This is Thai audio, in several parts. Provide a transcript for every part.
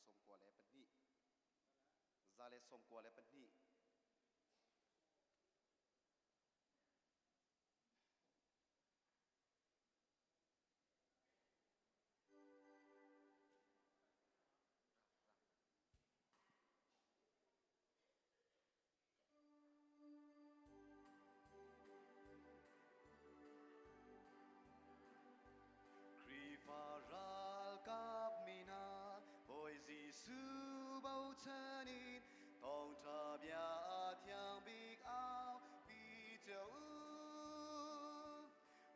som kwa le pani zale som kwa le pani Rifaral kap mina Boy Giêsu bao chân in Tông thà bia thiang big ao Bi châu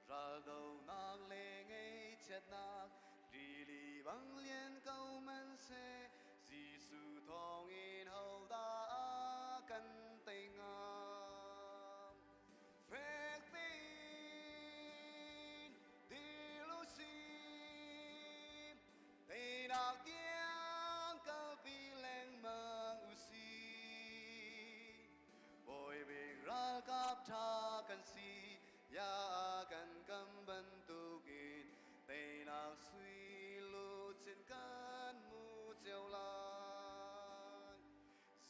Ral đầu nàng lê ngay chết nàng Rì lì bằng liên câu mân xe Giêsu thong in hầu ta cần tình ngam Phép tin đi lũ xin Tây nạc tiếng cơ bi lên mang u si Bồi bình ra cáp tha cần si Ya cần cầm bần tu kinh Tây nạc suy lũ trên cân mu treo lại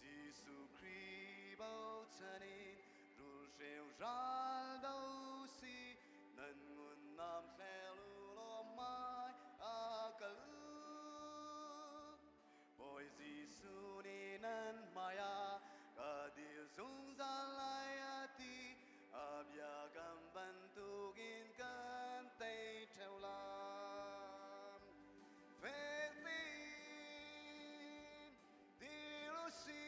Giêsu Christ bao chân in Rù rêu ra đâu si Nần nguồn nam khe lưu lo mai ca lưu Bồi Giêsu ni nần maya Ca điều dung ra lại ti Bia cầm bần tu gin cân tây treo làm Phép tin đi lũ si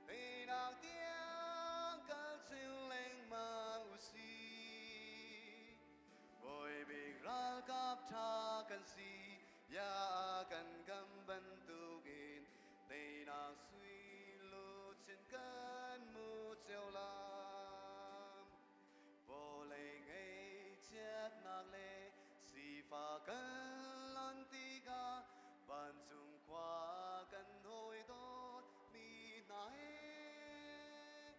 Tây nạc tiếng ca chiêu lên mang u si Bồi bình ra cáp tha cần si Ya cần cầm bần tu gin Tây nạc suy lũ trên cân mu treo làm Vô lệ ngay chết nạc lệ Si pha cân lan tì ca Vạn dùng qua cần hồi tốt mi na hê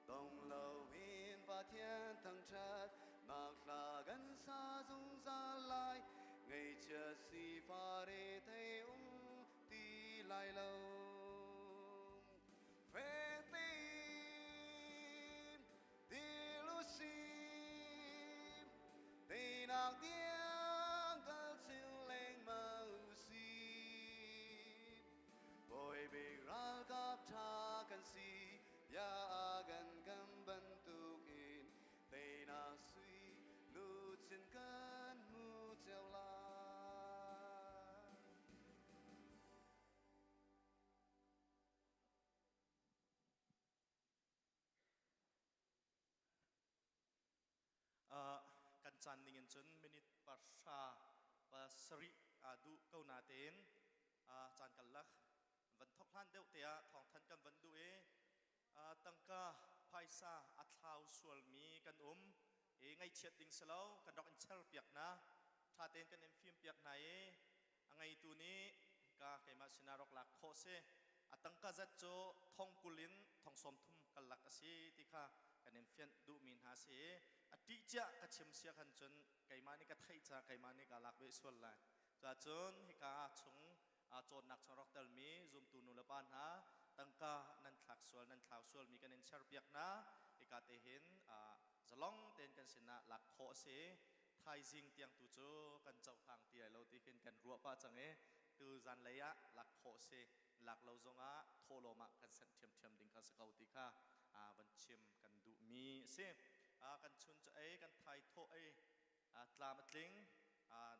Tổng lâu in và thiên thăng chất Nạc là gần xa dung ra lại Ngày chết si pha rê thấy tì lại lâu Phê tin tì lũ xin Tây nạc tiếng ca chiêu lên mà ưu xin Bồi bình ra cáp tha cần si Ya gần cầm bần tu kinh Tây nạc suy lũ trên cân mu treo lại Kan chan ningen chun minute pasha pasri adu kau na ten chan kallah van thok hlan deuh tea thong than kan van du e tangka phaisa athlau sual mi kan e ngai chet ding selo kan dok in chal piak na tha ten kan em phim piak na e angai tu ni ka kaima sinarok la kho se atangka zat cho thong kulin thong som thum kalak ase tikha kan em fian du min ha se ati cha ka chim sia khan chun kaimani ka thai cha kaimani ka lak be sual la cha chun hi ka chung chon nak chorok dal mi zum tu nu la pan ha tangka nan thak sual nan thau sual mi kan en char piak na hi ka te hin zalong ten kan sina lak kho se thai jing tiang tu chu kan chau hang ti lo ti hin kan ruwa pa chang e tu zan leya lak kho se lak lo zonga tholoma kan san thiam thiam ding ka sakau ti kha van chim kan du mi se kan chun cha e kan thai tho e tlam tling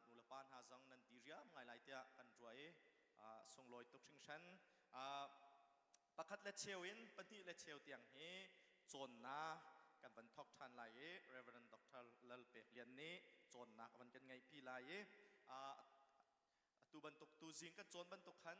nulapan ha zang nan diria ngai lai tia kan ruai song loi tok sing shan pakhat le chewin pani le chew tiang hi chon na kan van thok than lai Reverend Dr. Lal Pek lian ni chon na kan kan ngai pi lai tu ban tok tu jing kan chon ban tok khan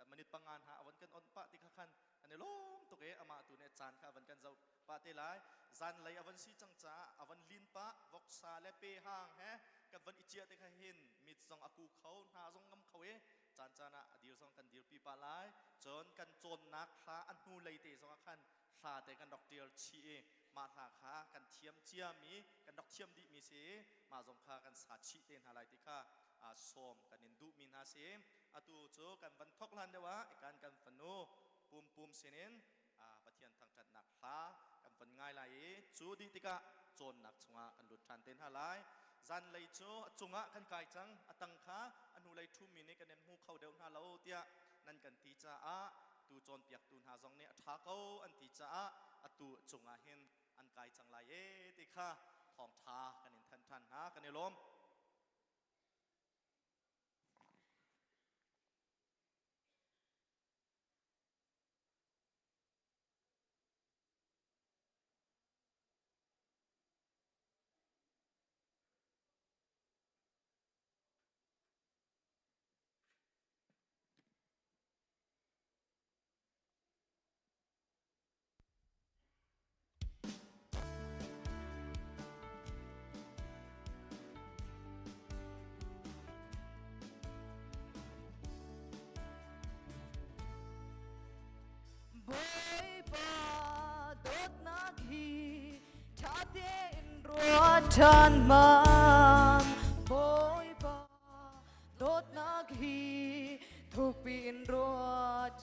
manit pangan ha awan kan on pa ti kha khan ane lom tok e ama tu ne chan kha awan kan zau pa te lai zan lai awan si chang cha awan lin pa vok sa le pe hang he kan van ichia te kha hin mit song aku khau na zong ngam khau e chan chana adir song kan dir pi pa lai chon kan chon nak kha an hu lei te song khan kha te kan dok tir chi e ma tha kha kan thiam chia mi kan dok thiam di mi se ma zong kha kan sa chi ten halai ti kha ส้มกันนินดูมินฮาเซอตูโจกันวันทกลันเดวะกันฟันโนปุ่มเสนินปะเทียนทางจัดหนักพลากันฟันง่ายไหลจูดีติกะโจนหนักชงะกันหลุดทันเต็นฮาไลจันเลยโจจงะกันไกจังตังขาอนุเลยทุ่มมินกันเน้นหูเข้าเดิมฮาเลาเตียนั่นกันตีจ้าตูโจนเปียกตูนหาจงเนี่ยท้าเขาอันตีจ้าตูจงะเห็นอันไกจังไหลติกะทองท้ากันเน้นทันฮะกันเนลมทันมันบอยบาโดดนักฮีทุกปีนรัว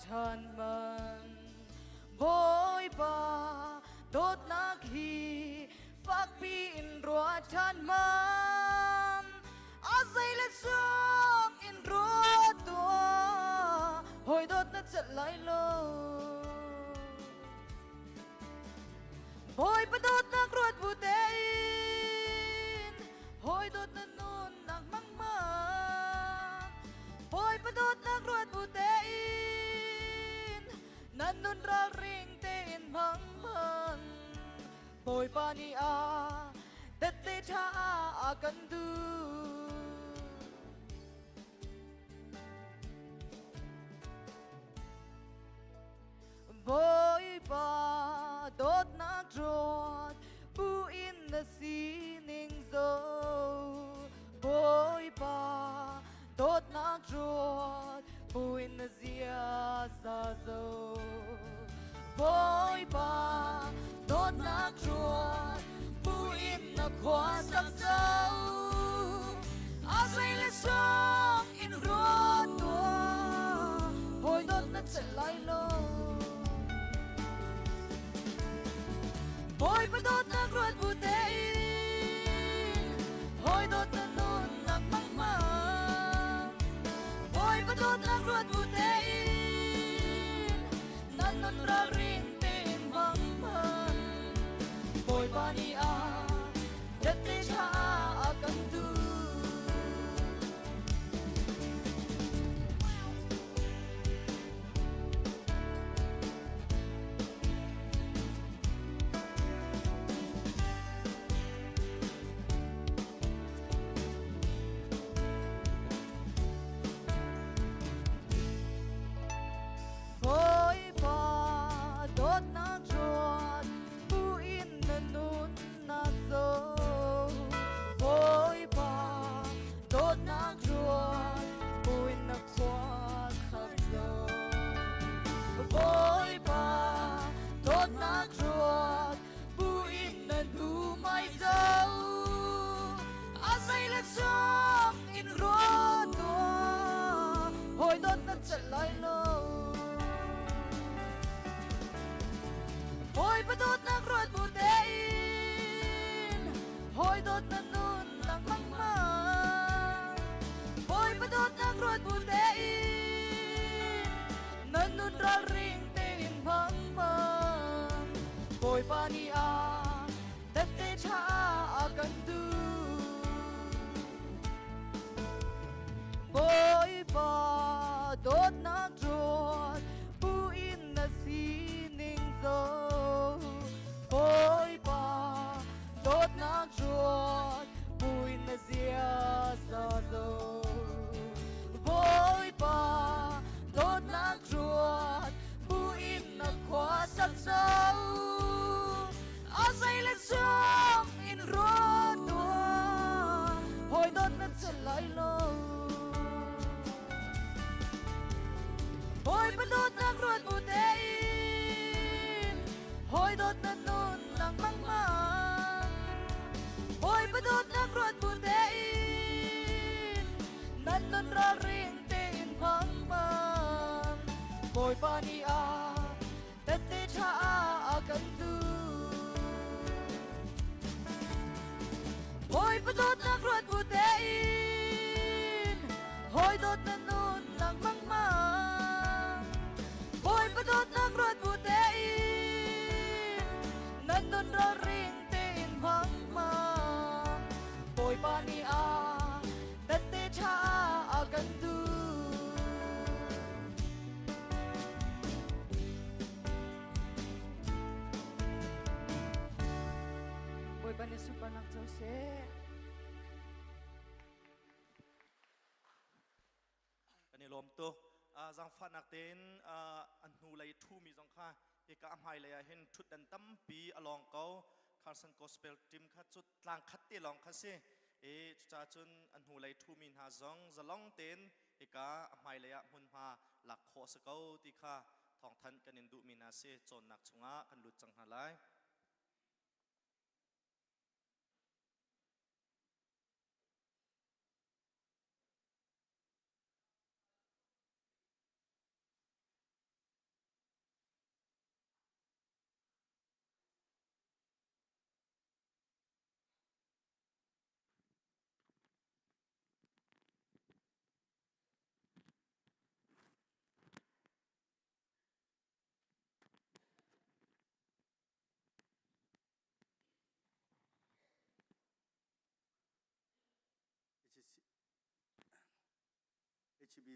ทันมันบอยบาโดดนักฮีฟักปีนรัวทันมันอาศัยและส่งอินรัวตัวหอยโดดนักจะไหลลงบอยปะโดดนักรวดบุเตHoi dot na nun nang mangman Hoi pa dot nang ruat butein Nan nun ral ring tein mangman Hoi pa ni Dati ta akan du Hoi pa dot nang ruat Buin na sining zo Boy pa Dot nak ruat Buin na zia sa zo Boy pa Dot nak ruat Buin na kwa sak zo Asay le song in ruat tua Boy dot na chalay lo Boy pa dot nak ruat butein Hoy dot na nun nak mangmang Boy pa dot nak ruat butein Nan nun ra rin tin mangmang Boy pa ni dati cha akan du Hoy pa dot nak ruat butein Hoy dot na nun nak mangmang Hoy pa dot nak ruat butein Nan nun ral ring tein mangmang Hoy pa ni dati cha akan du Hoy pa dot nak ruat buin na sining zo Boy pa dot nak ruat buin na zia sa zo Boy pa dot nak ruat buin na kwa sak zo Asay le song in ruat tua Hoy dot na chalay lo ra riêng tên vắng mang bồi pani a tết tết cha a cần tu bồi bắt đốt nạc ruột bù tê in hồi đốt nà nôn nạc mang mang bồi bắt đốt nạc ruột bù tê in nan nôn ra riêng tên vắng mang bồi pani a tết tết cha a cần tu bồi pani super nak châu seอันนี้ลมตัวจังฟันนักเต้นอันนูเลยทูมีจังค่ะเอกอัมไฮเลยเห็นชุดดันตั้มปีอลองเขาคาร์สันกอสเปลทีมคัดจุดลางคัดตีลองคัดเซจ้าจุนอันนูเลยทูมีหาจังจะลองเต้นเอกอัมไฮเลยมุนมาหลักโคสเขาที่ค่ะทองทันกันนินดูมีนาเซจนนักชงะกันหลุดจังหาไล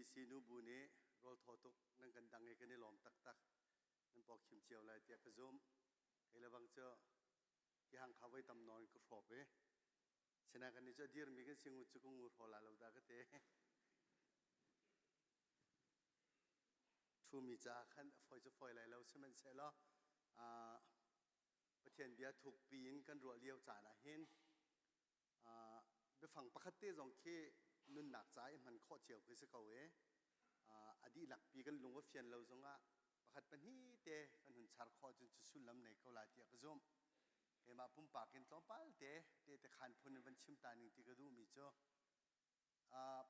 HBC นูบูเน่รอทอตุกนั่งกันดังเอกันในหลอมตักตักนั่นปอกขิมเจียวลายเตียกระซุมเฮลบังเจ้าที่ห่างเขาไว้ตำนอนก็ครบชนะกันนี่เจ้าเดียร์มีกันเสียงอุจกุงอุทอลาเราได้ก็เตะทูมีจ้าขันฟอยจะฟอยอะไรเราใช่ไหมเสร็จแล้วประเทศเบียถูกปีนกันรัวเลี้ยวจ่านะเห็นไปฝั่งปกติสองเคนุนหนักใจมันข้อเจียวคือสกาวอดีหลักปีกันลงว่าเฟียนเราสงะประคัดปัญหีเตะกันหุ่นชาร์ข้อจนจะสุดลำในเกาหลีเตียกระซุมเฮมาปุ่มปากกินต้องปัลเตะแต่ขันพลวันชิมตาหนึ่งที่กระดูมีเจ้า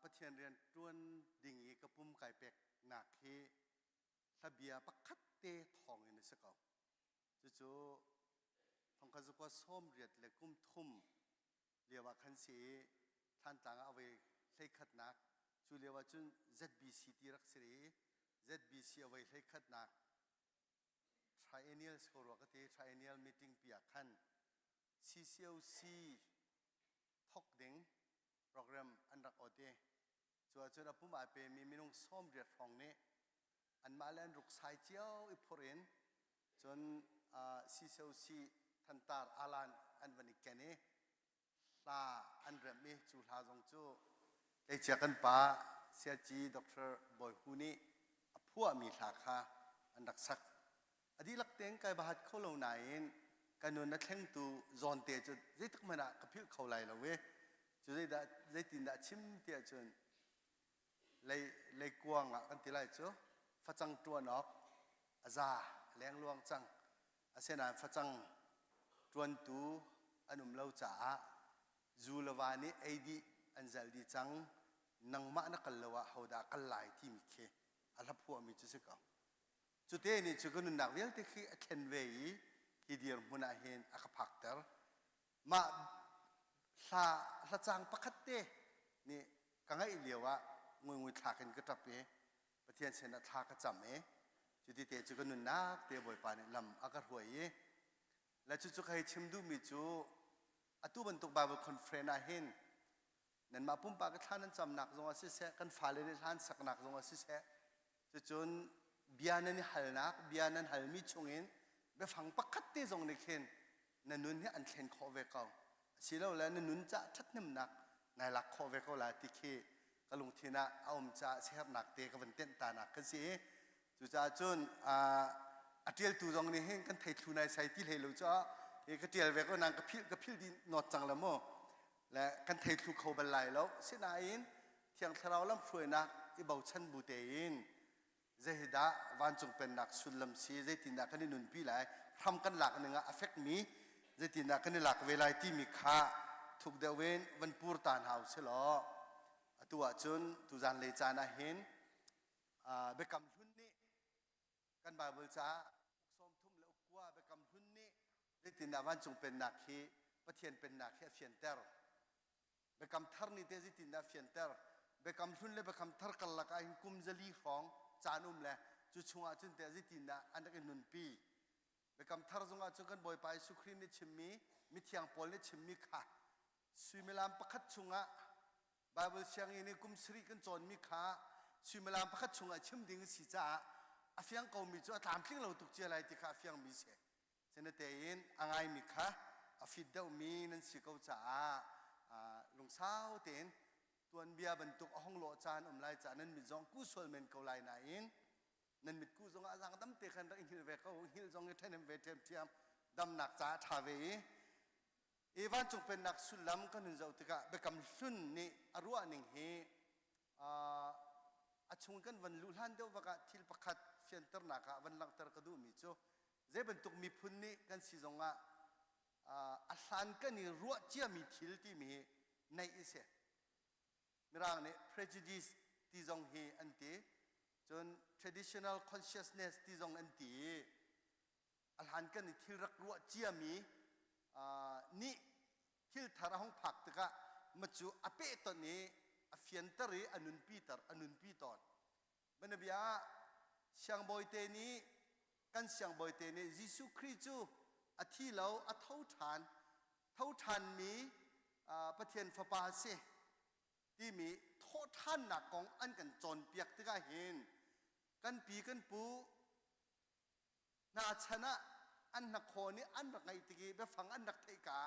ประเทศเรียนต้วนดิ่งอีกปุ่มไก่เป็กหนักเฮทะเบียประคัดเตะทองในสกาวจู่ทองกระสุกว่าส้มเรียดและกุ้มทุ่มเรียกว่าคันสีท่านต่างเอาไว้ใช้ขัดนักจู่เรียกว่าจุน ZBC ที่รักษา ZBC เอาไว้ใช้ขัดนัก Triennial สกอร์ว่าก็ที่ Triennial Meeting ปีขัน CCOC ทอกดิ้งโปรแกรมอันรักอดเดจู่จุนปุ่มอาเปมีมินุงส้มเรียดฟองนี้อันมาเล่นรุกสายเจียวอีพอรินจนCCOC ท่านตาอาลันอันวันนี้แกนี่ลาอันเริ่มมีจุฬาจงจูได้เจอกันป้าเสียจีดร.บอยฮูนี่พัวมีสาขาอันรักษาอดีลักเต็งไก่บาดเข้าเหล่าไหนกันนนักแข่งตูจอนเตะจุดได้ทุกมันอะกับพิ้วเข้าไหลเราเว้จุดได้ตินได้ชิมเตะจนเลยกวางอ่ะกันตีไรจูฟัดจังตัวนอกอาซาแรงลวงจังอาเซนันฟัดจังตัวนตูอันนุ่มเล่าจ๋าจูลวานีไอดีอันเจลดีจังนังมานักเลวะเขาด่ากันหลายที่มีเคอัลพัวมีจุดสิกเอาจุดเด่นนี่จุดกันนักเรียนที่คือเคนเวย์ที่เดียร์มุนาเฮนอักพักเตอร์มาลาจังปักเตนี่กังไงเลียววะงวยทากันก็จับเอ๋ประเทศเซนทากระจำเอ๋จุดที่เตจุกันนักเตะบ่อยปานลำอากาศห่วยและจุดใครชิมดูมีจุอตุบันตุกบาบุคอนเฟรนอาเฮนนั่นมาปุ่มปากท่านนั้นจำหนักตรงอาศิเสกันฟ้าเลยท่านสักหนักตรงอาศิเสจนเบียนันหัลนักเบียนันหัลมีชงเงินไปฝังปักคัดเตจงในเข็นนั่นนุ่นเนี่ยอันเข็นขอเวกเอาสิเราแล้วนั่นนุ่นจะทัดนิ่มหนักในหลักขอเวกเอาละที่เคกลุงทีน่ะเอามจะเสียบหนักเตะกับวันเต้นตาหนักกันสิจุจ้าจนอัดเดียลตูตรงนี้เห็นกันไทยทูนายใส่ที่เลยรู้จ้าเอกเดียลเวก็นางกระพิลดีนอดจังละโมและกันไทยทูเขาบรรลัยแล้วเสียนายเที่ยงทเราล้ำช่วยนักอีเบาชันบูเตอินเจหิดาวันจงเป็นนักสุลลัมซีเจตินักกันนี่นุนพี่ไหลทำกันหลักหนึ่งอะเฟกมีเจตินักกันนี่หลักเวลาที่มีค่าถูกเดวินวันปูร์ตานเฮาเสลอ ตัวจุนตุจันเลยจานะเห็นเบกำหุ่นนี่กันบาเบลจ้าส้มทุ่มแล้วกว่าเบกำหุ่นนี่ได้ตินาวันจงเป็นนักฮีปะเทียนเป็นนักฮีเฟียนเตอร์เบกำทาร์นี่เตจิตินาเฟียนเตอร์เบกำหุ่นเลยเบกำทาร์กัลลักไอ้กุมจะลีฟองจานุมเลยจุดช่วงจุนเตจิตินาอันนั้นก็นุนปีเบกำทาร์จงอาจจะกันบ่อยไปสุขรีนี่ชิมมีมิเทียงปอลนี่ชิมมีค่ะสุเมลามประคัดชุงะบาเบิลเชียงนี่กุมสรีกันจนมีค่ะสุเมลามประคัดชุงะชิมดิ่งสิจ้าอาเฟียงเกามีจ้าตามทิ้งเราตุกเจริญที่ข้าเฟียงมีเสเจนเตยินอ่างไอมีค่ะอาฟิดเดามีนั่นสิเกาจ้าลงเช้าเต็นตัวเบียบรรทุกห้องโลจานไลจานั้นมีจงกู้ส่วนเมนเกาไลนายนนั่นมีกู้จงอาจังตั้มเตะขันรักอินฮิลเวกเขาฮิลจงเทนเวเทมเทียมดำหนักจ้าทาวีอีวันจงเป็นนักสุลลัมกันนึกจากเบกำสุนนี่อรัวหนึ่งเฮอาชงกันวันลุลันเดียวว่าทิลประคัดเฟียนเตอร์นักวันหลังเตอร์กดูมิจูเจ็บเป็นตุกมีพุ่นนี่กันสิจงอาสันกันนี่รัวเจียมีทิลที่มีในอิเสมีร่างนี่ prejudice ที่จงเฮอันตีจน traditional consciousness ที่จงอันตีอาสันกันนี่ทิลรักรัวเจียมีนี่ทิลทาระห้องผักตะกะมาจูอเปตอนนี้เฟียนเตอร์อนุนปีเตอร์อนุนปีตอนมันเบียเสียงบอยเตนี้กันเสียงบอยเตนี้ยิสุคริสต์อาทิเราอาเท่าทานมีประเทศฟาปาเซที่มีโทษท่านหนักของอันกันจนเปียกตะกะเห็นกันปีกันปูนาชนะอันนักโคนี่อันรักไงตะกี้ไปฟังอันรักไทยกะ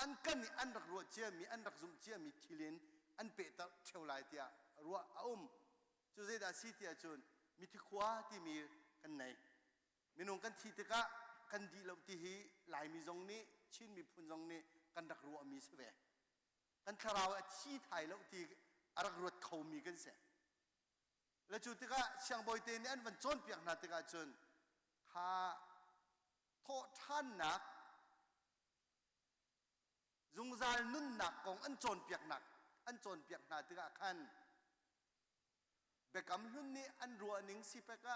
อันกันนี่อันรักรัวเจียมีอันรักซุ่มเจียมีทิลินอันเปตเท่าไรเตียรัวจุดเจดาสิเตียจุนมีที่ขวาที่มีกันไหนมีนุ่งกันทีตะกะกันดีเราที่ฮีหลายมีตรงนี้ชิ้นมีพุ่นตรงนี้กันรักรัวมีเสวกันคาราวที่ไทยเราที่รักรัวเขามีกันเสแล้วจุดตะกะเชียงบอยเตนี่อันวันจนเปียกนาตะกะจุนข้าโทษท่านหนักจงใจนุ่นหนักของอันจนเปียกหนักอันจนเปียกหนาตึกขันเบกำหุ่นนี่อันรัวหนึ่งสิเปกะ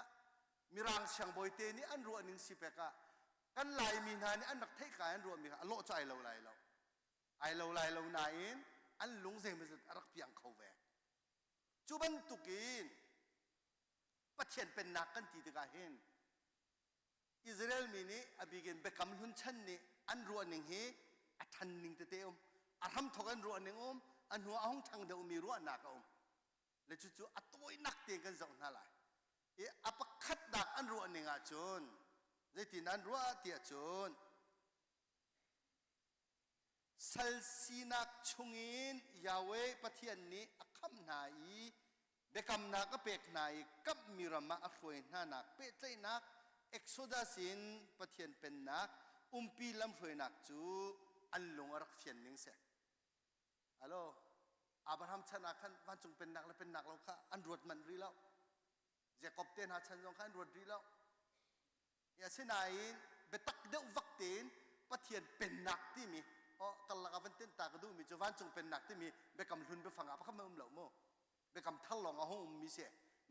มีรางเชียงบอยเตนี่อันรัวหนึ่งสิเปกะกันไหลมีนานี่อันนักเทกายอันรัวมีค่ะโลใจเราไหลเราไอเราไหลเรานายอันหลงเสียงมันจะรักเพียงเขาแวจูบันตุกินประเทศเป็นนักกันตีตึกเห็นอิสราเอลมีนี่อภิเกณฑ์เบกำหุ่นชั้นนี่อันรัวหนึ่งเฮอัทันหนึ่งเตอมอาทำทกันรัวหนึ่งอันหัวห้องทางเดียวมีรัวหนักและจู่ๆอัตัวนักเตียงกันสองนั่นแหละอัปคัดดักอันรัวหนึ่งอาจุนในที่นั้นรัวเตียจุนสัลซีนักชงอินยาเวปะเทียนนี้อักขมนายเบกำนักก็เปกนายกับมีรำมาอฟวยนานักเปใจนักเอ็กโซดัสินปะเทียนเป็นนักปีลำฟวยนักจูอันลงรักเฟียนนิงเสฮัลโหลอับราฮัมชนะขันวันจงเป็นนักและเป็นนักเราค่ะอันรวดมันรีแล้วเจคอบเตนหาชันจงขันรวดรีแล้วอย่าเช่นไหนเบตักเดววักเตนปะเทียนเป็นนักที่มีกัลลักวันเต้นตากระดูมีจวันจงเป็นนักที่มีเบกำลุนไปฟังอับข้ามเหล่าโมเบกำทัลลองอาหงมีเส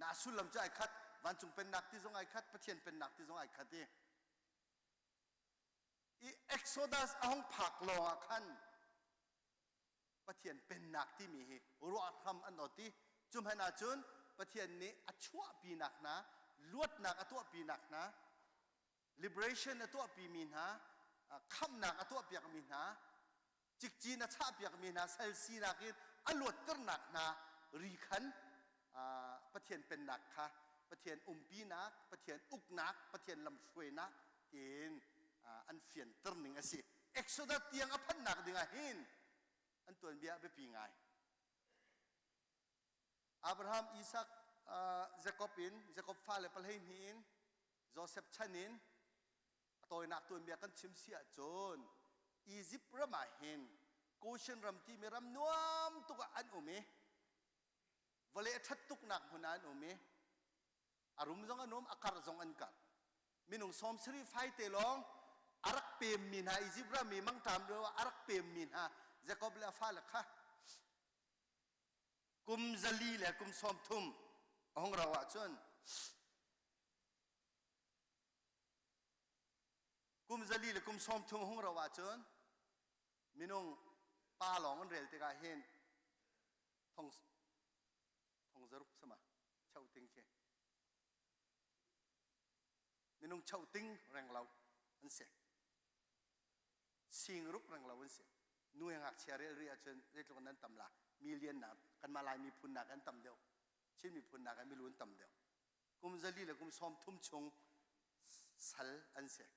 นาสุลำใจคัดวันจงเป็นนักที่จงไอคัดปะเทียนเป็นนักที่จงไอคัดที่อีเอ็กโซดัสอาหงผักลองขันปะเทียนเป็นนักที่มีรัวทำอันนอที่จุมให้นาจุนปะเทียนนี้อัชวะปีนักนะลวดนักอัตัวปีนักนะ liberation อัตัวปีมีนะคำนักอัตัวปีกมีนะจิกจีนชาปีกมีนะเซลซีนักอินอันลวดตรนักนะรีขันปะเทียนเป็นนักค่ะปะเทียนปีนักปะเทียนอุกนักปะเทียนลำช่วยนักเกณฑ์อันเฟียนตรหนึ่งสิเอ็กโซดัสเตียงอพันนักดึงหินอันตัวเบียไปปีไงอับราฮัมอิสักเจคอบฟาเลปเลหินโจเซฟชันินตัวนักตัวเบียกันชิมเสียจนอียิปต์ระมาหินโกเชนรัมที่มีรำนวมตุกอันอุเมวเลทัดตุกนักหุนันอุเมอารมณ์จงอันอุมอาการจงอันกัดมินุงสมสรีไฟเตลองอารักเปมมินฮาอียิปต์ระมีมังตามเรียกว่าอารักเปมมินฮาเจคอบเลฟาเลค่ะ กุมซาลีและกุมซอมทุมของเราอ่ะจนกุมซาลีและกุมซอมทุมของเราอ่ะจนมินงป้าหลงอันเรียลติกาเห็นทองจรุกสมาเช่าติงเคมินงเช่าติงแรงเราอันเสียสิงรุกแรงเราอันเสียนู่ยังหักเชียร์เรียจนเรียกตรงนั้นตำละมีเลียนหนักกันมาลายมีพุนหนักกันตำเดียวเช่นมีพุนหนักกันไม่รู้ตำเดียวกุมซาลีและกุมซอมทุ่มชงสัลอันเสีย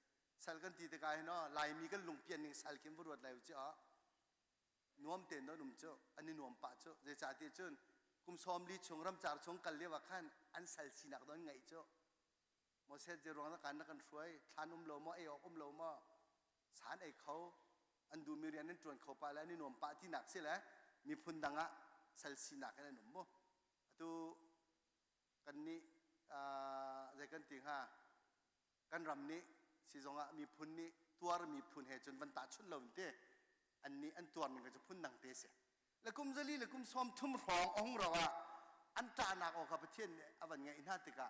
สัลกันตีตะกายเนาะลายมีกันลงเปลี่ยนหนึ่งสัลเข้มบรวดลายเจ้านวมเต็นเนาะหนุ่มเจ้าอันนี้นวมปะเจ้าเจ้าจ่าเตี้ยจนกุมซอมลีชงรำจาร์ชงกันเรียกว่าขั้นอันสัลสีหนักโดนไงเจ้าโมเสสจะร้องนักการนักการช่วยทานโลมอเอออกโลมอสารไอเขาอันดูมีเรียนนั้นจวนเขาไปแล้วนี่นวมปะที่หนักเสียแล้วมีพุนดังอะสัลสีหนักกันหนุ่มโมตัวกันนี้ใจกันติงฮะกันรำนี้สิจงอะมีพุนนี้ตัวมีพุนเหตุจนวันตาชุดเหล่านี้อันนี้อันตัวมันก็จะพุนดังเตะเสียแล้วกุมซาลีแล้วกุมซอมทุ่มรององเราอะอันตาหนักออกกับประเทศเนี่ยอวันไงอินทาติกา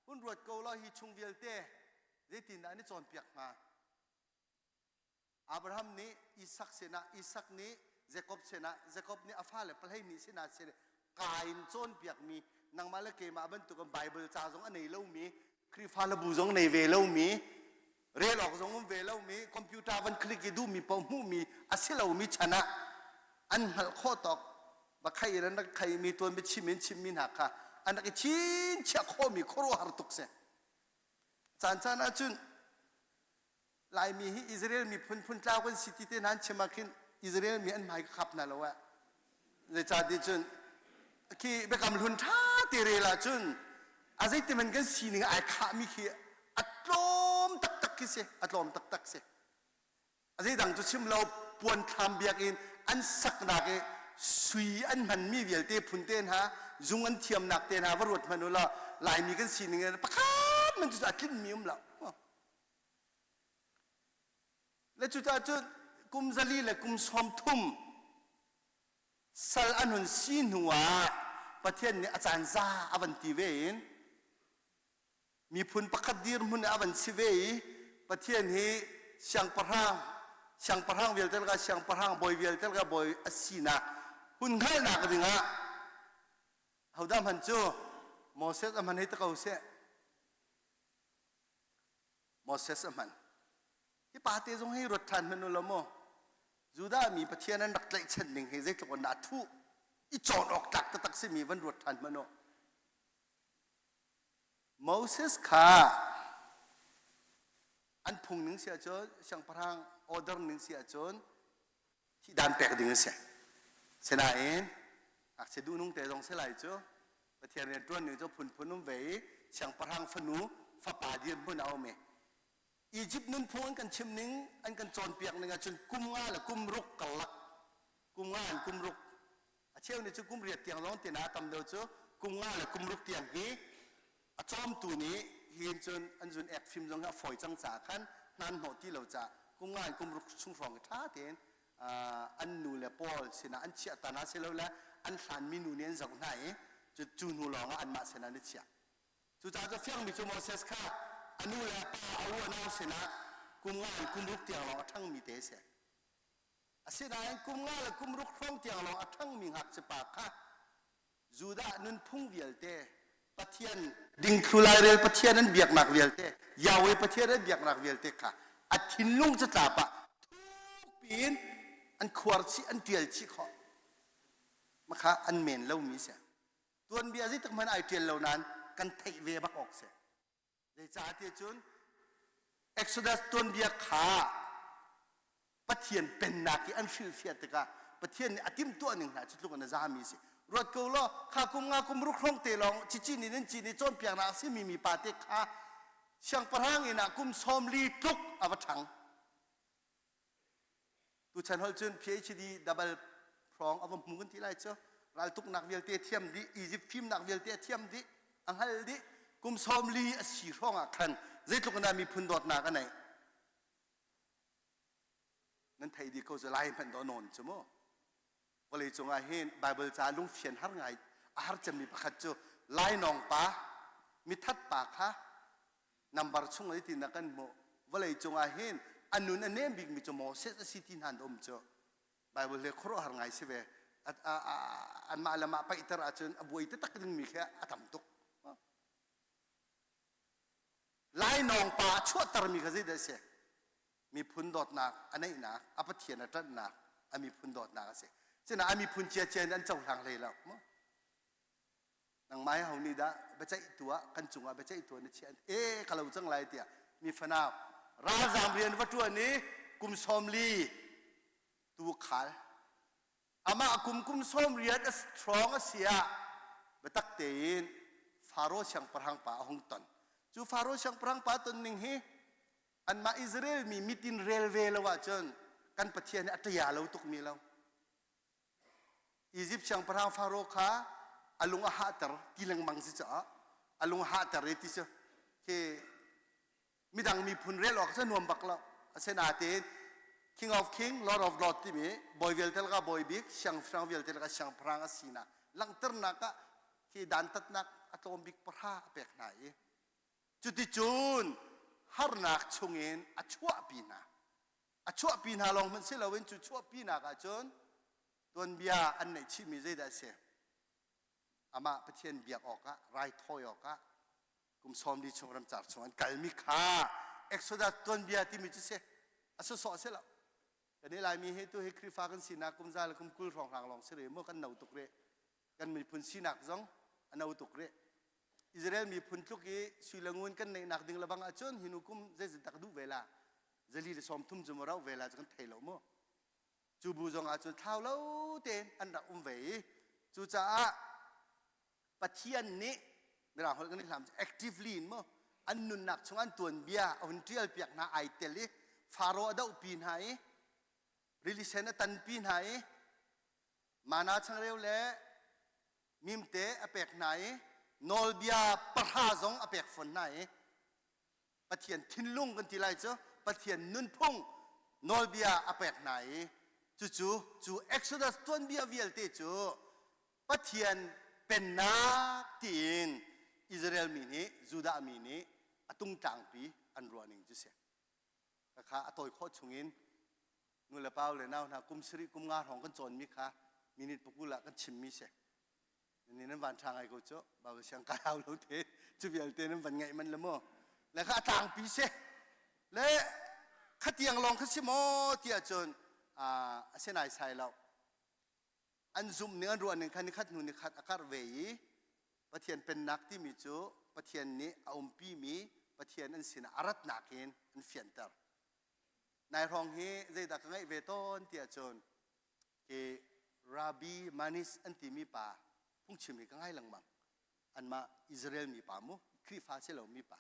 อุนรวดเกาลาฮิชงเวลเตะเจตินอันนี้จอนเปียกมาอับราฮัมนี้อิสักเสนาอิสักนี้เจคอบเสนาเจคอบนี้อัฟาเลปะให้นี้เสนาเสนกายนจอนเปียกมีนางมาเลเกมาบันตุกับไบเบิลจ้าจงอันไหนเล่ามีคริฟาลบูจงในเวเล่ามีเรียลออกจงเวเล่ามีคอมพิวเตอร์วันคลิกดูมีปมูมีอาศัยเรามีชนะอันหัลข้อตอกบักใครนั้นนักใครมีตัวไม่ชิมินหักค่ะอันนักชินเชี่ยข้อมีโครหารตุกเสจานจานะจุนลายมีอิสราเอลมีพุนเจ้ากันสิทธิเตนันเชมาคินอิสราเอลมีอันหมายขับนั่นแล้ววะเลยจาดิจุนที่เบกำลุนท่าตีเรลาจุนอาศัยที่มันกันสีนึงไอ้ข้ามีขี้อัดลมตักกิเสอัดลมตักเสอาศัยดังจุชิมเราปวนทำเบียกินอันสักนักสุยอันมันมีเวลเตพุนเตนฮะจุงอันเทียมนักเตนฮะวรวดมันulaลายมีกันสีนึงปะคับมันจะกินมีมละและจุดจุดกุมซาลีและกุมซอมทุ่มสัลอันหุนซีนัวประเทศนี้อาจารย์ซาอวันตีเวนมีพุนประคัดดีรมุนอวันซีเวประเทศนี้เชียงปะรังเวลเตลกาเชียงปะรังบอยเวลเตลกาบอยอาศีนาหุ่นข้าหนักดึงอ่ะเขาดำหันจูโมเสสมันให้ตะเขาเสียโมเสสมันที่ปาเตจงให้รถทันมันนู่นละโมจูดามีประเทศนั้นนักเตะเช่นหนึ่งให้เจ้าคนนาทุอีจอดออกจากตักสิมีวันรถทันมันโนโมเสสข้าอันพุงหนึ่งเสียจนเชียงปะรังออเดอร์หนึ่งเสียจนที่ด่านแปลกดึงเสียเสนาเองอาจจะดูนุ่งแต่ตรงเสลายจ้ะประเทศเนี่ยตัวหนึ่งจะพุนนุ่มเวเชียงปะรังฝนูฟ้าป่าเดียนบนเอาเมอียิปต์นั้นพูนกันชิมหนึ่งอันกันจอนเปียกหนึ่งจนกุมง่าหรือกุมรุกกันละกุมง่ากุมรุกเชี่ยวนี่จะกุมเรียดเตียงร้องเตียนาตำเดียวจ้ะกุมง่าหรือกุมรุกเตียงนี้จอมตัวนี้เห็นจนอันจนแอกฟิล์มจงฝอยจังจากขันนั่นหมดที่เราจะกุมง่ากุมรุกชุ่มฟองท่าเตียนอันนูเลปอลเสนาอันเชียตานาเซลแล้วอันสันมีนูเนียนจากไหนจะจูนูลองอันมาเสนานิเชียจุดจะเฟียงมีจมอเซสค่ะอันนูเลปาเอาอันเอาเสนากุมง่ากุมรุกเตียงลองทั้งมีเตเสเสนากุมง่าและกุมรุกครองเตียงลองทั้งมีหักเสปากค่ะจูดานุนพุ่งเวียลเตปะเทียนดิ่งครูลายเรลปะเทียนนั้นเบียกหนักเวียลเตยาวเวปะเทียนนั้นเบียกหนักเวียลเตค่ะอัดทิ้นลุงจะตาปะทุกปีนอันขวารชีอันเดียลชีขอมาค่ะอันเมนเล่ามีเสียตัวเบียร์ที่ตึกมันไอเดียลเหล่านั้นกันเทเวบักออกเสียในจ่าเตียจุนเอ็กซ์โซดัสตัวเบียร์ขาปะเทียนเป็นนักอันฟิลเฟียตกะปะเทียนอติมตัวหนึ่งนะจุดลูกอันจะมีเสียรถกูล้อข้ากุมงากุมรุกครองเตลองจีนี่นั่นจีนี่จนเปียกนักสิมีปาเตข้าเชียงปะรังอินะกุมซอมลีทุกอวถังตัวฉันฮัลจุน PhD ดับเบิลพรองเอามุกันที่ไรเจ้าเราตุกนักเวลเตเทียมดิอียิปต์ฟิล์มนักเวลเตเทียมดิอังฮัลดิกุมซอมลีอสีร้องอ่ะคันเจ็ดลูกนั้นมีพุนดอดนักกันไหนนั่นไทยดีเขาจะไล่พันดอนนใช่ไหมวันเลยจงอาเห็นไบเบิลจาลุงเขียนหาไง อาหารจะมีประคัตจูไล่นองปามิทัดปากฮะนับบัรชุ่งไอ้ที่นักกันโมว่าเลยจงอาเห็นอันนู้นอันนี้บิ๊กมิจโมเสสสิทินหันอมจูไบเบิลเลขโครหางไงสิเวอันมาละมาไปอิตราจนอบุยตตักดึงมีแค่อัตมตุกไล่นองปาชั่วตรมีกระซิเดเสมีพุนดอดนักอันนี้นักอภัทเทียนอัตนักอามีพุนดอดนักเสเจนะอามีพุนเจียเจนอันเจ้าทางเลยแล้วนังไม้เฮานี่ดะเบจัยตัวกันจุงอ่ะเบจัยตัวนี่เชียนกะเราจังไรเตียมีฟนาวราจามเรียนวัตถุนี้กุมสมลีตัวขาลอามากุมสมเรียนสตรองเสียเบตักเตียนฟาโรห์ช่างประหังป่าหงตันจูฟาโรห์ช่างประหังป่าตนหนึ่งฮีอันมาอิสราเอลมีมิตินเรลเวลว่าจนกันปะเทียนอัตยาเราตุกมีเราอียิปต์ช่างประหังฟาโรห์ข้าalung ahatar kilang mangsi cha alung ahatar eti se ke midang mi phunrel ok sa nuam bakla asenate king of king lord of lord ti me boy veltel ka boy big sang frang veltel ka sang prang asina lang terna ka ki dantat nak atom big parha pek na e chuti chun har nak chungin achua pina long man sila wen chu chua pina ka chun ton bia an nei chi mi zai da seอามาประเทศเบียกออกอะไรทอยออกอะกุมซ้อมดีชงรำจัดชงอันกัลมิคาเอ็กโซดัสต้นเบียที่มีจุดเสอสุสอเสละกันนี้ลายมีเหตุให้คริฟ้ากันสีนักกุมใจและกุมกุลรองหางลองเสรีเมื่อกันหนาวตุกเรกันมีพุนสีนักจังอันหนาวตุกเรอิสราเอลมีพุนทุกี้สุยลงวนกันในนักดิ่งระบังอาจนหินุกุมเจตักดูเวลาจะลีดซ้อมทุ่มจมเราเวลาจะกันเทลมั่วจูบูจงอาจนเท้าเล่าเตนอันดับเวจูจ้าปัจเจียนนี้เราคนกันนี่ทำ actively มั้งอันนุนนักชงอันตัวเบียอันเทียลเปียกนาไอเตลิฟาโรห์ดาวปีนหายริลิเซนตันปีนหายมานาช่างเร็วเล่มิมเตอเปกไหนนอลเบียปะฮาซงอเปกฝนไหนปัจเจียนทิ้นลุงกันทีไรเจ้าปัจเจียนนุนพุ่งนอลเบียอเปกไหนจู่เอ็กซ์โดสตัวเบียวิลเตจู่ปัจเจียนเป็นนักตีนอิสราเอลมีนี้จูดามีนี้ตุงต่างปีอันรัวหนึ่งจุดเสียก็ข้าตัวโคตรชงอินนู่นละเปล่าเลยนะกุมสรีกุมงาของกันจนมีข้ามีนิดปกุละกันชิมมีเสียนี่นั่นวันทางไอ้กูเจ้าบ่าวเสียงกายเอาลูกเทจูเบียลเตนั่นวันไงมันละมั่วแล้วข้าต่างปีเสียและข้าเตียงลองข้าชิโมเตียจนเส้นไหนใส่เราอันซุ่มเนื้อรัวหนึ่งคันนี้ขัดหนุนขัดอากาศเวยีประเทียนเป็นนักที่มีจูประเทียนนี้อาปีมีประเทียนอันสินะอารัตนักเองอันเฟียนเตอร์นายรองเฮใจดักไงเวทอนเตียจนเกราบีมานิสอันที่มีป่าพุ่งชิมีก็ง่ายหลังมังอันมาอิสราเอลมีป่ามุคริฟาเซลมีป่า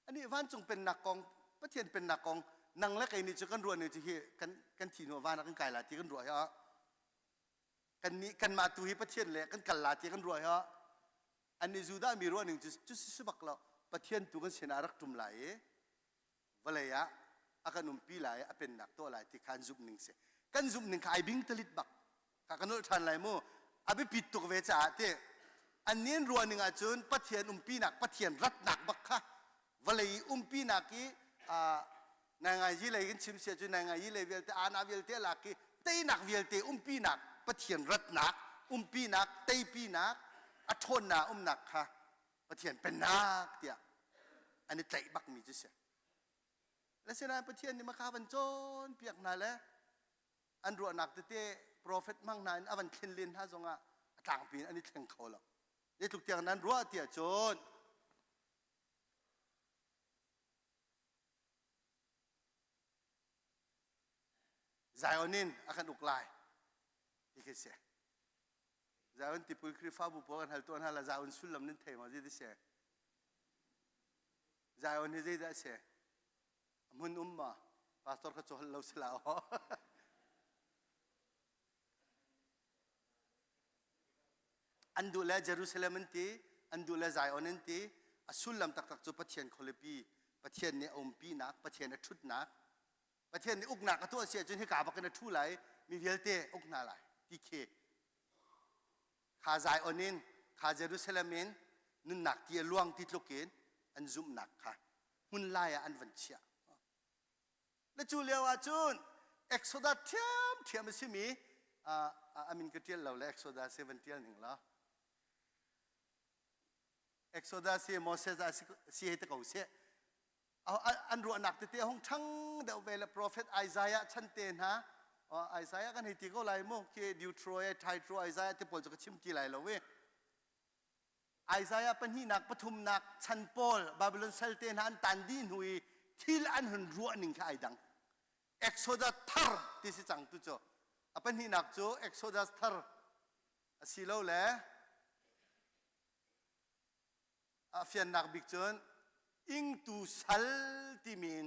อันนี้วันจงเป็นนักกองประเทียนเป็นนักกองนังและไก่นี่จะกันรัวเนี่ยจะเฮกันทีนัววานักกันไก่ละที่กันรัวเหรอกันนี้กันมาตุหิประเทศเลยกันลาเจกันรวยฮะอันนี้จูดามีรัวหนึ่งจุดสิบักเราประเทศตุกันเสนารักตุมไหลวะเลยอะอาการนุ่มปีไหลเป็นนักตัวไหลที่การจุบหนึ่งเสกันจุบหนึ่งขายบิงตลิดบักกันนู้นทันไหลมั่วอาไปปิดตัวเวจ่าเตอันนี้รัวหนึ่งอาจนประเทศปีนักประเทศรัฐนักบักค่ะวะเลยปีนักกี้นางไงยี่เลยกันชิมเสียจนนางไงยี่เลยเวลเตอานาเวลเตลักกี้เตยนักเวลเตปีนักประเทียนรัตนักปีนักเตยปีนักอัทนนานักค่ะประเทียนเป็นนักเดียอันนี้เตยบักมีจุดเสียและเสนาประเทียนนี่มาข้าวันโจนเปียกนาแล้วอันรัวนักเตะโปรเฟตมั่งนายอวันเคนลินท่าจงอ่ะต่างปีอันนี้แทงเขาแล้วนี่ถูกเตียงนั้นรัวเตียโจนไซออนินอาการอุกลายที่เสียจาวันที่ปุยคริฟ้าบุปผากันหัลตัวนั่นละจาวันสุลลัมนินเทมาจีดิเสียจาวันนี้จีดิเสียมุนมาพาสตอร์ก็จะหัลเราสลาวอันดูแลเยรูซาเล็มที่อันดูแลไซออนินที่สุลลัมตักจุปัทเทียนโคลปีปัทเทียนเนี่ยปีนักปัทเทียนชุดนักปัทเทียนนี่อุกนักก็ตัวเสียจนให้กาบกันทุไหลมีเวลเตอุกนาไหลที่เคขาไซออนิน ข้าเยรูซาเล็มนุนหนักที่ล่วงที่ลุกินอันซุ่มหนักค่ะหุ่นลายอันวันเชียและจูเลียวอาจุนเอ็กโซดัสเทียมสิมีอามินกระเทียนเราและเอ็กโซดัส17หนึ่งละเอ็กโซดัสโมเสสสิเหตุเขาเสียอันรัวหนักที่เตี้ยห้องทั้งเดวเวลโปรเฟตไอซายะชันเตนฮะไอซายะกันเหตุก็ไล่โมคือดิวโทรไทโทรไอซายะที่ปอลจะกชิมกี่ไล่เราเว้ไอซายะเป็นที่หนักปฐุมหนักชันปอลบาบิลอนเซลเตนฮันตันดินหุยที่ละอันหุ่นรัวหนึ่งข้าไอดังเอ็กโซดัสทาร์ที่สิจังตุโจเป็นที่หนักโจเอ็กโซดัสทาร์สิโลเล่เฟียนหนักบิ๊กจนอิงตูสัลที่มีน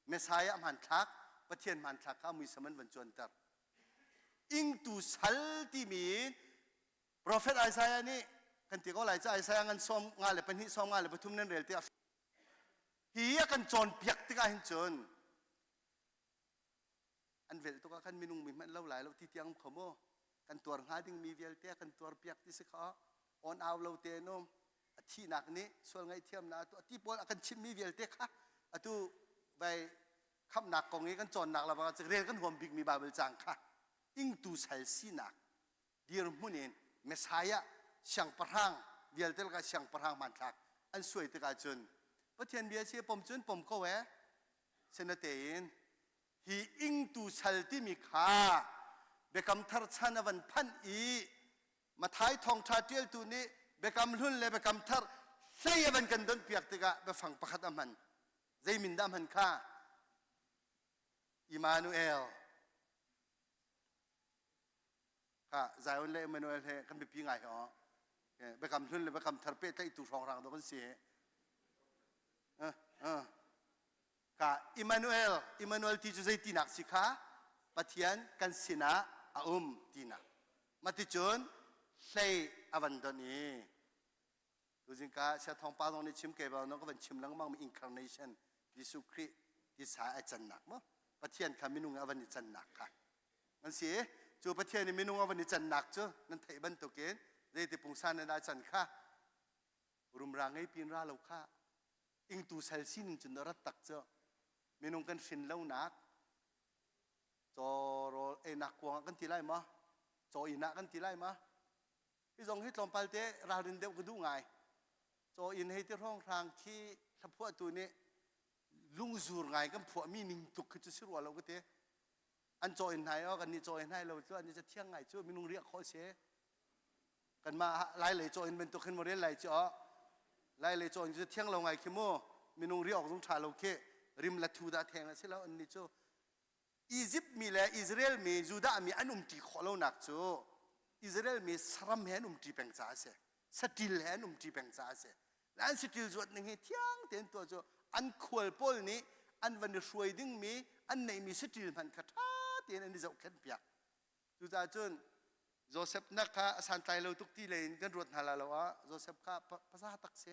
เมสายะมันทักประเทศมันทักข้ามีสมันวันจวนตัดอิงตูสัลที่มีนโปรเฟตไอซายะนี่กันที่ก็หลายใจไอซายะกันซ้อมงานเลยเป็นที่ซ้อมงานเลยปฐุมนั่นเรื่องที่ฮียกันจนเปียกที่กันจนอันเวลตัวกันมีนุ่งมีมันเล่าหลายเราที่เตียงขโมกันตัวหาดิ้งมีเวลเตะกันตัวเปียกที่สิเขาออนเอาเราเตะนมที่หนักนี้ส่วนไงเทียมนะตัวที่ปนกันชิมมีเวลเตะค่ะตัวไปคำหนักกองนี้กันจนหนักแล้วมันจะเรียนกันหัวบิ๊กมีบาเบลจังค่ะอิงตูใส่สีหนักเดียร์มุนินเมสายะเสียงประทังเวลเตะก็เสียงประทังมันทักอันสวยตะการจนประเทศเบียร์เชียผมจนผมก็แหวะเซนเตนฮีอิงตูสัลติมิขาเบคำทาร์ชานวันพันอีมาท้ายทองชาเทียลตัวนี้เบคำลุ่นเลยเบคำทาร์ใช่ยังกันโดนเปียกติกะเบฟังประคัดมันใจมินดามันข้าอิมานูเอลข้าใจวันเล่อิมานูเอลเฮกันไปปีไงเหรอเบคำลุ่นเลยเบคำทาร์เป้ที่ตัวรองรังตัวกันเสียค่ะอิมานูเอลที่จะใจตีนักสิคะปะเทียนกันสินะตีนักมาติจนใช่อวันดนี้ดูสิคะเสียทองป้าตรงนี้ชิมเก็บเอาน้องก็เป็นชิมแล้วก็มั่งมี incarnation ยิสุคริที่สายจันหนักมั้งปะเทียนขามินุงอวันนี้จันหนักค่ะมันเสียจูปะเทียนนี่มินุงอวันนี้จันหนักจ้ะนั่นไทยบันตุกเกนเรื่องที่ปุ่งซานนั่นได้จันค่ะรุมรางให้ปีนราเราค่ะอิงตูเซลซีนึงจนรัดตักจ้ะมินุงกันฟินเล่าหนักจอรอนักกวางกันทีไรมั้งจออินักกันทีไรมั้งพี่ทรงที่ตอมปัลเตะราดินเดียวก็ดูไงจออินให้ที่ห้องทางที่ทับพวกตัวนี้ลุงจูร์ไงกันพวกมีนิ่งตุกขึ้นจะสิรัวเราก็เตะอันจออินให้กันนี่จออินให้เราตัวอันนี้จะเที่ยงไงช่วยมินุงเรียกเขาเสียกันมาไล่เลยจออินเป็นตัวขึ้นมาเรียนไล่จ้ะไล่เลยจออินจะเที่ยงเราไงคิโมมินุงเรียกออกตรงชาเราเกริมละทูดาแทงสิแล้วอันนี้จ้ะอียิปต์มีและอิสราเอลมีจูดามีอันตีขอเราหนักจ้ะอิสราเอลมีสรัมแหนุตีแปงจ้าเสสติลแหนุตีแปงจ้าเสและอันสติลจวดหนึ่งเที่ยงเต็มตัวจ้ะอันขวลปอลนี้อันวันนี้ช่วยดึงมีอันไหนมีสติลมันขัดเตียนอันนี้จะขึ้นเปียกจูดาจนโจเซฟนักข้าสันไตเราทุกที่เลยกันรวดหาเราว่าโจเซฟข้าภาษาตักเส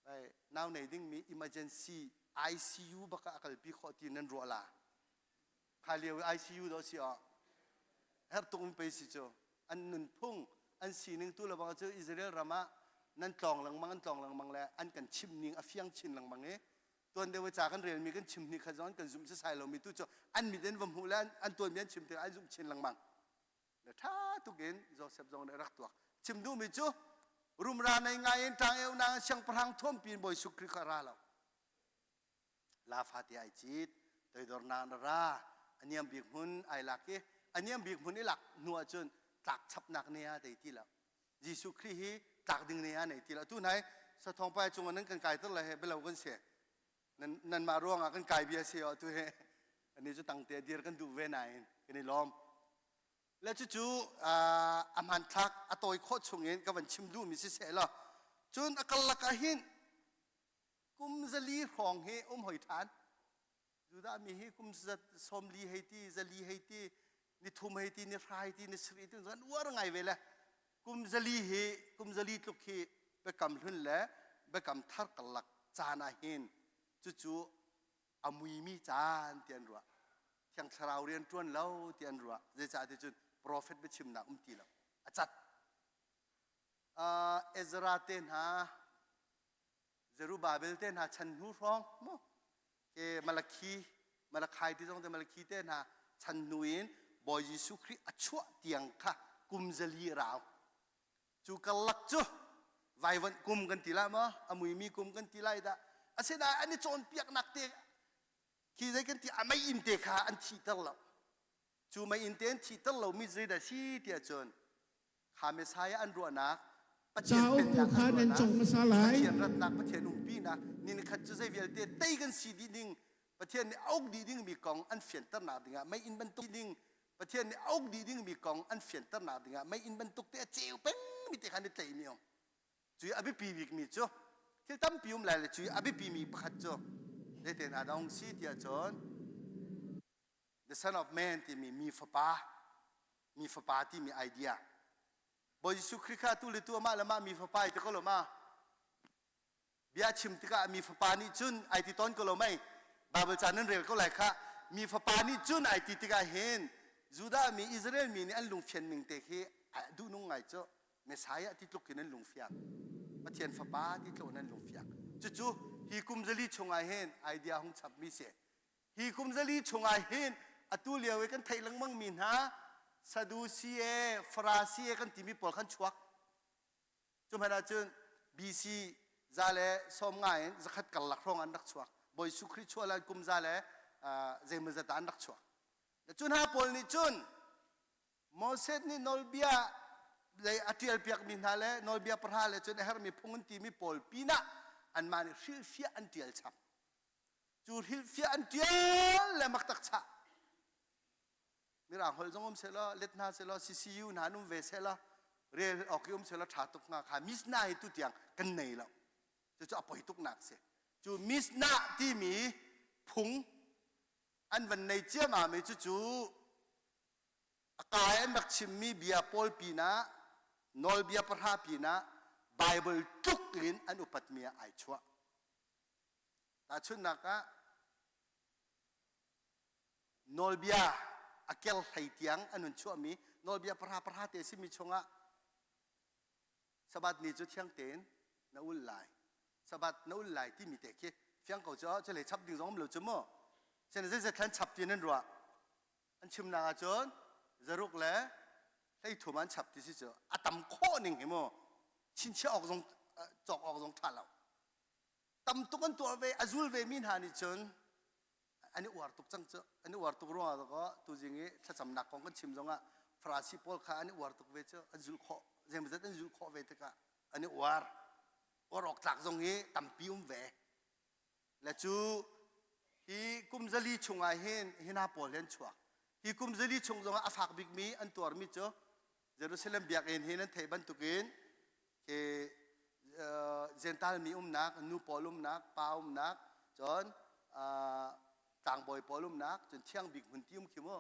ไปนาวไหนดึงมี emergency ICU บักอักลปีขอตีนันรัวละข้าเรียก ICU ดอสิอ่ะเฮร์ตงไปสิจ้ะอันนุนพุ่งอันสีหนึ่งตัวละบางจ้ะอิสราเอลรามานั่นจองหลังมังอันจองหลังมังแล้วอันกันชิมนิ่งอฟียงชินหลังมังเนี้ยตัวเดียวจากกันเรียนมีกันชิมนิ่งขจรกันซุ่มเสียสายเรามีตัวจ้ะอันมีเดินวมหูแล้วอันตัวมีอันชิมเตอันซุ่มชินหลังมังเดี๋ยวถ้าตุกินโจเซฟจงได้รักตัวชิมดูมีจ้ะรุมราในไงทางเอวนางเชียงพรังท่วมปีนบ่อยสุคริคาราเราลาฟาติไอจิตตัวดอร์นานราอันนี้บิกมุนไอลักเกอันนี้บิกมุนนี่หลักนัวจนตักชับหนักเนี่ยแต่ที่ละยิสุคริฮีตักดึงเนี่ยในที่ละตู้ไหนสะท้องไปจงวันนั้นกันไก่ตั้งเลยเป็นเรากันเสียนั่นมาร่วงกันไก่เบียเสียตัวเฮอันนี้จะตั้งเตียดีกันดูเวนัยกันในล้อมแล้วจู่อามันทักอตัวโคตรชงเงินกับวันชิมดูมีเสียละจนอักลักหินกุมจะลีของเฮหอยทานดูได้มีเฮกุมจะสมลีเฮตีจะลีเฮตีนี่ทุ่มเฮตีนี่ฟรายตีนี่สรีตีนั่นว่าไงเวล่ะกุมจะลีเฮกุมจะลีตุกเฮเบกำหุ่นแล้วเบกำทักกลักจานาหินจู่อามุยมีจานเตียนรัวที่ยังชาวเรียนจวนเล่าเตียนรัวเจจ่าที่จุดโปรเฟตไปชิมหนักตีแล้วอาจัด เอซราเตนหาเซรูบาเบลเตนหาฉันนูร้องมั้งเกมาลาคีที่ตรงแต่มาลาคีเตนหาฉันนูอินบอยยิสุคริอัชวะเตียงค่ะกุมเจลีราวจูกัลลักจูไว้วันกุมกันทีละมั้งอามุยมีกุมกันทีละได้อาเสดาอันนี้โจนเปียกนักเตะคิดได้กันที่ไม่อินเตะค่ะอันที่ตลอดจูไม่อินเตนที่ตลอดมีใจได้สิเดียจนข้าไม่ใช่อันรัวนักเจ้าตัวข้าเดินจงมาสลายประเทศรัฐนักประเทศนุ่มปีนักนี่ขัดจะใช้เวลเตะเตะกันสีดีดิ่งประเทศนี้เอาดีดิ่งมีกองอันเฟียนตั้งนาดิ่งไม่อินบรรทุกดิ่งประเทศนี้เอาดีดิ่งมีกองอันเฟียนตั้งนาดิ่งไม่อินบรรทุกเตะเจียวเป็นมีแต่ขันเตะมีองจุยอภิปีวิกมีจ้ะที่ตั้มพิมพ์เลยจุยอภิปีมีประคัตจ้ะเด็ดนาดองสีเดียจน The Son of Man ที่มีฟ้าที่มีไอเดียบอยสุคริข้าตุลิตัวมาละมามีฟ้าที่ก็ลมาเบียชิมที่ก็มีฟ้านี่จุนไอที่ต้นก็ลไม่บาเบลจานันเรียลก็เลยค่ะมีฟ้านี่จุนไอที่ที่ก็เห็นจูดามีอิสราเอลมีนี่อันลุงเฟียนมิงเตะเฮดูนุ่งไงจ้ะเมสายที่ลุกขึ้นนั่นลุงเฟียนประเทศฟ้าที่ลุกนั่นลุงเฟียนจู่ๆฮีคุมจะลีชงไอเห็นไอเดียของฉับมีเสียฮีคุมจะลีชงไอเห็นอตุเลียวกันไทยลังมังมินฮะซาดูซีเอฟราซีเอกันที่มีปอลขันชวักจุดนั้นจนบีซีซาเลสอมง่ายจะขัดกันหลักรองอันดักชวักบอยสุคริชัวลันกุมซาเลเจมส์จะอันดักชวักจุดฮาปอลนี่จุนโมเสสนี่นอลเบียเลยอธิลเปียกมินฮาเลนอลเบียประหารเลยจนเฮอร์มีพงกันที่มีปอลปีน่ะอันมานี่ฮิลฟิอันเดียลชับจูฮิลฟิอันเดียลและมักตักชะมีร่างหอลจงอมเสละเล็ดนาเสละซีซียูนานุ่มเวเสละเรียออกยมเสละถาตุกนาขามิสนาให้ตุเตียงกันไหนแล้วจะเอาไปตุกนักเสจูมิสนาที่มีพุงอันวันในเจ้ามาไม่จู่กายมักชิมมีเบียปอลปีนะนอลเบียประหาปีนะไบเบิลทุกลินอันอุปัตเมียไอชัวแต่ชุดนักะนอลเบียอาเกลไทยเตียงอันนั้นชั่วมีนอลเบียประหาเตสิมีชงะสบัดนี้จุดเที่ยงเต็นน่าอุ่นไหลสบัดน่าอุ่นไหลที่มีเตะเฟียงเขาจะเลยชับดิ้งร้องเหลือจุ่มเช่นจะทันชับที่นั่นรัวอันชิมนาจนจะรุกเลยให้ถูมันฉับที่สิเจออาตำโคหนึ่งเห็นมั้ยชินเชื่อออกตรงจอกออกตรงท่าเราตำตุกันตัวเวอซูลเวมินหานิจนอันนี้อวดตุกจังเจออันนี้อวดตุกรัวแล้วก็ตัวจริงๆถ้าจำหนักของกันชิมตรงอ่ะฟราซิปอลค่ะอันนี้อวดตุกเวเจออันซูลโคเจมส์อันซูลโคเวตกะอันนี้อวดออกจากตรงนี้ตำปิวเวและจูที่กุมจะลีชงไอเห็นหน้าปอลเห็นชัวที่กุมจะลีชงตรงอาฟักบิกมีอันตัวมิจ้ะเยรูซาเล็มเบียกเห็นนั้นไทยบันตุกินเเจนตัลมีนักนูปอลุมนักปานักจนต่างบอยปอลุมนักจนเชียงบิกหุ่นที่คิมว่า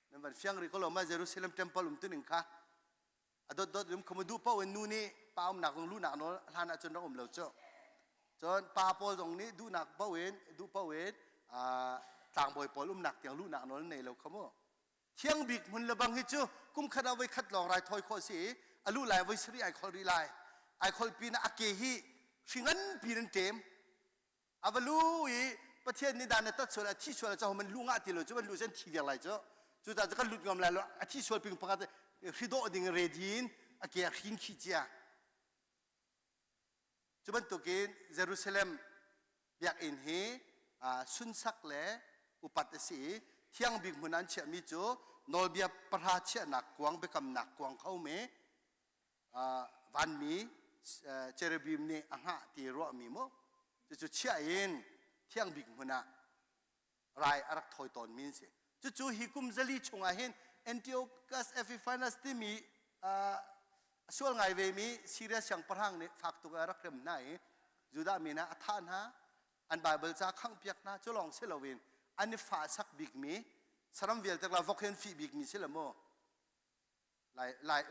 นั่นวันเชียงริโกลมาเยรูซาเล็มเทมเพิลตัวหนึ่งค่ะดดลุมขมาดูเป้าเอ็นนูนี่ปานักตรงลูนักโน้นทานจนเราอมเหลวเจ้าจนปาปอลตรงนี้ดูนักเป้าเอ็นต่างบอยปอลุมนักอย่างลูนักโน้นในเราขโมเชียงบิกมันระบังให้เจ้ากุมขนาดไว้คัดลองรายทอยข้อสีอลูไลไว้สรีไอคอลรีไลไอคอลปีน่าเกฮีชิงันปีนันเต็มอาวลูอีประเทศนี้ดานตัดส่วนที่ส่วนจะมันลุงอาติโลจะมันลุงเส้นทีเดียวไรเจ้าจุดจะกันลุดงอมแล้วที่ส่วนเป็นปกติฮิโดดิ่งเรดินอาเกียหินขี้เจียจุดมันตัวกินเยรูซาเล็มอยากเห็นสุนสักเล่อุปัตสีเที่ยงบิกมุนันเชื่อมิจูนอลเบียประหารเชื่อหนักกวางไปกำหนักกวางเข้าเมวันมีเจรบิมเนี่ยอ่างตีรัวมีมั้งจู่ๆเชื่อเองเที่ยงบิกมุนันรายอารักถอยตอนมินเสจู่ๆฮิคุมเจลีชงอาเห็นแอนติโอคัสเอฟิฟานัสที่มีส่วนไงเวมีซีเรียสอย่างประหังเนี่ยฝากตัวอารักเริ่มไหนจูดามีนะท่านฮะอันไบเบิลจะขังเปียกนะจะลองเซลวินอันนี้ฝ่าสักบิกมีสารมเวลแต่ละวกเห็นฟีบิกมีเสลโม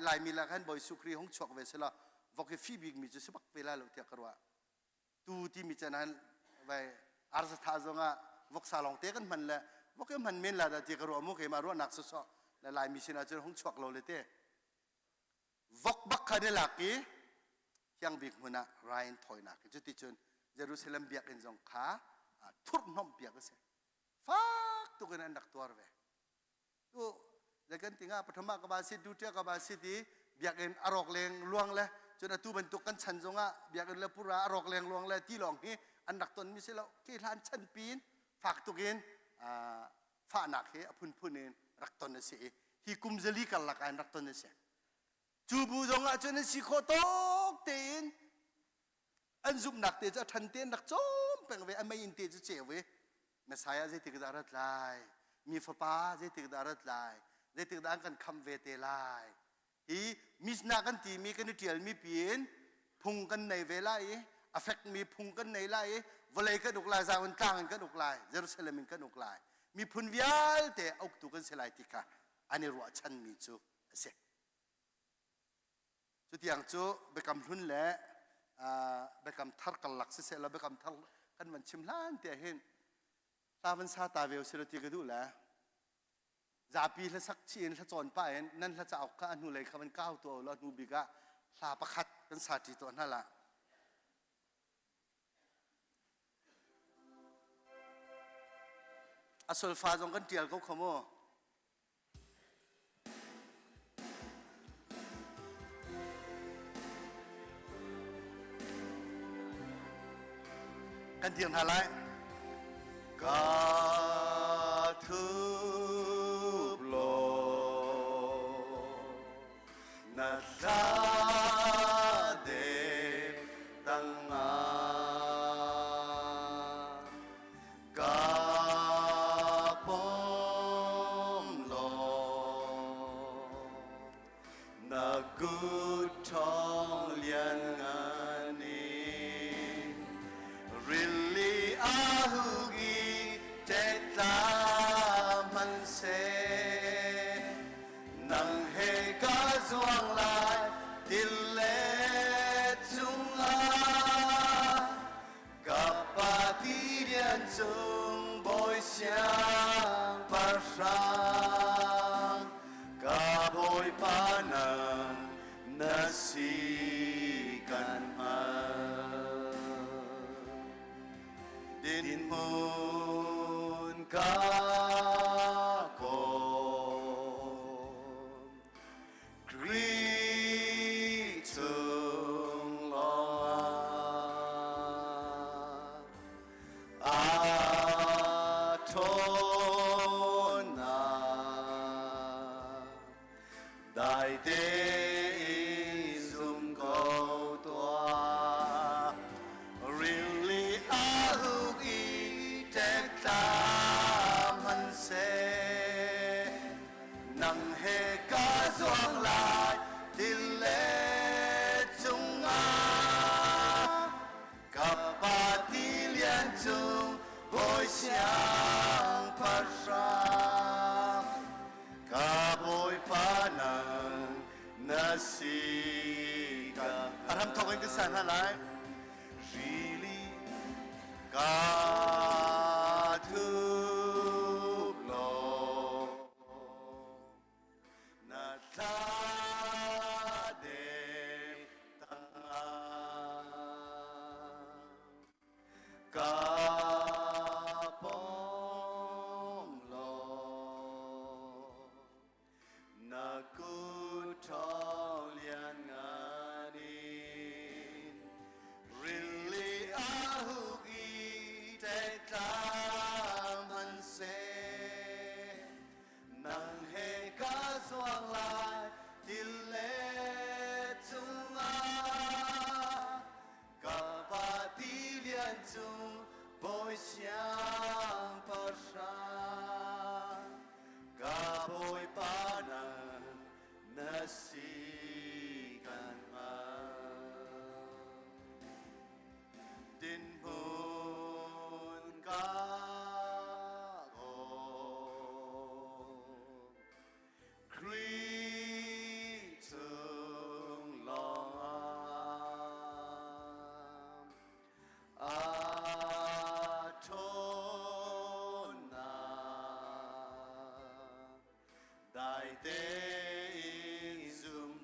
ลายมีละกันบอยสุครีของชกเวสละวกเห็นฟีบิกมีจะสบักเวลาเราเทียกรัวตูที่มีฉะนั้นไปอาร์สทาซงะวกซาลองเตกันมันละวกเห็นมันเมนละแต่เทียกรัวมุกเห็นมารัวนักสุดๆและลายมีเสนาจะของชกเราเลยเต้วกบักคันลักกี้ yang big muna rain thoi nak chu ti chun Jerusalem biak in jong kha thur nom biak se fak tu kan andak tuar ve tu jagan tinga pathama ka ba si dutia ka ba si ti biak in arok leng luang le chun atu bentuk kan chan jonga biak in le pura arok leng luang le ti long hi andak ton mi se lo ki lan chan pin fak tu kin fa nak he phun phunin rak ton se hi kumzali kal la kan rak ton se chu bu jonga chun si kho tok tin an zum nak te cha than ten nak chom peng ve amai in te chu che ve Messiah je tik darat lai mi fa pa je tik darat lai je tik dan kan kham ve te lai hi mis na kan ti mi kan tial mi pin phung kan nei ve lai affect mi phung kan nei lai volei kan uk lai za un tang kan uk lai Jerusalem kan uk lai mi phun vial te ok tu kan selai tika ani ro chan mi chu se chu tiang chu bekam hlun le bekam thar kal lak se la bekam thar kan man chim hlan te hen tavan sa ta vel se ti ka du la za pi la sak chin la chon pa en nan la cha ok ka anu le khaman kaw to lo nu bi ga sa pakhat kan sa ti to na la asol fa jong kan tial ko khomo kan tiang halai ka thu lo na sa de tang a ka pom lo na gu thong lian ngani really ahugi tekla man se nang he ka zuang lai dille chunga kapati dian chung boy xiang par sang ka boy panang nasi kan din mun ka ko kri chung lo a thon na dai te zum ko toa really ahugi tekla man se nang he ka zuang lai dille chunga kapati lian chung boy xiang par sang ka boy panang nasi ka aram thong cái san halai really ka thu lo na sa de tang a ka pom lo na ku thong lian ngani really ahugi tekla man se nang he ka zuang lai dille chunga kapati lian chung boy xiang par sang ka boy panang nasi kan ma din mun ka go kri chung long a thon na dai te zum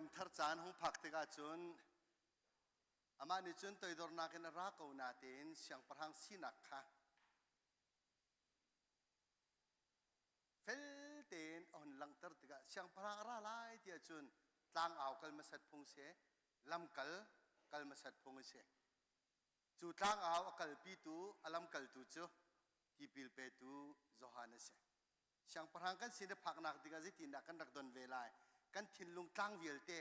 ำทัดจานของผักติกาจุนอามานิจุนตัวดอร์นักนรักเอานาเตนเสียงประหังสินักค่ะเฟลเตนอ่อนลังตัดติกาเสียงประหังอะไรที่จุนต่างเอากัลมาสัตพงเสลำกัลมาสัตพงเสจูต่างเอากัลปีตูอลัมกัลตูจูที่พิลเปตูโจฮานเสเสียงประหังกันสินผักนักติกาจิตินักกันรักดอนเวลากันทิ้งลุงต่างเวลเต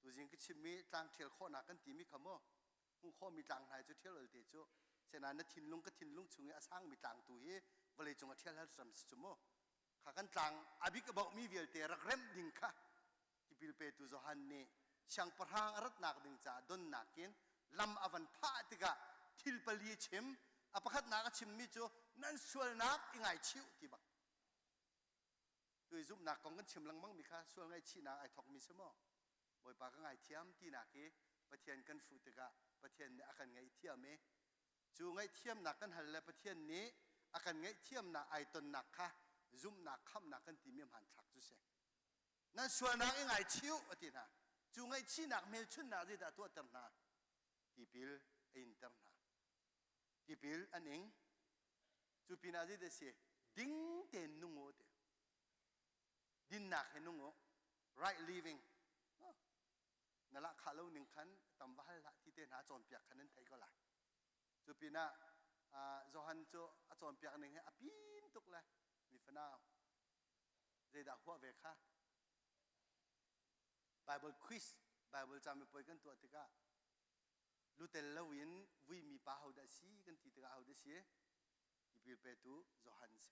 ตัวจริงก็ชิมีต่างเที่ยวข้อนักกันตีมีคำว่าหูข้อมีต่างไหนจะเที่ยวเลยเตจูเช่นนั้นทิ้งลุงก็ทิ้งลุงช่วงนี้อาสางมีต่างตัวเฮเวลาจงเที่ยวแล้วสัมสมข้ากันต่างอภิกบอกมีเวลเตรักเร่มดิ่งค่ะที่พิลเปตุโจฮันนี่เสียงประหังรัตนักดิ่งจ่าดนนักกินลำอวันพาติกาทิลปลีชิมอภัดนักชิมมิจูนั่นส่วนนักยังไงชิวที่บักโดยซุปนักของกันชิมลังมั่งมีค่ะส่วนไงชีนักไอทอกมีสมอบอยปากไงเทียมที่นักเอประเทศกันฟูติกาประเทศนี้อาการไงเทียมเอจูไงเทียมนักกันหันและประเทศนี้อาการไงเทียมนักไอตนนักค่ะซุปนักคำนักกันตีมีหันทักจุเสนั่นส่วนนักยังไงชิวอตินะจูไงชีนักเมลชุนนักที่ตัวเติมนาที่พิลอินเตอร์นาที่พิลอันเองจูพินาจิเดเสียดิ้งเต็นนุ่งโอเดดินนักเห็นนุ่งโอ right living นั่นละข้าเราหนึ่งขันตำว่าละที่เต้นหาจอนเปียกขันนั้นไทยก็หลายจูพินาโจฮันโจจอนเปียกหนึ่งให้อภินตุกเลยมีฟนาวเจดาหัวเวค่ะ Bible quiz Bible จำไม่ปอยกันตัวติกาลูเตลลวินวิมีป้าเขาได้สิกันที่ติกาเขาได้สิที่พิลเปตุโจฮันเส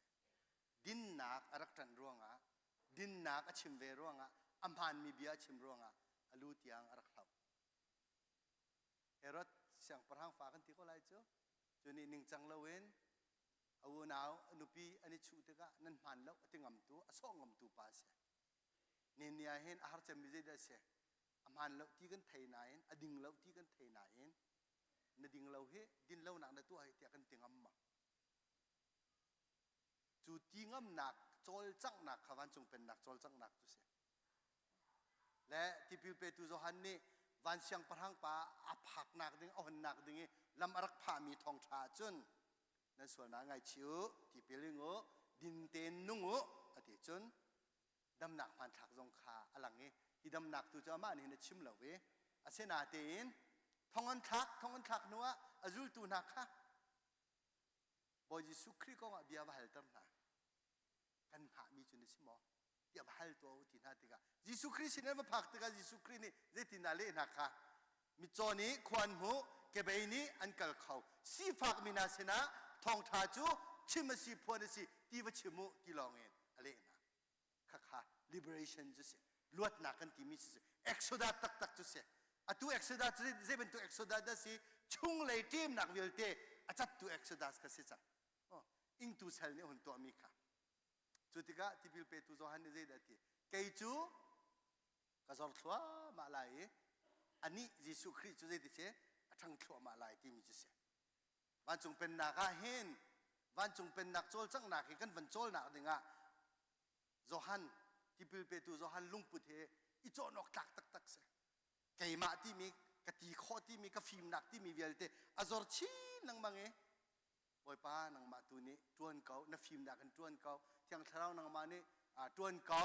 ดินนักรักทันร่วงอ่ะดินนักอชิมเวร่วงอ่ะอัมพันมีเบียชิมร่วงอ่ะอลูติยังรักเขาเฮรอดเสียงประหังฟ้ากันที่ก็ไล่เจ้าจนนี่หนึ่งจังละเว้นเอาหนาวอนุปีอันนี้ชูติกานั่นมันแล้วติงำตัวส่งำตัวป้าเสนี่เนี่ยเห็นอาหารจะมีได้เสอัมพันแล้วที่กันไทยนายอดิ่งแล้วที่กันไทยนายนดิ่งแล้วเฮดินแล้วหนักในตัวให้เตียกันติงำมาจูติงำหนักโจลจังหนักขวันจงเป็นหนักโจลจังหนักตุเสและที่พิลเปตุโจฮันนี่วันเชียงประหังป่าอับหักหนักดึงอ่อนหนักดึงลำรักพามีทองชาจนนั่นส่วนนั้นไงชิวที่พิลิงโอดินเตนนุ่งโออธิจนดำหนักมันถักจงคาอลังนี้ที่ดำหนักตัวเจ้ามานี่นะชิมเหล่าเวอาเซนาเตนทองอันทักนัวอาจุลตูนักค่ะบอยจิสุครีก็ว่าเบียบหัลตัมนากันหามีจุนสิมอเบียบหัลตัวอุทินาติกาจิสุครีสิเนี่ยมาพักติกาจิสุครีนี่เจตินาเลนักค่ะมิจอนี้ควันหูเก็บไอ้นี้อันกัลเขาสีฟักมินาเสนาทองทาจูชิมสีพวนสีตีวชิมุกิลองเองอะไรนะค่ะ liberation จุเสลวดนักกันที่มีสิexodus ตักจุเสอะตัว exodus จะเป็นตัว exodus ได้สิชุ่งเลยทีมนักวิลเตอาจัดตัว exodus ก็สิจ้ะอิงตัวเซลเนี่ยหุ่นตัวมีค่ะจุดที่ก็ที่พิลเปตุโจฮันนี่จะได้ที่เกยจูก็จอดทัวมาลายอันนี้ยิสุคริสต์จะได้ที่เช่ทั้งทัวมาลายที่มีจุดเสวันจงเป็นนักเห็นวันจงเป็นนักโจลจังนักกันวันโจลนักดึงอ่ะโจฮันที่พิลเปตุโจฮันลุงพุทธอีโจนอกตักเสเกยมาที่มีกะตีข้อที่มีกะฟิมนักที่มีเวลเตอจอร์ชีนังมังเอบอยป้านังมาตัวนี้จวนเก่านักฟิล์มดักกันจวนเก่าเที่ยงเช้านังมานี่จวนเก่า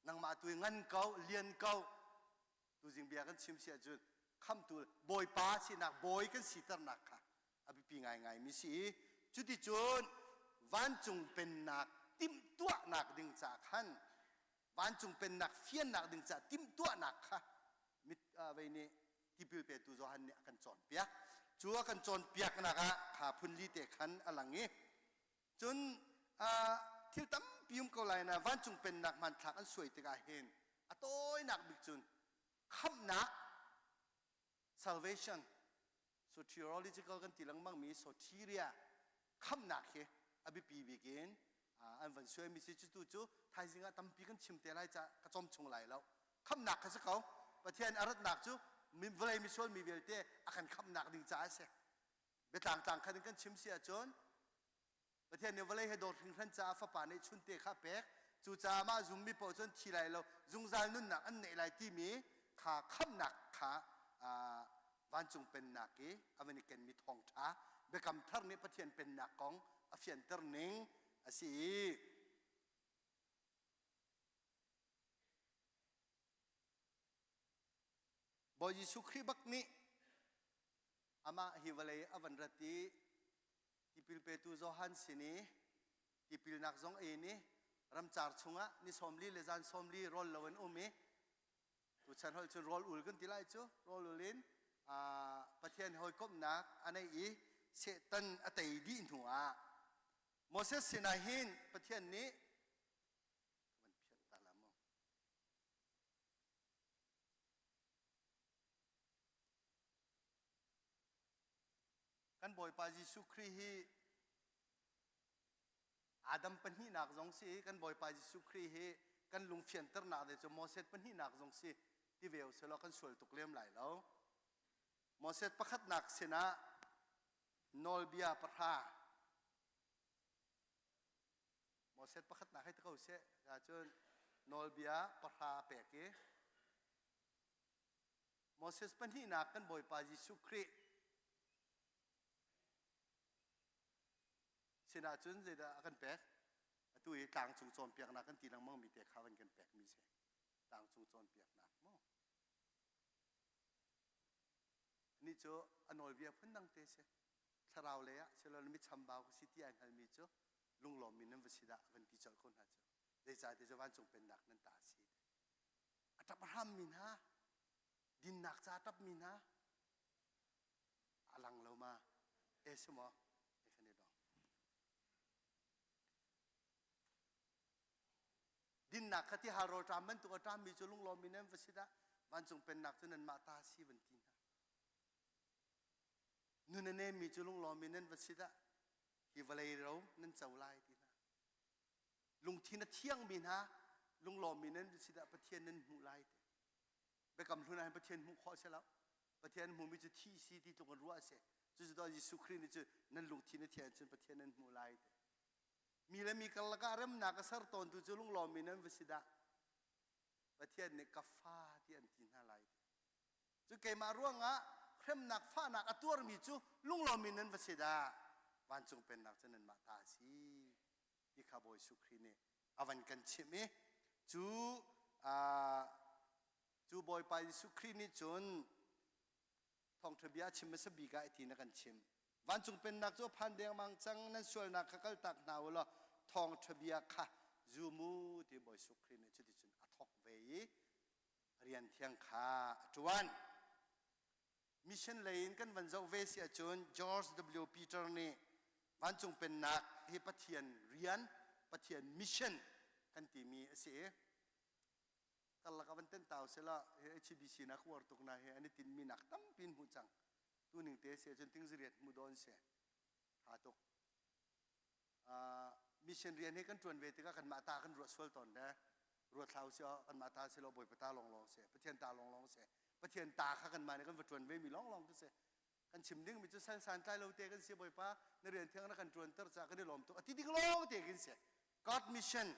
นังมาตัวงั้นเก่าเลียนเก่าตัวจริงเบียกันชิมเสียจุดคำตัวบอยป้าสินักบอยกันสีตร์นักค่ะอภิปีง่ายมิสิจุดที่จุดวันจงเป็นนักติมตัวนักดึงจากขันวันจงเป็นนักเฟียนนักดึงจากติมตัวนักค่ะมิตรวันนี้ที่พิลเปตุโจฮันเนี่ยกันจอนเปียกชัวกันจนเปียกนะคะขาพุนลีเตขันอลังงี้จนที่ตั้มพิมพ์ก็เลยนะวันจงเป็นนักมันถักอันสวยติกาเห็นอโต้ยนักบิกจุนคำนัก salvation so theological กันตีลังมั่งมี soteria คำนักเฮอภิปีบิกินอันวันสวยมีสิจุดจู่ไทยสิงห์ตั้มปีกันชิมเตลัยจะกระจอมชงไหลแล้วคำนักเขาสักเขาประเทศอารัตนักจู่มีเวลามีส่วนมีเวลเตอาการคำหนักดิ่งจ้าเสียเบต่างๆคันกันชิมเสียจนประเทศเนี่ยเวลาให้โดดถึงขันจ้าฟ้าป่าในชุนเตะข้าเป็ก จูจามาจุมมีปอจนทีไรเราจุงจานนุ่นหนักอันไหนไรที่มีขาขับหนักขาวันจงเป็นหนักเออเมริกันมีทองท้าเบกำทักนี้ประเทศเป็นหนักของอเฟียนเตอร์นิงสิบอยสุขีบักนี้อามาฮิวเลย์อวันรัติที่พิลเปตูโจฮันสินีที่พิลนักจงเอนี่รำจาร์ชงะนี่สมลีเลจานสมลีรอลเลวันอุมีตุฉันหอยจนรอลอุลกันที่ไรจูรอลอุลินประเทศหอยกบนักอันนี้อีเสตันอัตยดีนหัวโมเสสสินาหินประเทศนี้มันเพียงตาละมกันบ่อยปาจิสุครีฮีอาดัมเป็นหินักจงสิกันบ่อยปาจิสุครีฮีกันลุงเฟียนเตอร์นาเดจโมเสสเป็นหินักจงสิที่เวลเสลกันสวยตุกเลี้ยมไหลแล้วโมเสสประคัดหนักสินะนอลเบียปะทาโมเสสประคัดหนักให้ตะเขาเสกาจนนอลเบียปะทาเปกเอโมเสสเป็นหินักกันบ่อยปาจิสุครีสินะจนเจดากันแปกตัวต่างจุงโจมเปียกนักกันตีนังมั่งมีแต่ข้าวันกันแปกมีเสต่างจุงโจมเปียกนักมั่งนี่โจอนอลเบียพันดังเตเสถ้าเราเลยอะเชลล์มิชมบาวสิที่อันฮัลมีโจลุงหลอมมีน้ำวสิดาวันที่จอดคนหาโจเดี๋ยวจะวันจงเป็นนักนั่นตาสีอัตบรามมินฮะดินนักจะอัตบมินฮะอลังเรามาเอสมอดินหนักที่ฮาโรตามมันตัวตามมีจุลุงลอมินเนมวสิดาวันจงเป็นหนักจนนั้นมาตาสีวันทีนะนู่นนั่นมีจุลุงลอมินเนมวสิดาฮิวเลย์เรานั่นเจ้าไล่ทีนะลุงทีน่ะเที่ยงมีนะลุงลอมินเนมวสิดาประเทศนั้นหูไล่ไปกำทุนให้ประเทศหูข้อเสร็จแล้วประเทศหูมีจุดที่สีที่ตรงกันรั้วเสร็จจุดตอนยิสุครีนี่จุดนั่นลุงทีน่ะเที่ยงจนประเทศนั้นหูไล่มีและมีกันละการเริ่มนักสารตอนตุจุลุงลอมินันวิสิดาประเทศในกัฟฟ้าที่อันที่น่าไล่จุเกมาร่วงอ่ะเริ่มนักฟ้านักอตัวมีจุลุงลอมินันวิสิดาวันจงเป็นนักจนันมาตาสีที่ข้าบอยสุครีเนี่ยอวันกันชิมจูบอยไปสุครีนี่จนทองทบียชิมไม่สบีกาไอทีนักกันชิมวันจงเป็นนักโจพันเดียงมังจังนั่นส่วนนักขกตักนาวละทองทบียค่ะจูมูที่บอยสุครีนี่จุดที่จุนอัทอกเวย์เรียนเที่ยงค่ะจวนมิชชั่นเลนกันวันเจ้าเวสีจวนจอร์จ W. ปีเตอร์นี่วันจงเป็นนักที่ปะเทียนเรียนปะเทียนมิชชั่นกันที่มีเสียกันละกับวันเต้นเต่าเสละHBC นักวอร์ตุกนาเฮอันนี้ตินมีนักตั้มปินหูจังตัวหนึ่งเตะเสียจนถึงเรียนมุดอนเสียหาตกมิชชั่นเรียนให้กันจวนเวทีก็กันมาตากันรวดสวลตอนนะรวดเท้าเสียกันมาตาเสียเราบ่อยปะตาลองเสียปะเทียนตาลองเสียปะเทียนตาข้ากันมาเนี่ยกันจวนเวมีลองก็เสียกันชิมดิ้งมีจุดสั้นๆใต้เราเตะกันเสียบ่อยปะในเรียนเที่ยงนักกันจวนเตอร์จากกันได้ลมตัวที่ดิ้งลองเตะกันเสีย God Mission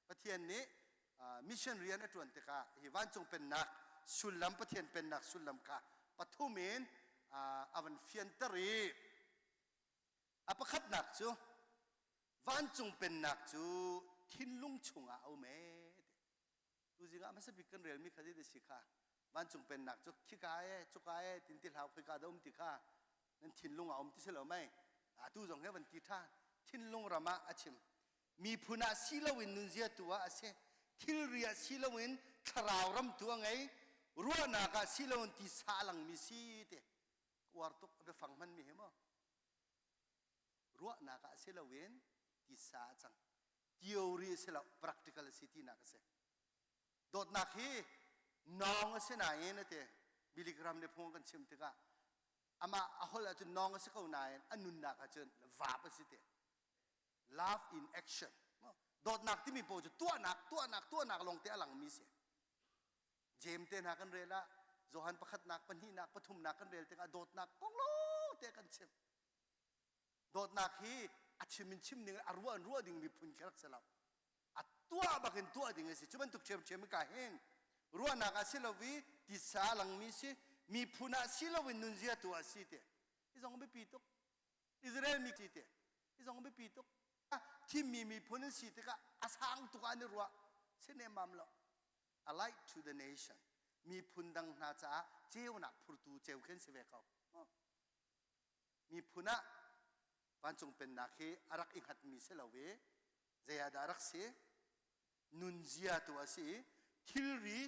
ปะเทียนนี้มิชชั่นเรียนจวนเตะกะฮิวันจงเป็นนักสุลลัมปะเทียนเป็นนักสุลลัมกะปทุมเองอาวันเฟียนตรีอาประคัดหนักจูวันจงเป็นหนักจูทิ้นลุงชงเอาเมดดูสิครับมันสปิกันเรียลมีคดีเดสิค่ะวันจงเป็นหนักจูขี้กายจุกายตินติลหาวขี้กาดมติค่ะนั่นทิ้นลุงเอาติเสลอไม่ดูจงให้วันติท่าทิ้นลุงรามาอาชิมมีพุนาศิลวินนุนเสียตัวอาเซทิลเรียศิลวินคราวรำตัวไงรัวนักศิลวินที่สาลังมิซีเตวาร์ตุกไปฟังมันมีเหรอรัวนักเสลวินที่สาจัง theory เสลว practical สิที่นักเสดดนักฮีน้องเสนาเองนะเตบิลิกรัมเดพงกันชิมติกะอามาอาหละจุนน้องเสเขานายอันนุนนักจุนวาปสิเต love in action ดดนักที่มีโปรจุตัวนักลงเตะหลังมีเสียเจมเตนักกันเรล่าโจฮันประคัดนักปัญหีนักปฐุมนักกันเรลเตกะโดดนักกงโลเตกันเชมโดดนักฮีอัดชิมหนึ่งรัวดิ่งมีพุนแครักเสลาอัด ตัวบักเห็นตัวดิ่งสิจุบันตุกเชื่อมกันเห็นรัวนักสิลวิติสาลังมีสิมีพุนาสิลวินุนเจียตัวสิเตอิสองไม่ปีตุกอิสราเอลมีสิเตอิสองไม่ปีตุกที่มีพุนสิเตก็อาสังตุกันนี่รัวเสนมัมละ a light to the nation มีพุนดังนาจ้าเจ้าหนักพูดตูเจ้าเข็นเสวกเขามีพุนะวันจงเป็นนักเหอารักอิงหัดมีเสลาเวเจียดารักเสนุนเจียตัวสิทิลรี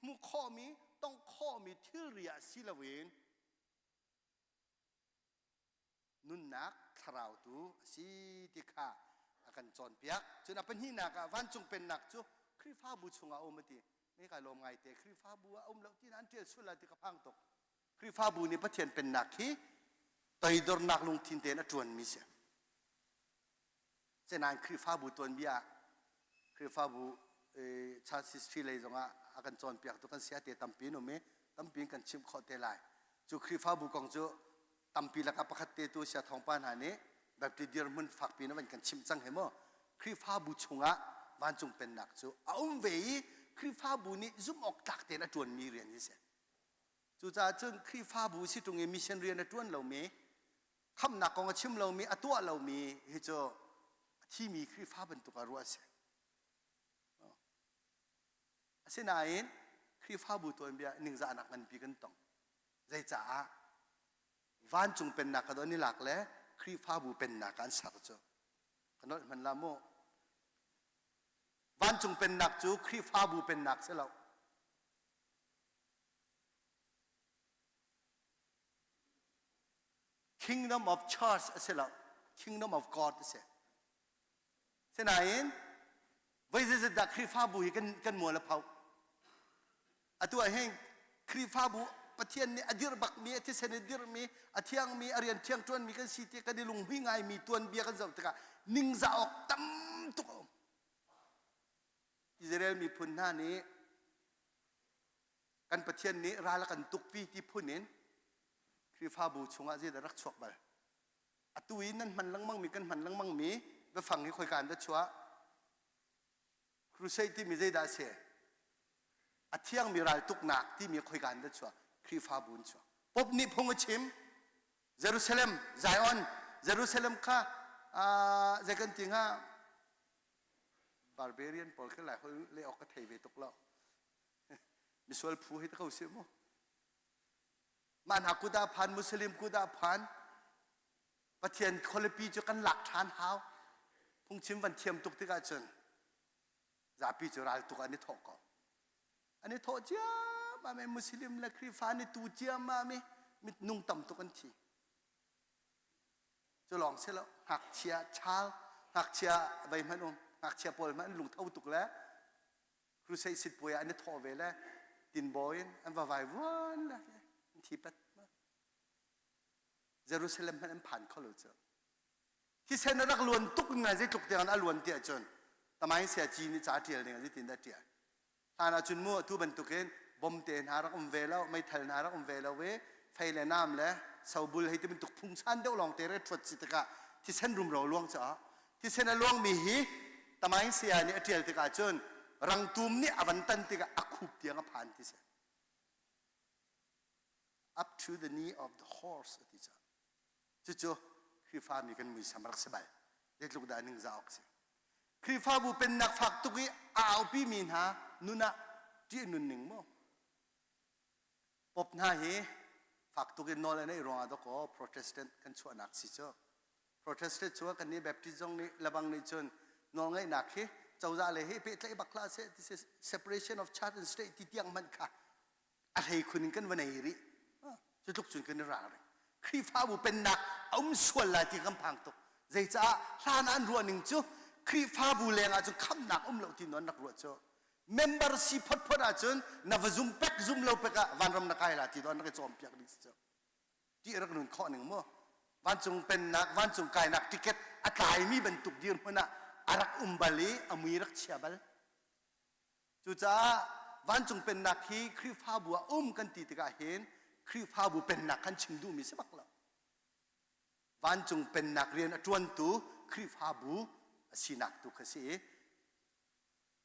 มุข้อมีต้องข้อมีทิลรีสิลาเวนนุนนักคราวตูสิติขาอากันจอนเปียกจนอเป็นหินักวันจงเป็นนักจูคริฟ้าบุชงอาอมติไม่กลมไงแต่คริฟ้าบัวอมเหล่าที่นั้นเที่ยวสุดละที่กระพังตกคริฟ้าบุนี่ประเทศเป็นนักที่ต่อยดอร์นักลงทินเตนจวนมิเสเจนานคริฟ้าบุตัวนี้คริฟ้าบุชาติสตรีเลยจงอากันจอนเปียกตัวกันเสียเตตั้มปีนอมตั้มปีกันชิมขอเตลายจูคริฟ้าบุกองจูตั้มปีละกับประคัตเตตัวเสียทองปานหานี้แบบที่เดียร์มันฝักปีนวันกันชิมจังเหรอคริฟ้าบุชงะวันจงเป็นนักจูเอาเวีคริฟ้าบุนี่ซุ่มออกตักเตนจวนมีเรียนนี่เสจูจ่าจนคริฟ้าบุสิตรงมิชชันเรียนจวนเรามีคำนักของชิมเรามีอตัวเรามีเฮโจที่มีคริฟ้าเป็นตัวรัวเสเสนาเองคริฟ้าบุตัวเบียหนึ่งจะนักมันปีกันตองใจจ่าวันจงเป็นนักกันตอนนี้หลักแล้วคริฟ้าบุเป็นนักกันสักจ้ะขณะมันละโมวันจงเป็นนักจูคริฟ้าบุเป็นนักเสียแล้วKingdom of Church เสียแล้ว Kingdom of God เสียเสียไหนไว้จะดักคริฟ้าบุกันมัวละเผาอตัวเฮงคริฟ้าบุประเทศนี้อดีรบักมีที่เสนอดีรมีอเทียงมีอเรียนเทียงจวนมีกันสิเตกันดิลุงวิ่งไงมีตัวเบียกันจะตะกะนิ่งจะออกตั้มตุกอิสราเอลมีพุนหน้านี้กันประเทศนี้ราละกันตุกปีที่พุนนี้คริฟ้าบูชงอาเจดรักชกบาลอตุยนั่นมันลังมั่งมีกันมันลังมั่งมีไปฟังให้คอยการดัชวะครูเซที่มีใจดาเสอเที่ยงมีรายตุกหนักที่มีคอยการดัชวะคริฟ้าบุญชัวพบนิพงชิมเยรูซาเล็มไซออนเยรูซาเล็มค่ะเจกันจริงฮะบาร์เบเรียนพอลขึ้นหลายคนเลี้ยออกกระเทยไปตกแล้วมิสวลผู้ให้เขาเสียมั้งมันหักกุดาพันมุสลิมกุดาพันประเทศคนละปีจะกันหลักฐานหาวพงชิมวันเทียมตุกติกาจนจะปีจะรัลตุกอันนี้ทอกอันนี้ทอกเจ้ามาไม่มุสลิมและคริสต์นี่ตูเจ้ามาไม่มินุ่งต่ำตุกันทีจะลองเสร็จแล้วหักเชียชาหักเชียใบมันหักเชียปอลมันลุงเท่าตุกแล้วครูใส่สิทธิ์ป่วยอันนี้ทอเวแล้วดินบอยอันว่าไว้วันละที่ปัตมาเยรูซาเล็มมันผ่านเขาเลยจ้ะที่เซนรักล้วนตุกไงจะตุกเดียนล้วนเดียจนทำไมเสียจีนจ่าเดียเนี่ยจะตินได้เดียถ้าเราจุนมั่วทุบันตุกเองบอมเตนหารักเวลาไม่ทันหารักเวลาเวไฟเลน้ำแล้วสาวบุลให้ที่มันตุกพุ่งชันเดียวลองเตะเรทฟดจิตกะที่เซนรุมเราล่วงจ้ะที่เซนล่วงมีฮีทำไมเสียเนี่ยเดียติกาจนรังตุมนี่อวันตันติกาอักขุบเดียงผ่านที่เซup to the knee of the horse ที่จะจู่ๆคริฟ้ามีกันมือสำรักสบายเด็กลูกดาหนึ่งจะออกสิคริฟ้าบุเป็นนักฝักตุกีอ้าวพี่มีนหานุนะที่นุนหนึ่งมั้งปบหน้าเฮฝักตุกีนอลในรองอัตโก Protestant กันชั่วนักสิจ้า Protestant ชั่วกันนี้แบบที่จงนี้ระบังในจนนอลไงหนักเฮเจ้าจะเลยเฮเป็นอะไรบักลาเซ this is separation of church and state ที่เตียงมันค่ะอะไรคุณกันวันไหนรีจะทุกจุดกันในร่างเลยคริฟ้าบุเป็นนักอุ้มส่วนละที่กำพังตกใจจ้าท่านั้นรัวหนึ่งจู่คริฟ้าบุแรงอาจจะคำหนักอุ้มเหล่าที่นอนนักรัวจู่ membership พอดอาจจะนับซุ่มเป็กซุ่มเหล่าเป็กวันรำนักไอ้ละที่นอนนักจอมเปียกนี่จู่ที่รักหนุนข้อหนึ่งมั้งวันจงเป็นนักวันจงกายนักติเกตอัตายมีบรรทุกเดียนมันน่ะอารักบาลีอามีรักเชียบลจู่จ้าวันจงเป็นนักที่คริฟ้าบัวกันตีตกาเห็นคริฟ้าบุเป็นนักขันชิงดูมีสมักละวันจงเป็นนักเรียนจวนตูคริฟ้าบุสีนักตุกสี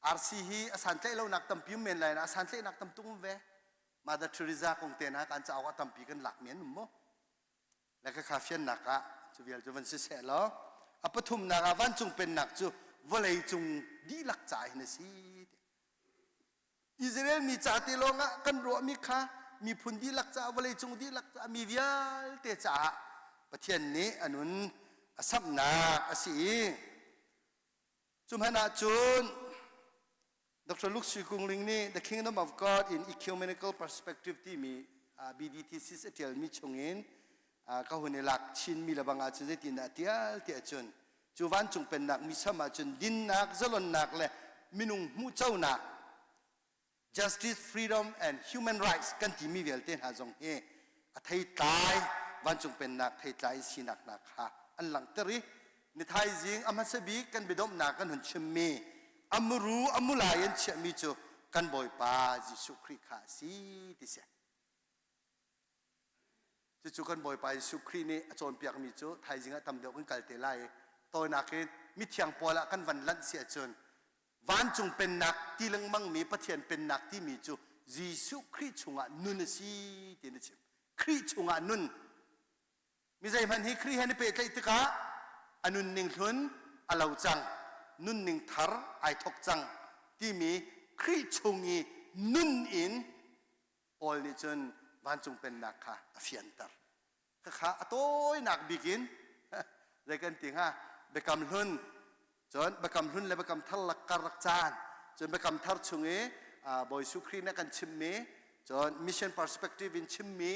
RC hi asan tlai lo nak tampi men lai na asan tlai nak tam tung ve Mother Teresa kong tena kan cha awa tampi kan lak men mo la ka khafian naka chu vial chu van se se lo apathum naka van chung pen nak chu volei chung di lak chai na si Israel mi cha te lo nga kan ro mi kha mi phun di lak cha volei chung di lak cha mi vial te cha pathian ni anun asam na asi chumhana chun Dr. Luke Shikungling ni The Kingdom of God in Ecumenical Perspective ti mi BDT sis etial mi chungin ka hune lak chin mi labanga chu tin na tial ti chun chu van chung pen nak mi sama chun din nak zalon nak le minung mu chau nak justice freedom and human rights kan ti mi vel ten ha jong he a thai tai van chung pen nak thai tai sinak nak ha an lang teri ni thai jing amasabi kan bidom nak kan hun chimmi amuru amulayan che mi chu kan boy pa Jesu Christ kha si ti se chu kan boy pa Jesu Christ ni achon piak mi chu thai jinga tam deu kan kalte lai toy na ke mi thiang pola kan van lan sia chun van chung pen nak ti lang mang mi pathian pen nak ti mi chu Jesu Christ chunga nun si ti ni chim Christ chunga nun mi zai man hi Christ han pe kai ti ka anun ning thun alau chang nun ning thar ai thok chang ti mi Christ chungi nun in ol ni chun van chung pen nak kha afian tar kha atoi nak bikin le kan ting ha bekam hun chon bekam hun le bekam thal lak kar rak chan chon bekam thar chungi boy su Christ na kan chimmi chon mission perspective in chimmi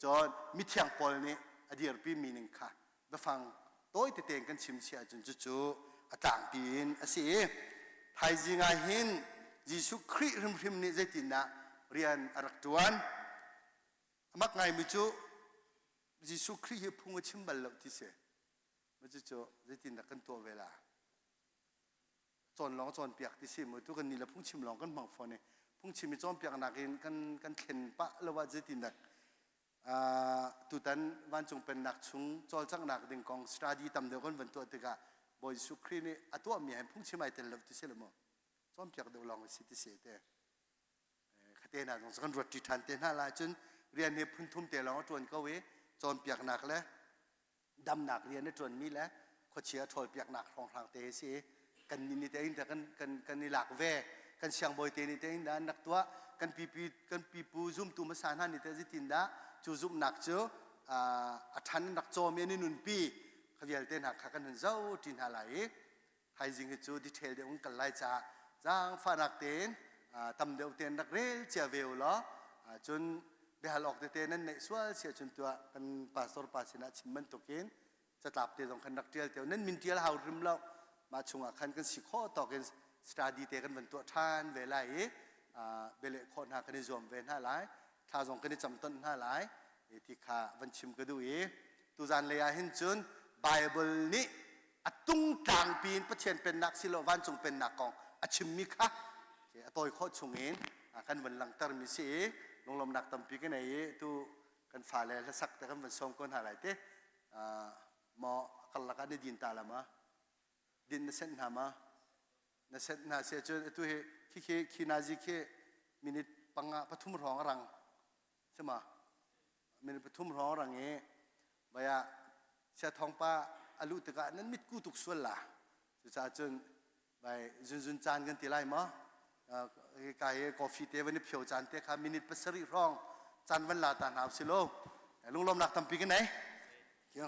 chon mi thiang pol ni adir pi meaning kha ba phang toi te teng kan chim sia chun chu chu atang pin asi thai jinga hin Jesu Christ rim ni zetina rian arak tuan mak ngai mi chu Jesu Christ he phung chim bal lo ti se ma chu chu zetina kan to vela chon long chon piak ti si mu tu kan ni la phung chim long kan bang phone phung chim mi chon piak nakin kan thlen pa lo wa zetina tu tan van chung pen nak chung chol chang nak ding kong study tam de kon van to te ka boy Jesu Christ ni atwa mi han phung chim ai tel lo ti se lo mo chon piak de long si ti se te khate na jong kan rot ti than te na la chun rian he phun thum te long ton ko we chon piak nak le dam nak rian ne ton mi le kho chia thol piak nak thong thang te si kan ni te in ta kan ni lak ve kan siang boy te ni te in da nak tua kan pi pu zum tu ma san han ni te jitin da chu zum nak chu a than nak cho me ni nun pi khavial te nak kha kan hun zau tin ha lai hai jing chu detail de ung kal lai cha jang fa nak ten tam deu ten nak rel chia veu lo chun behalok te te nan nei swal sia chun tua kan pastor pasina chimman tokin chatap te jong kan nak tial te nan min tial hau rim lo ma chunga khan kan sikho to ken study te kan van to than ve lai bele khon ha kan zom ven ha lai tha jong kan cham ton ha lai ti kha van chim ka du tu jan le ya hin chun bible ni atung tang pin pathian pen nak silo van chung pen nak kong achim mi kha ke atoi kho chungin kan van lang tar mi si longlom nak tampi ke nei tu kan fa le la sak ta kan van som kon ha lai te mo kal la ka ni din ta la ma din na sen ha ma na sen na se chu tu he ki na ji ke minit panga pathum rong rang sema minit pathum rong rang e baya sia thong pa alu te ka nan mit ku tuk sual la chu cha chun bai jun chan kan ti lai ma ka ye coffee te van phyo chan te kha minit pasari rong chan van la ta naw silo lunglom nak tampi ke nei kyo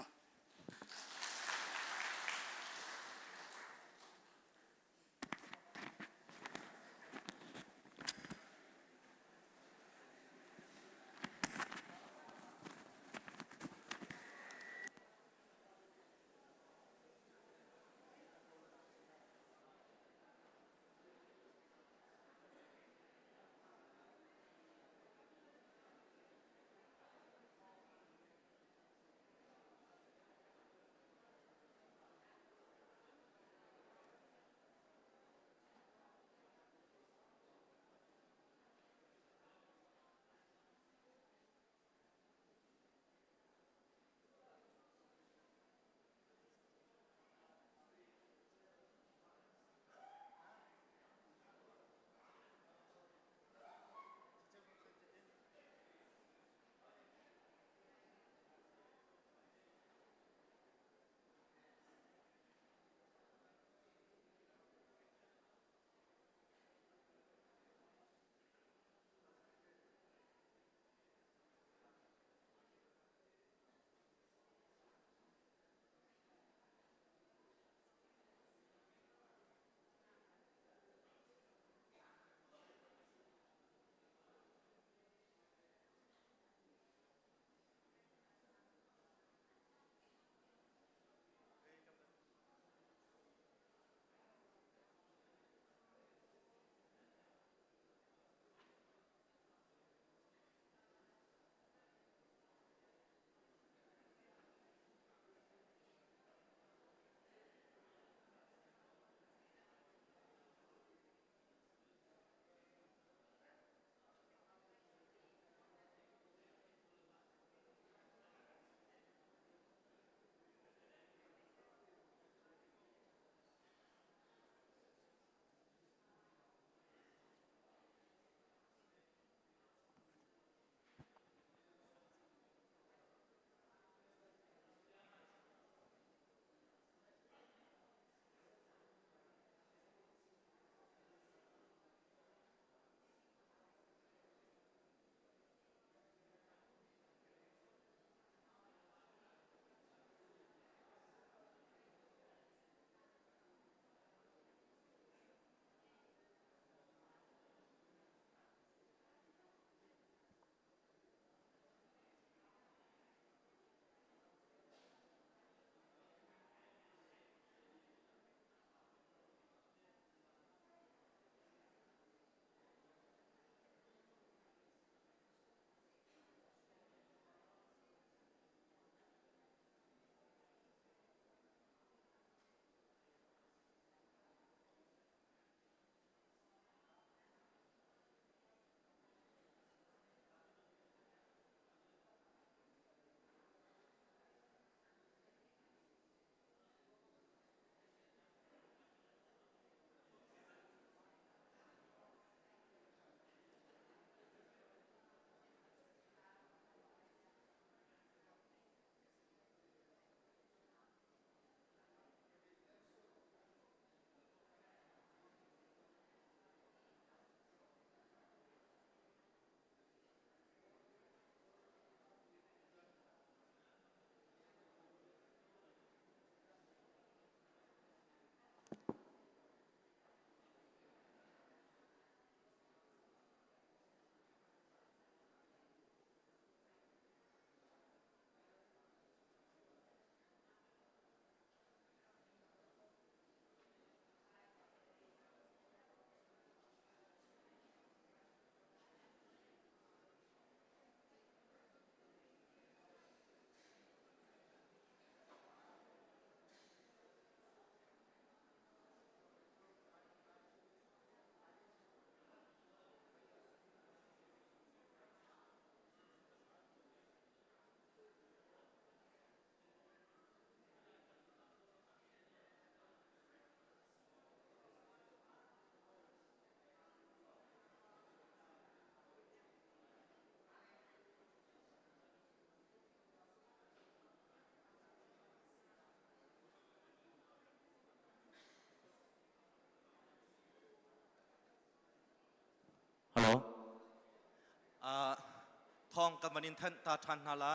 ทองกันวันนี้ท่านตาทันหาไล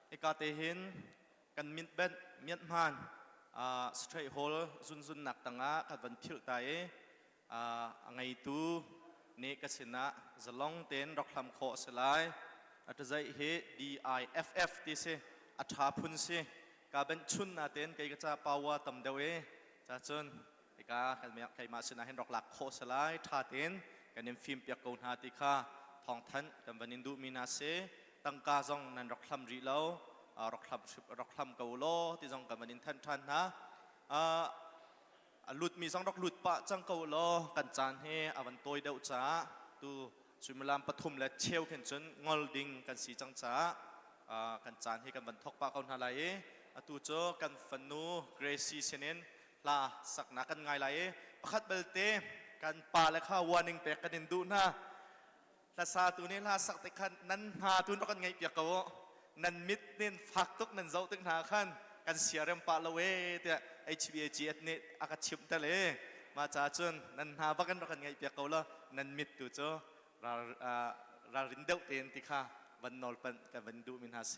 เอกาเตหินกันมิดเบ็ดเมียดมันสเตรทโฮลซุนหนักต่างกันวันพิลตายไงตูนี่ก็สินะจะลองเต้นรักลำโคสลายอาจจะใจเฮ DIFF ที่เสอัฐาพุนเสกาเป็นชุนนาเต้นก็จะปาวาตำเดวจะจนเอกาใครมาสินะเห็นรักหลักโคสลายท่าเต้นกันเนมฟิล์มเปียกกูนหาติค่ะทองทันกันวันนี้ดูมีนาเสตั้งกาจงนันรักลำรีแล้วรักลำเกาโลที่จงกันวันนี้ท่านนะหลุดมีสังรักหลุดปะจังเกาโลกันจานเฮอวันตัวเดาจ้าตูสุมลามปฐุมและเชลเข็นจนงอลดิงกันสีจังจ้ากันจานเฮกันวันทกปะเขาหาไรตูโจกันฟันนูเกรซีเซเนนลาสักนักกันไงไรประคัดเบลเตกันปาและข้าววานิงเปกันดินดูนะลาซาตูนี้ลาสักแต่ขันนั้นหาตูนรักกันไงเปียกเขานันมิดนินฟักตุกนันเจ้าตึงหาขันกันเสียเริ่มปะละเวเตะ HBAG นี่อากัดชิมทะเลมาจ้าจนนันหาบักกันรักกันไงเปียกเขาละนันมิดตูโจรารินเดวเต็นติค่ะวันนอลปันกันวันดูมินหาเซ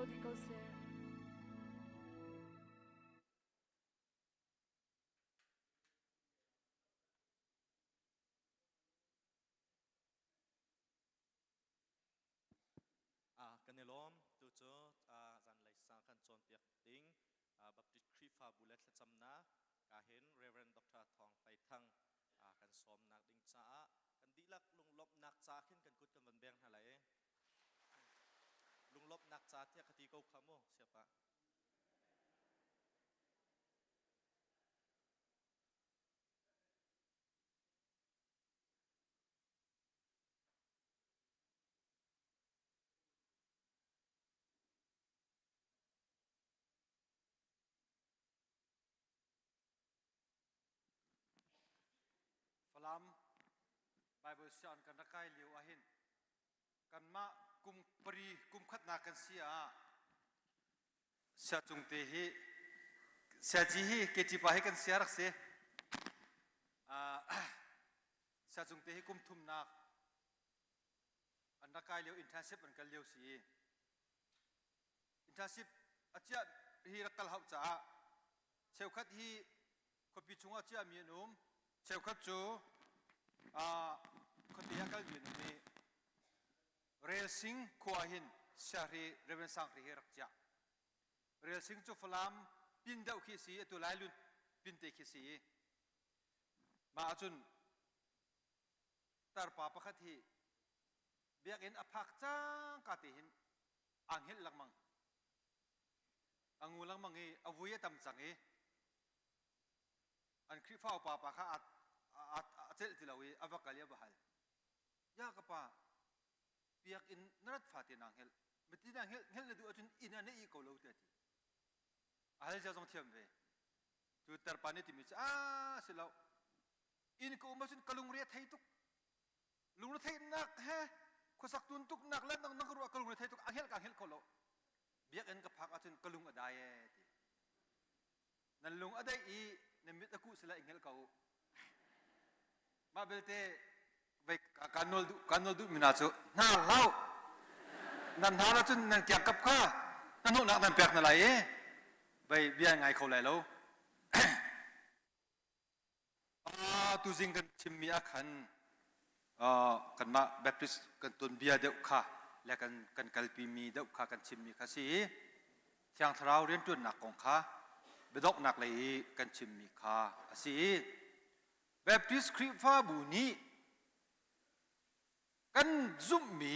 di ko seกันในล้อมตัวเจ้าจันไหลสังกันจนเปียกติ้งบัพติสคริฟาบุเลตจำนะกาเห็นเรเวนด็อกเตอร์ทองไปทั้งกันสอมนักดิ้งจ้ากันดีลักลุงลบนักจ้าขึ้นกันกุดกันวันแบงอะไรลุงลบนักจ้าที่คดีกูขโมยเสียปะฟลามไบเบิลสอนกันนักไก่เลี้ยวอาหินกันมากุมปรีกุมขัดนากันเสียเสียจุงเตหิเสียจีหิเกจิปาให้กันเสียรักเสียเสียจุงเตหิกุมทุมนักอันนักไก่เลี้ยวอินทาสิบอันกันเลี้ยวสีอินทาสิบอาจจะฮีรักกัลหับจ้าเชลขัดฮีคนพิจงอาจจะมีนุ่มเชลคับจูคนที่อยากกันอยู่นี่เรลซิงขวาหินเสียรีเรเวนสังรีรักจ้าเรลซิงจูฟลามปินเดาขี้สีตัวลายลุนปินเตขี้สีมาจุนตาร์ปาปะขัดที่เบียกอินอภักจ้างกาติหินอังเฮลลังมังอังูลังมังเออวุยตำจังเออันคริฟ้าป่าป่าข้าเจลติลาวีอวกาลียบฮัลยากป่าเปียกอินนรัดฟาตินังเฮลไม่ตินังเฮลเลยดูจนอินอันนี้อีกแล้วเด็ดฮัลจะส่งเทียมเวจุดตร์ปานิติมิชสิลาวอินกูมาจนกลุงเรียไทยตุกลุงเรียไทยนักเฮข้อสักตุนตุกนักเล่นนักรู้กลุงเรียไทยตุกอังเฮลกังเฮลก็แล้วเบียกอินกับพักจนกลุงอดายนั่นลุงอดายอีในมิตรกูสละอิงเฮลเขามาเบลเต้ไปการนอลดูมินาจูน่าเล่านั่นหาแล้วจนนั่นเกี่ยวกับข้านั่นนู่นนั่นแปลกนั่นไรไปเบี้ยไงเขาเลยแล้วตูจิงกันชิมมีอาคันกันมาแบปติสกันตุนเบียเดวข้าและกันกัลปีมีเดวข้ากันชิมมีข้าสิเที่ยงทราวเรียนจนหนักของข้าเบดอกนักเลยกันชิมมีข้าสิแบปติสคริฟ้าบุนีกันซุ่มมี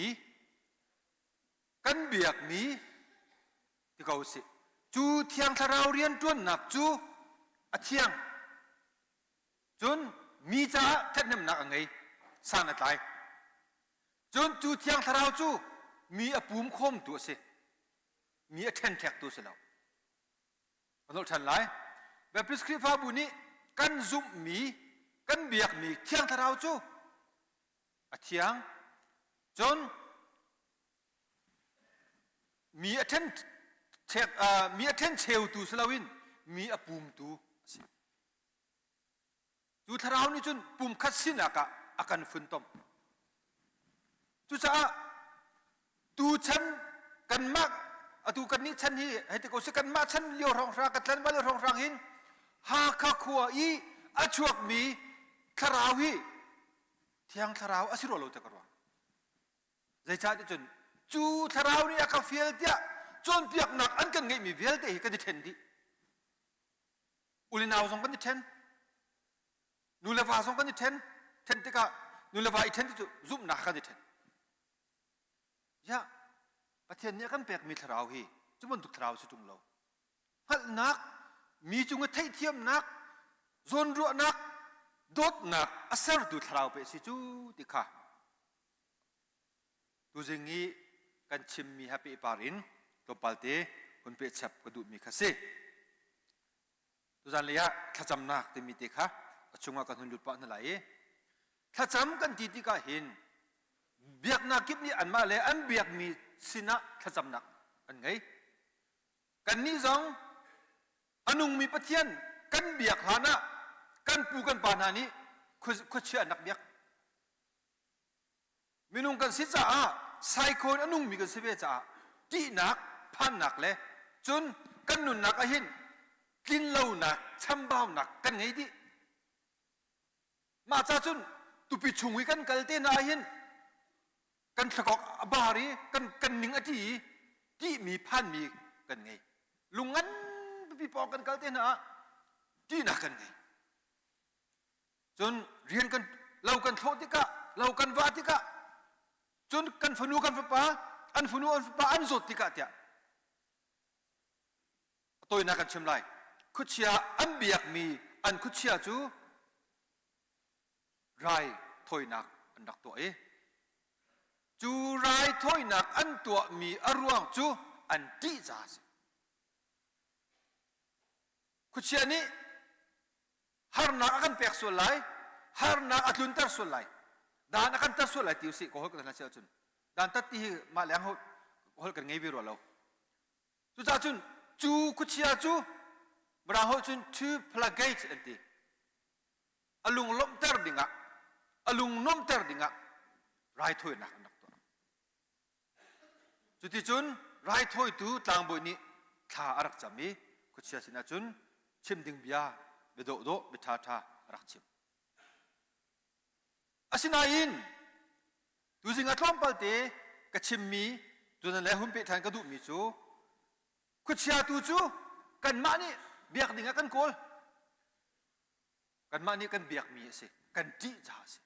กันเบียกมีที่เขาสิจูเที่ยงทราวเรียนจนหนักจูเที่ยงจนมีจ้าเท็ดน้ำหนักไงสร้างอะไรจนจูเที่ยงทราวจูมีอปุ่มคมตัวสิมีเทนแท็กตัวสิแล้วมันต้องทันไรแบบพิสคริฟ้าบุนี้กันซุ่มมีกันเบียกมีเที่ยงทราวจูเที่ยงจนมีเทนแท็กมีเทนเชลตัวสิแล้ววินมีอปุ่มตัวจูทราวนี่จนปุ่มคัดสินอากันฝุ่นต้มจูจ้าตูฉันกันมากตูกันนี้ฉันที่ให้ที่เขาสิกันมากฉันเลี้ยวรองรางกันฉันมาเลี้ยวรองรางหินหาข้าขัวอีอาชวกมีทราวีเที่ยงทราวอาศิโรโลตะกรัวใจจ้าที่จนจูทราวนี่อาคาเฟียลเดียจนเปียกหนักอันกันไงมีเฟียลเดียกันที่เทนดีอุลินาวสองกันที่เทนนูเลวาสองกันที่เทนที่ก็นูเลวาอีเทนที่จุ่มหนักกันที่เทนยะประเทศนี้กันแปลกมีทราวฮีจุ่มตุกทราวสุดจุ่มเราฮัลนักมีจุ่มไทยเทียมนักโซนรัวนักดดนักอาศัยดูทราวไปสิจูติค่ะตัวจริงนี้กันชิมมีฮับปี้ปารินตัวปัลเต้คนเปิดฉับกระดูมีคาเซ่ตัวจันเลียถ้าจำนักที่มีติค่ะช่วงกันหุ่นยุดปะนั่นแหละถ้าจำกันที่ก็เห็นเบียกนักกิบนี้อันมาเลยอันเบียกมีสินะถ้าจำนักอันไงกันนี้สองอันนุ่งมีปะเทียนกันเบียกหานะกันปูกันปานานี้คุเชื่อนักเบียกมีนุ่งกันสิจ้าไซโคนอันนุ่งมีกันสิเวจ้าที่นักพ พันหนักเลยจนกันนุนหนักหินกินเหล้าหนักช้ำเบาหนักกันไงดิมาจ้าจนตุปิชุงวิกันกัลเตนอาหินกันสกอกบารีกันหนึ่งอาทิตย์ที่มีพันมีกันไงลุงงั้นพี่ปอกันกัลเตนอาที่หนักกันไงจนเรียนกันเล่ากันโทษติกะเล่ากันวาติกะจนกันฝนูกันฝป้าอันฝนูอันฝป้าอันสดติกะเตียตัวนักกันชิมไลคุชยาอันเบียกมีอันคุชยาจูไรถอยนักอันดักตัวจูไรถอยนักอันตัวมีอรวงจูอันดีจ้าสิคุชยานี้ฮาร์นักอันเปียกส่วนไหลฮาร์นักอัดลุนเตอร์ส่วนไหลดานอันเตอร์ส่วนไหลติวสิก็ฮอลกันนะเจ้าจุนดานตัดที่มาเลี้ยงฮอลกันไงวิรัวเราจุจ้าจุนจูคุชยาจูมราฮอจุนทูพลาเกจอันตีอลุงล้มเตอร์ดิงะอลุงน้มเตอร์ดิงะไรถอยนักอันดักตัวจุดที่จุนไรถอยตูต่างบุญนี้ท่าอารักจามีคุชยาสินะจุนชิมดิงเบียเบโดโดเบท่ารักชิมอาศินาอินดูสิงห์ทอมปัลเตกชิมมีดูนั่นแหละหุ่นเป็ดทานกระดูกมีจูคุชยาตูจูกันมานี่เบียกดิ่งกันโกลกันมานี่กันเบียกมีสิกันดีจ้าสิ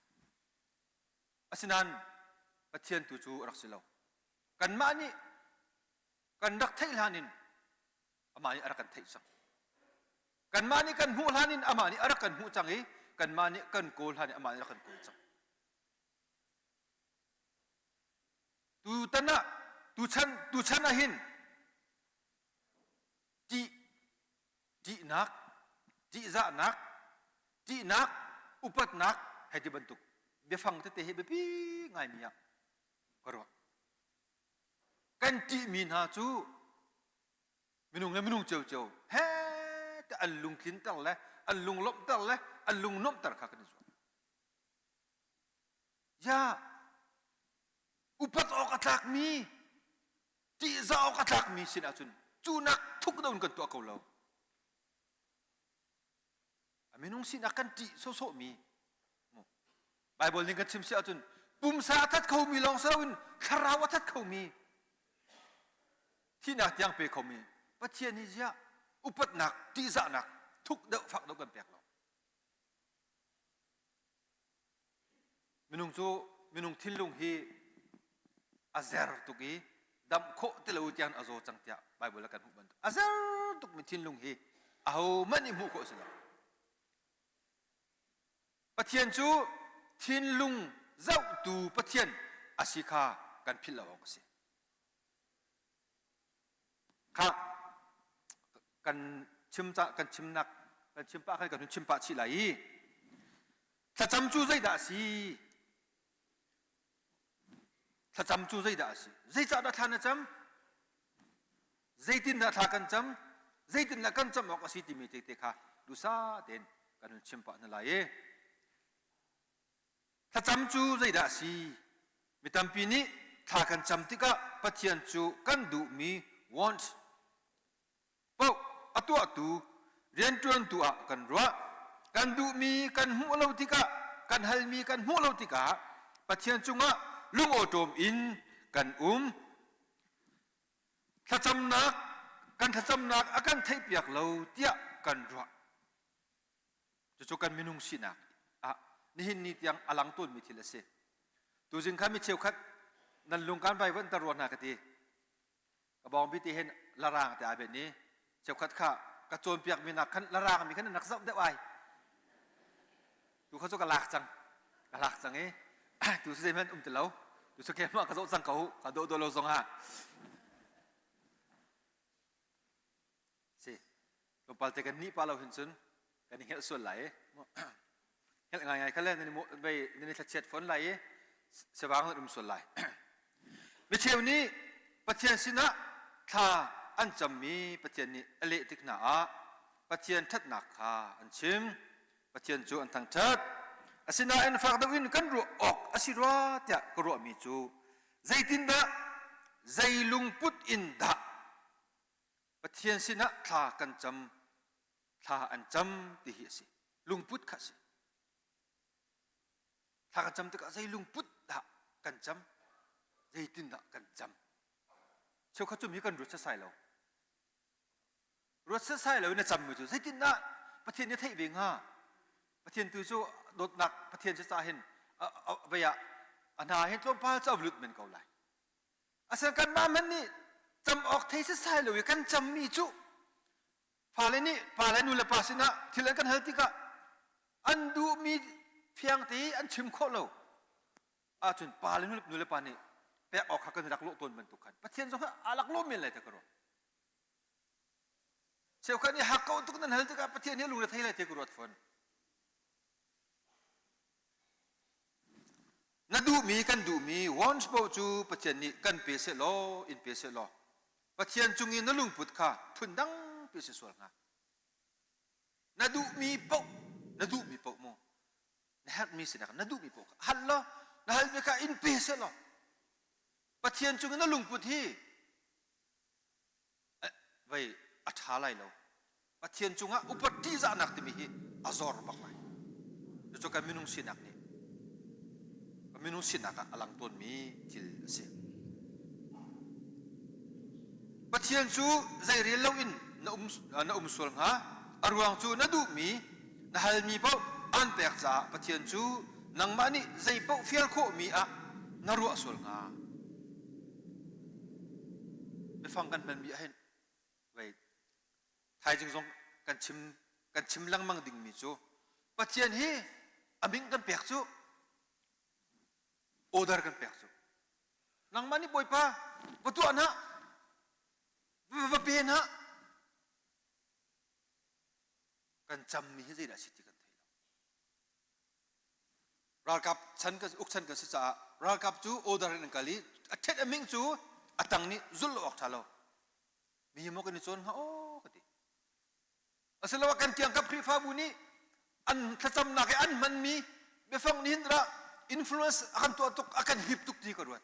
อาศินันปะเทียนตูจูรักสิเรากันมานี่กันรักไทยลานินอามานี่รักกันไทยสังกันมานี่กันหูลานินอามานี่รักกันหูจังกันมานี่กันโกลลานินอามานี่รักกันโกลจังตูตันนะตูชันอาหินจีนักจีจะนักอุปัตนักให้ที่บรรทุกเบียฟังเตะให้เบียปีง่ายมีอ่ะก็รู้กันจีมีนาจูมินุงเจ้าเฮ้แต่อันลุงคินตั้งเลยอันลุงลบตั้งเลยอันลุงนบตั้งข้ากันนี่ส่วนยาอุปัตออกตักมีจีจะออกตักมีสินะจุนจูนักทุกดาวกันตัวเขาเรามินุงสินักกันจีโซมีไบเบิลนี่กันชิมเสียจุนปุ่มสาทัดเขามีลองสวินคาราวทัดเขามีที่นักยังเปเขามีปัจเจียนิจยาอุปัตนักจีจะนักทุกเดาฝักเดากันเปียกเรามินุงทิลลุงฮีอาเซอร์ตุกีดำโคติลาวตียนอาโซจังเตียไบเบิลกันหุบันอาเซอร์ตุกมิทิลลุงฮีอาหูมันอิมุโคสิลาปะเทียนจูทินลุงเจ้าตูปะเทียนอาศิคากันพิลาวกสิข้ากันชิมจะกันชิมนักกันชิมปะใครกันชิมปะชิลายถ้าจำจูใจด่าสิถ้าจำจูใจด่าสิใจจะด่าท่านจำใจตินด่าท่ากันจำใจตินด่ากันจำออกสิที่มีเตะข้าดูซาเด่นกันชิมปะนั่นแหละถ้าจำจูใจด่าสิมิตรปีนี้ถ้ากันจำติกะปะเทียนจูกันดูมี want เพราะอัตุเรียนจวนตัวกันรัวกันดูมีกันหัวเราติกะกันฮัลมีกันหัวเราติกะปะเทียนจุงะลุงโอโตมอินกันถ้าจำนักกันถ้าจำนักอาการไทยเปียกเราเตี้ยกันรัวจะจูกันมินุงสินักนี่หินนี่ยังอลังตุนมีทีละเสตัวจึงข้ามีเชี่ยวคัดนั่นลุงการไปวันตรวจนักทีกระบอกพิธีเห็นละรางแต่อาแบบนี้เชี่ยวคัดข้ากระโจนเปียกมีนักขันละรางมีขันนักซับได้ไวตัวเขาจะกระลากจังตัวเซมันจะเล่าตัวสเกมว่ากระโจนสังเขากระโดดโดนเราส่งหาสิเราปัลเตกันนี่ปาเราเห็นซุนกันนี่เห็นส่วนไหลเห็นไงเขาเล่นในทัดเช็ดฝนไหลสว่างรุ่มส่วนไหลไม่เช่นนี้ปัจเจียนสินะถ้าอันจำมีปัจเจียนนี้อเลติกนาปัจเจียนทัดนักขาอันชิมปัจเจียนจูอันทั้งทัดอาศินาอันฝากดวินกันรัวออกอาศิรัวเตะกรัวมีจูใจตินดะใจลุงพุทอินดะ เทียนสินะทากันจำทาอันจำติหิสิลุงพุทธสิทากันจำติกะใจลุงพุทธกันจำใจตินดะกันจำเชื่อเขาจะมีกันรถใส่เรารถใส่เราเนี่ยจำมือจู่ใจตินดะประเทศนี้ไทยเบียงฮะประเทศตัวจู่โดดหนักประเทศจะสาเห็นไปอะอันหาเห็นตัวป้าเจ้าหลุดเหมือนเก่าไหลอาศัยกันมามันนี่จำออกไทยจะใส่เลยกันจำมีจุพาเลนี่พาเลนูเลปาสินะที่เล่นกันเฮติกะอันดูมีเพียงตีอันชิมโคโลอาจนพาเลนูเลปานี่ไปออกหักกันรักโลตนมันตุกันประเทศสงฆ์อาลักโลมีอะไรตะกรอเชื่อกันนี่หักเขาตุกันนั้นเฮติกะประเทศนี้ลุงเลไทยอะไรตะกรอดฝนนัดดูมีกันดูมีวันสปอจูประเทศนี้กันเปเสโลอินเปเสโลประเทศจุงอินนั่ลุงพุทธะทุนดังเปเสสวงะนัดดูมีปกนัดดูมีปกโมนะฮะมีสินะนัดดูมีปกฮัลโหลนะฮัลเมกาอินเปเสโลประเทศจุงอินนั่ลุงพุทธิไว้อัฐาไลโลประเทศจุงะอุปติจานักติมิฮิอาซอร์บักไลจุกันมินุงสินักนี่มินุสินักอลังต้นมีทิลเสียปัจเจียนจูใจเรียนเล่าอินน่าส่วนฮะอารวงจูน่าดูมีน่าฮัลมีเป้าอันเปกจ้าปัจเจียนจูนังมานี่ใจเป้าเฟียลโคมีน่ารัวส่วนฮะไปฟังกันมันมีเห็นไว้ไทยจึงส่งกันชิมลังมังดิ่งมีจูปัจเจียนฮีอามิงกันเปกจูโอดาร์กันเปียกสุนังมันนี่บ่อยป้าวัตถุอันฮะวัตเปียนฮะกันจำมีให้ได้สิทธิกันเทลรากับฉันก็อุกฉันก็ศึกษารากับจูโอดาร์นังกาลีอัดเท็ดมิงจูอัดตังนี้จุลออกทะเลมีมกันนี่จนฮะโอ้กติอาศัยว่ากันเกี่ยงกับพริฟ้าบุนีอันถ้าจำนักอันมันมีเบฟังนินระinfluence akan tuatuk akan hip tuk di karuat.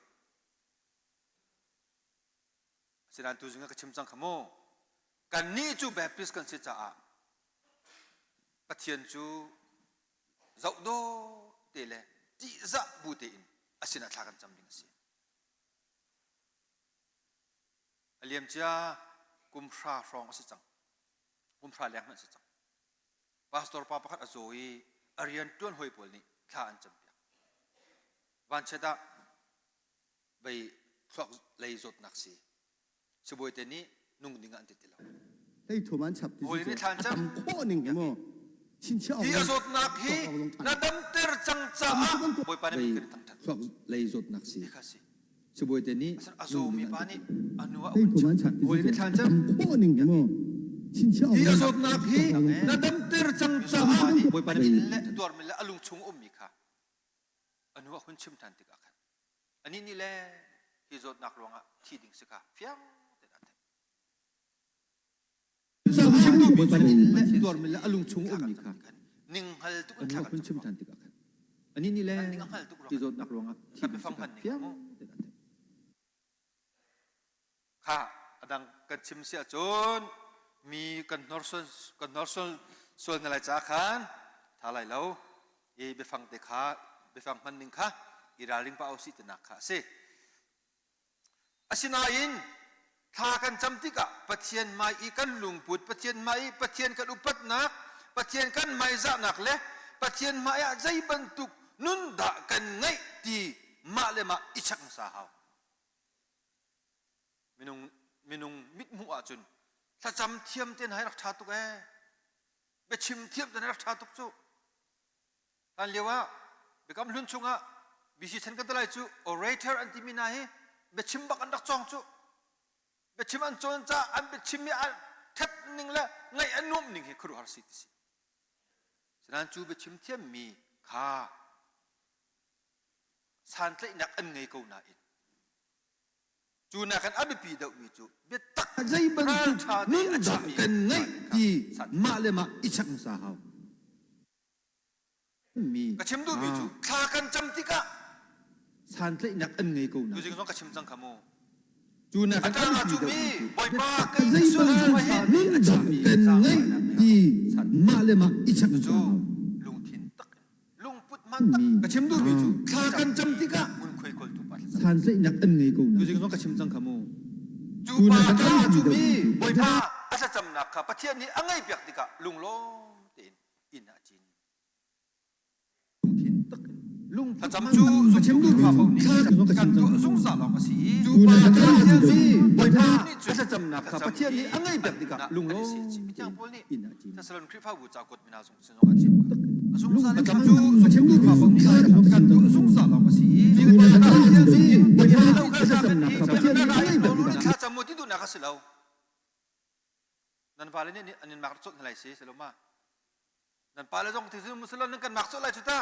Sedang tu juga kecemcang kamu. Kan ni cu baptis kan secara. Patian cu zau do tele ti za butein asina tlakan camding si. Aliam cia kumsha rong asicang. Kumsha liang asicang. Pastor papa kat azoi arian tuan hoi pol ni tlaan camding. วันเชดะไปคลอกเลยจดนักสีช่วยเตนี้นุ่งดิ่งอันติดแล้วไอ้ถั่วมันฉับที่สุดทำข้อหนึ่งมั้งชินเชื่อที่จดนักฮีนัดดำเตอร์จังจ้าบ่อยปานนี้กันตั้งแต่คลอกเลยจดนักสีช่วยเตนี้อาโซมีปานี่อนุว่าไอ้ถั่วมันฉับที่สุดทำข้อหนึ่งมั้งชินเชื่อที่จดนักฮีนัดดำเตอร์จังจ้าบ่อยปานนี้และตัวมันและอลุงชงมีค่ะอันว่าคนชิมทันติกากันอันนี้นี่แหละที่จดนักลวงที่ดิ่งสกัดเฟี้ยงแต่ละแต่ชิมดูบ่อยและตัวมันละอลุงชงมีค่ะนิ่งฮัลตุกอันว่าคนชิมทันติกากันอันนี้นี่แหละที่จดนักลวงที่ดิ่งสกัดเฟี้ยงแต่ละแต่ค่ะดังกันชิมเสียจนมีกันนอร์ซอนส่วนอะไรจ้าขันท่าไรแล้วไปฟังเด็กข้าไปฟังมันหนึ่งค่ะอิราลิงป้าเอาสิตนักค่ะเสอาศินาอินทากันจำติกะปะเทียนไม่อีกันลุงปุดปะเทียนไม่ปะเทียนกันอุปัตนักปะเทียนกันไม่จะนักเลยปะเทียนไม่ใจบรรทุกนุนด่ากันไงที่มาเลยมาอิชักสาหาวมินุงมิดมัวจุนถ้าจำเทียมเต้นให้รักชาตุกไปชิมเทียมเต้นให้รักชาตุกจู่ท่านเรียกว่าเบกำลุนชงะบิชิฉันกันตลายจู่ orator อันที่มีนายเบชิมบักอันดักจองจู่เบชิมอันโจนจ้าอันเบชิมมีอันเทปหนึ่งละไงอันนุ่มหนึ่งให้ครูฮาร์สิติสิฉะนั้นจู่เบชิมเทียมมีข้าสันตินักอันไงกูน่าอินจู่นักอันอับปีดาวมีจู่เบตักใจบันทุกนุ่นดักกันไงที่มาเลยมาอิชักสาหาวมีกระชิมดูมีจูคลากันจำติกะสันตินักอันไงกูนะดูจริงๆต้องกระชิมจังขโม จูนะกัน Atang ที่ aju เดียว mi, boy แต่ pa ตัก kai ใจ ni บา sul ง su คน ma ขา he. นุ่นดับเป็นไงที่มาเลยมาอิจฉา Ju lung thin tak, lung put man มี tak. Kacim du mi ju. คากันจำที่กะ Mun khoi kol tu pat. ทานใส่นักอันไงกู ดู นะ สิก็ต้องกระชิมจังขโม Ju pa atang aju mi, boy pa asa cham nak ka pathian ni angai piak tika lung lo tin in a chin. ลุงทินตักลุง ถ้าจำจูสุขดูมาเปล่านี่กันตัวสงสารเราก็สิ จูนะกันที่บอยพาจะจำนักข้าพเจ้านี้อังไงแบบนี้กะลุงโล มิจางพอนี่ อินอาจีน ถ้าสลันคริปฟ้าบุจากกฎมินาสงสนองอาชีพสงสาร จำ จำ จู จู สุ สุ ข ข ดู ดู มา มา เป เป ล่า ล่า นี่ นี่ กัน กัน ตั ตัว ว ส ส ง ง สา สาร ร เรา เรา ก็ ก็ สิ สิ จูนะกันที่บอยพาจะจำนักข้าพเจ้านี้อังไงแบบนี้ ถ้าก ะ จำหมดที่ดูนักสิเรานั่นพาเลยนี่อันนี้มักสุดอะไรสิสลมานั่นพาเลยต้องที่สุดมุสลิมนั่นกันมักสุดอะไรจุดตา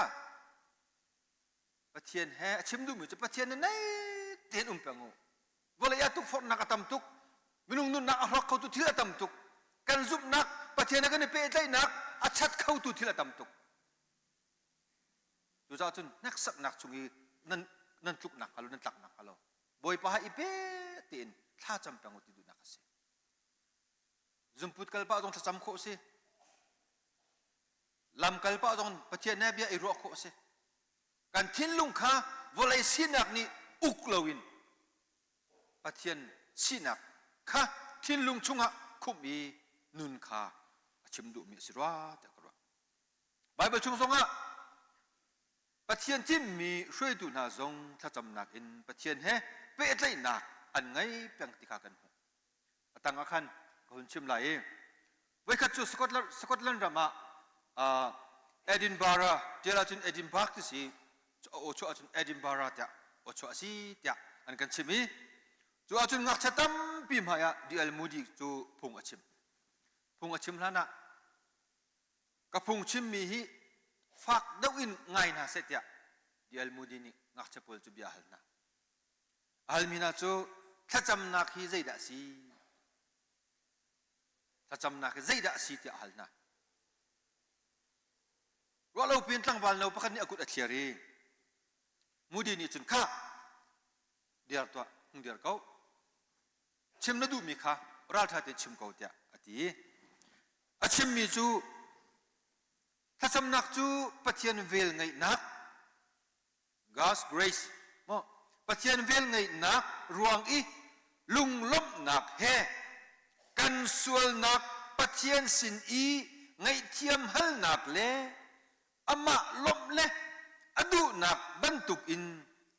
ปะเทียนแห่ชิมดูมือจะปะเทียนนั่นไหนเทียนเปียงวลายตุกฟอนนักตำตุกมินุงนุนนักรักเขาตุทีละตำตุกกันซุบนักปะเทียนนักนี่เปย์ใจนักอัจฉริเขาตุทีละตำตุกดูจ้าจุนนักสักนักชุงีนั่นจุกนักฮัลโหลนั่นตักนักฮัลโหลบอยปะฮะอีเปย์ตีนท่าจำเปียงติดูนักสิจุมพุทธกัลปะต้องท่าจำโคสิลำกัลปะต้องปะเทียนแนบยาอิรัวโคสิการทิ้งลุงข้าวลายสินักนี่อุกลวินปะเทียนสินักข้าทิ้งลุงชุงะคุมีนุนข้าชิมดูมีสิระแต่กระไบเบิลชุงสงะปะเทียนที่มีช่วยดูนาจงถ้าจำนักอินปะเทียนเฮเปิดเลยนักอันไงเพียงติกากันหูตั้งอาคันคนชิมไหลไว้ขัดจูสกอตแลนด์รามาเอดินบาราเจราจุนเอดินบาร์กที่สิโอชัวจุนเอดินบาราเตะโอชัวสิเตะอันกันชิมีจูอาจุนงักชัตัมพิมหายาดีเอลมูดีจูพุงอาชิมแล้วนะกับพุงชิมมีฮีฟักดาวินไงนะเสตยาดีเอลมูดีนี่งักชัพอลจูบิอาฮัลนะฮัลมินาจูถ้าจำนักฮีใจด่าสิถ้าจำนักใจด่าสิเตะฮัลนะว่าเราเปลี่ยนตั้งวันเราพักนี้อากุฎอัจฉริมูดีนี่จุนข้าเดียร์ตัวมึงเดียร์เขาชิมนั่นดูมีข้าราชาเตชิมเขาเดียอดีอาชิมมีจูถ้าสำนักจูปะเทียนเวลไงนัก God's grace มั้งปะเทียนเวลไงนักรวงอีลุงล้มนักเฮกันส่วนนักปะเทียนสินอีไงเทียมฮัลนักเล่อามาลบเล่อดูนักบรรทุกอิน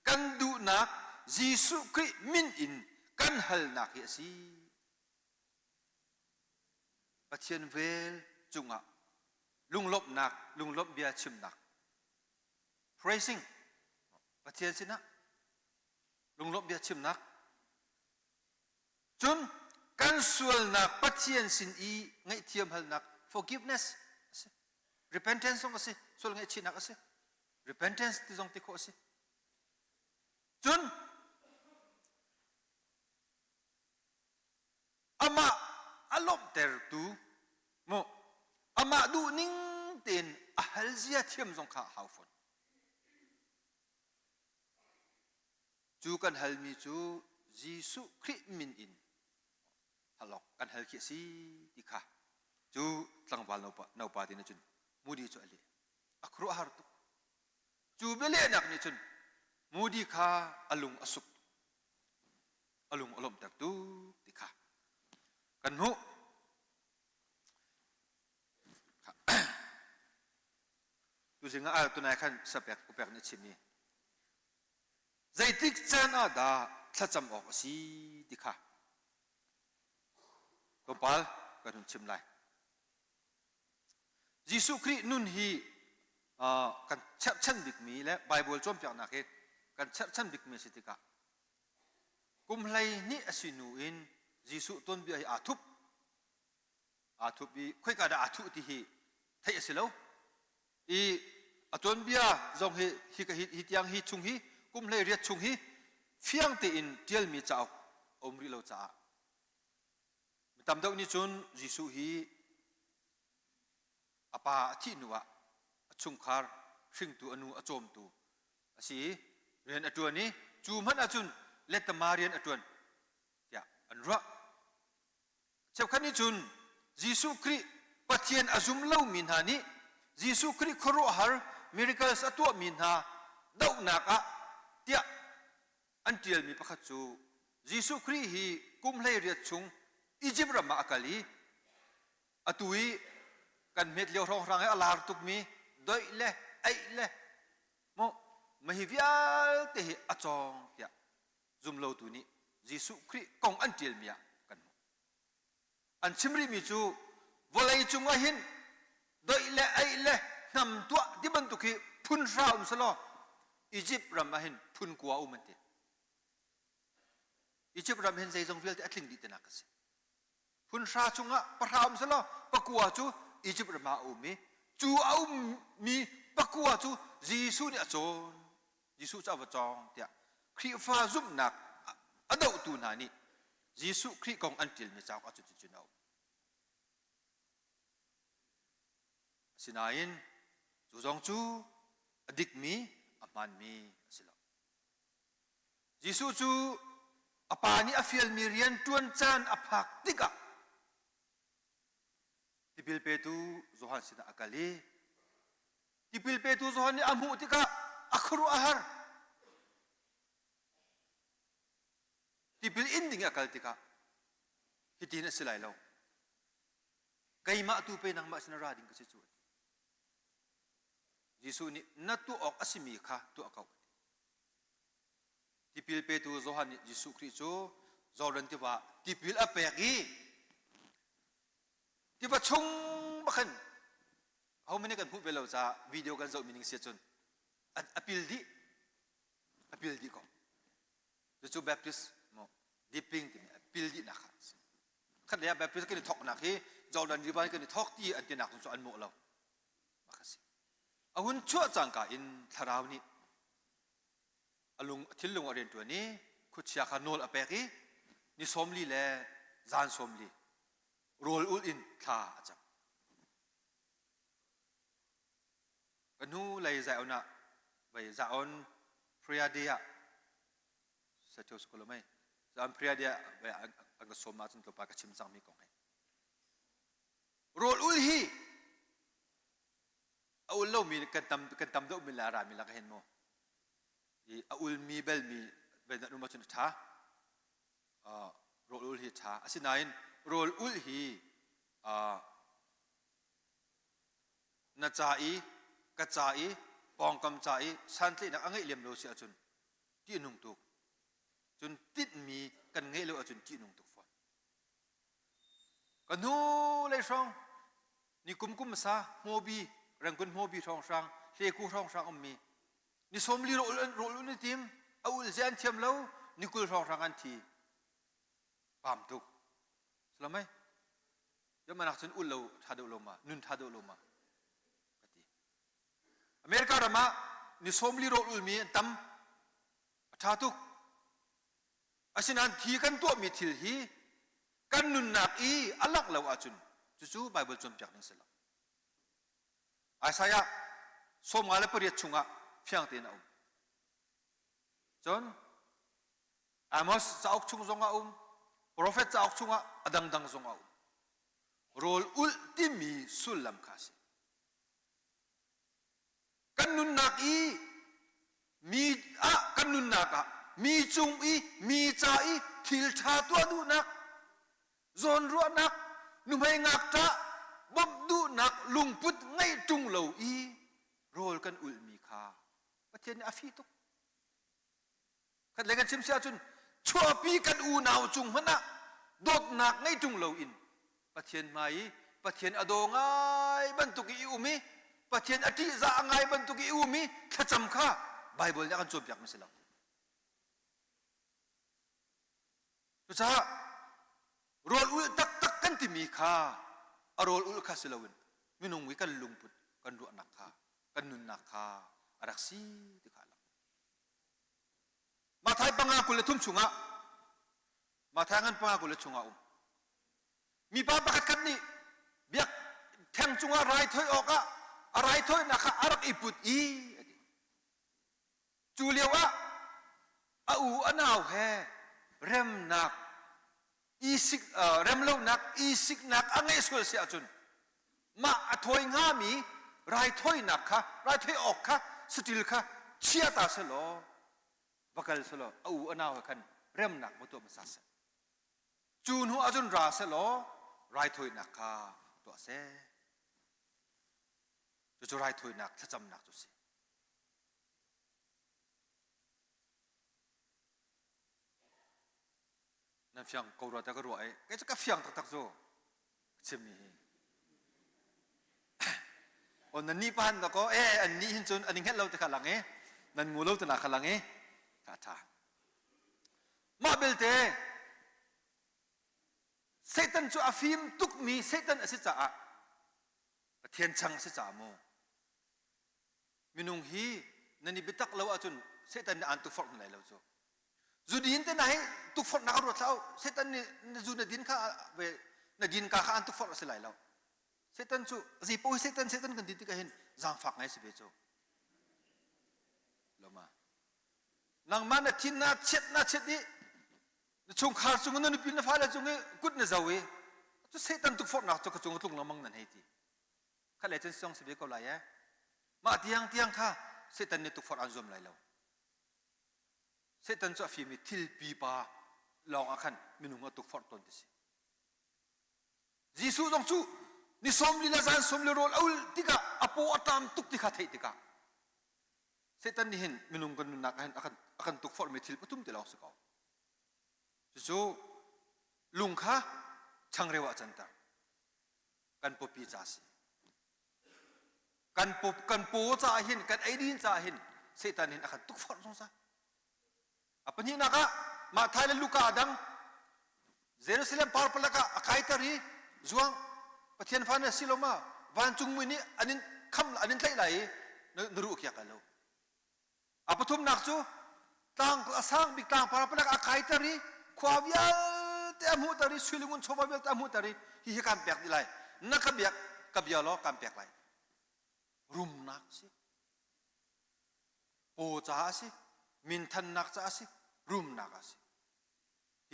กันดูนักยิสุคริมินอินกันฮัลนักเฮสีปะเทียนเวลจุงะลุงลบนักลุงลบเบียชิมนัก praising ปะเทียนสินะลุงลบเบียชิมนักจุนกันส่วนนักปะเทียนสินอีไงเทียมฮัลนัก forgiveness repentance ส่งสิส่วนไงชินักสิ repentance ที่ส่งติโคสิจนอามาอารมณ์เตอร์ตูโมอามาดูนิ่งเต็นอาฮัลเซียเทียมส่งข้าหาวฝนจูกันฮัลมีจูยิสุคริมินอินฮัลโหลกันฮัลคิสีติข้าจูตั้งวันเราปาตินจุนมูดีจูอลีอัครุฮาร์ตุจูเบลีนักนี่จุนมูดีข้าอลุงอสุกอลุงอลมตักตูติข้ากันหูดูสิงอาตุนายขันสเปกอุเปกนี่ชิมีใจติกเจนอาดาถ้าจำออกสิติข้าตัวปาลกันหุ่นชิมไลยิสุครินุนฮีกันเชิดชันบิกมีและไบเบิลจอมเปียกนักเหตุกันเชิดชันบิกมีสิติกากุมไลนี่อสินูอินยิสุต้นเบียอาทุบบีค่อยกระดาอาทุติฮีไทยสิโลอีต้นเบียจงฮิกฮิตยังฮิชุงฮีกุมไลเรียชุงฮีเฟียงตีอินเดียลมีจ้าอมริโลจ้าตามดอกนี้จนยิสุฮีอาปาที่นัวชุงคาร์ชิงตัวอนุอโจมตัวสิเรียนอจวนนี้จูมันอจุนเลตมาเรียนอจวน อันรักเจ้าขันนี้จุนยิสุคริปะเทียนอาซุมเล่ามินหานี้ยิสุคริครุฮาร์มิริคัลสัตว์มินหาดาวนักเตียอันเดียลมีประคัตจูยิสุคริฮีกุมเลเรียดชุงอียิปต์รามาอักลีอตุยกันเม็ดเลี้ยวรองรังให้อาลาร์ตุกมีโดยเล่ไอเล่โมมหิวิอัลเตหิอจองเตียซุมเล่าตัวนี้ยิสุคริกองอันเดียลมีกันอันชิมริมิจูวลัยจุงอาหินโดยเล่ไอเล่นำตัวที่บรรทุกพุนราวสลออียิปต์รามาหินพุนกัวอุมันเตอียิปต์รามาหินใจจงฟิลต์อัตลิงดิตนักสิพุนราจุงะปะราวสลอปะกัวจูอียิปต์รามาอุมีจูเอามีปะกัวจูยิสุเนี่ยจนยิสุจะเอาจองเตียคริฟาซุมนักอดาวตูนานี่ยิสุคริกองอันติลมีเจ้าก็จุดจุดเอาสินายินจูจงจูอดิกมีอามันมีสิลยิสุจูอปานีอฟิลมีเรียนตวนจานอภักติกะที่พิลเปตูโจฮันสินาอักลีที่พิลเปตูโจฮันนี่อามุติกะอัครุอาหารที่พิลอินดิ้งอักลติกะฮิตินัสไลเราไกมาตูเปนังมาสนาราดิ้งก็เสียจวดยิสุนี่นัตตุออกอสิมีค่ะตัวเขาที่พิลเปตูโจฮันยิสุคริสโตโจรันติว่าที่พิลอเปกีที่ว่าชงบักขันเขาไม่ได้กันพูดไปแล้วจะวิดีโอกันจะมีนิ่งเสียจนอพิลดีก็จู่แบบพิสมอดิปปิ้งที่อพิลดีนะครับขันเดียแบบพิสกันทอกนักที่จอดันดีบ้านกันทอกที่อันที่นักส่วนอันโมเรามาคัสิอาหุ่นชั่วจังกาอินทาราวนี้อลุงทิลลุงอเรนตัวนี้คุชยาคาโนลอเปกีนี่สมลีและจานสมลีโรลอุลอินท่าจับกันหูเลยใจเอาหน้าไปจะเอาพรียเดียเสด็จสุขลไม่จะเอาพรียเดียไปอังกฤษสมมาจนตัวปากชิมซังมีกองให้โรลอุลฮีเอาอุลเรามีกันตำดูมีลารามีลักเห็นโมเอาอุลมีเบลมีเป็นนุ่มมาจนท่าโรลอุลฮีท่าอาศัยนั้นโรลอุลฮีนาจายกระจายปองกำจายสันตินักอังเกเลียมโลเสียจนที่นุ่งตุกจนติดมีกันเงยโลจนที่นุ่งตุกฟันกันหูเลยช่องนี่กุมซาโมบีรังกุนโมบีช่องช่างเลี้ยกูช่องช่างอมมีนี่สมลีโรลนี่ทีมเอาอุลเซียนเทียมแล้วนี่กุลช่องช่างอันทีปามตุกสลามไหมยังมานักจนอุลเราทัดอุลมานุนทัดอุลมาอเมริการามานิสมลีโรอุลมีตั้มทัดตุกอาศัยนั้นที่กันตัวมีทิลฮีกันนุนนักอีอัลลักเราอาจุนจู่ๆไบเบิลจมจากนั้นสลามอาศัยสมอะไรประเดี๋ยวชุงอ่ะเพียงเตียนเอาจนอามอสจะออกชุงซงเอาโปรเฟตจะออกชุงอ่ะดังซงเอาโรลอุลที่มีสุลลัมคาสิกันนุนนักอีมีกันนุนนักมีจุงอีมีจ่าอีทิลชาตัวดูนักโซนรัวนักนุ่มให้งักจ้าบับดูนักลุงพุทธไงจุงเหลาอีโรลกันอุลมีคาประเทศนี้อาฟีตุกขัดเลยกันชิมเสียจุนชัวปีกันอูนาวจุงมันนะโดดนักไงจุงเหลาอินประเทศไหนประเทศอโดงไงบรรทุกอิอุมีประเทศอธิจะไงบรรทุกอิอุมีถ้าจำข้าไบเบิลเนี่ยกันจบอย่างไม่สลับทุกท่าโรลอุลตักกันที่มีข้าอโรลอุลคาสิลาวินมินุงวิกันลุงพุทธกันรัวนักข้ากันนุนนักข้าอารักซีที่ข้าละมาไทยปังอากุลทุ่มชุงะมาไทยงันปังอากุลชุงะมีป้าประกันนี่เบียกแทงจุงอะไรถอยออกอะไรถอยนักอารักอิปุตอีจูเลียวอูอันเอาแฮเริ่มนัก isik remlo nak isik nak angai skul si achun ma athoi nga mi rai thoi nak kha rai thoi ok kha stil kha chia ta se lo bakal se lo au anaw khan rem nak moto masas chun hu achun ra se lo rai thoi nak kha to se chu rai thoi nak thacham nak tu seนั่นเฟียงกูรอแต่ก็รวยก็จะกับเฟียงตักๆโซ่ชิมนี่อันนั้นนี่พันแล้วก็อันนี้หินจนอันนี้เห็นเราแต่ขลังนั่นงูเราแต่หนักขลังกาถามาเบลเตเซตันจูอาฟิมตุกมีเซตันอสิจ่าเทียนชังสิจ่าโมมินุงฮีนั่นนี่บิตักเราอาจุนเซตันอันตุฟอร์มไหนเราโซ่จูดินแต่ไหนตุกฟอร์นักรถเราเซตันนี่จูดินข้าเวนัดินข้าอันตุกฟอร์สิไหลเราเซตันจูสิโป้เซตันกันดินที่ก็เห็นจางฝักไงสิเบโจลงมานังมันทินนาเช็ดนี่ชงขาชงนั่นปีนฟ้าแล้วชงกุดเนี่ยจะเวจูเซตันตุกฟอร์นักจูก็ชงตุกน้ำมังนั่นให้ทีข้าเลยจะส่งสิเบก็ไหลมาเตียงข้าเซตันนี่ตุกฟอร์อันซอมไหลเราเซตันจะฟิมิทิลปีปาลองอาคันมินุงตุกฟอร์ตอนที่สิจีซูจงจูนี่สมลีลาจานสมลีโรลเอาติกาอโปอัตามตุกติกาไทยติกาเซตันนี่เห็นมินุงกันนักอาคันตุกฟอร์มิทิลปทุมติลองสกาวจูลุงข้าช่างเรวะจันตากันปปีจ่าสิกันปูจ่าหินกันไอดินจ่าหินเซตันเห็นอาคันตุกฟอร์สงสารapa ni nak mak Thailand luka adang Jerusalem par pelaka akai tari zuang patian fana siloma van chung mu ni anin kham anin thlai lai nuru kya kalau apa thum nak chu tang asang bik tang par pelaka akai tari khwabial te amu tari sulingun chobabial te amu tari hi kam pek dilai nakabiak kabialo kam pek lai rum nak si po cha si min than nak cha si room nak si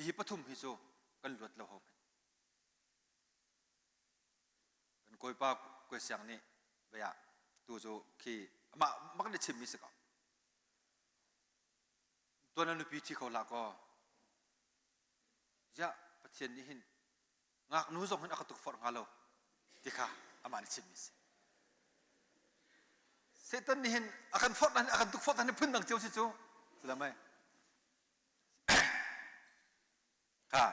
hi pathum hi so kan lut lo hom kan koi pa koi siang ni baya tu zo ki ma mak ne chim mi se ka to na nu pi thi kho la ko ja pathian ni hin ngak nu zong hin akatuk for ngalo tikha ama ni chim mi se setan ni hin akan for nan akan tuk for nan phun nang cheu si chu lamaiค่ะ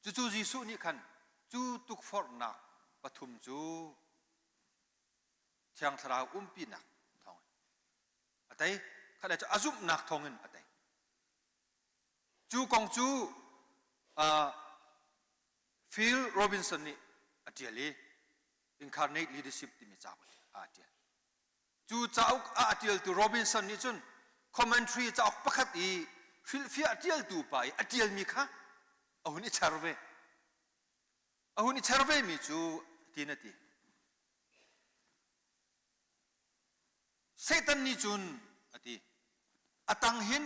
จู่ๆยิสุนี่คันจู่ตุกฟอร์นักปฐุมจู่เทียงทราวปีนักทองอะไรข้าเลยจะอาซุมนักทองเงินอะไรจู่กองจู่ฟิลโรบินสันนี่อาเดียลี incarnate leadership ที่มีจ้าอาเดียจู่จ้าอาเดียลตัวโรบินสันนี่จุน commentary จ้าออกประคัตอีฟิลฟิอาเดียลตูไปอาเดียลมีค่ะเอาหุ่นอิชาร์เวมีจูทีนั่นทีเซตันนี่จุนอะทีอาตังหิน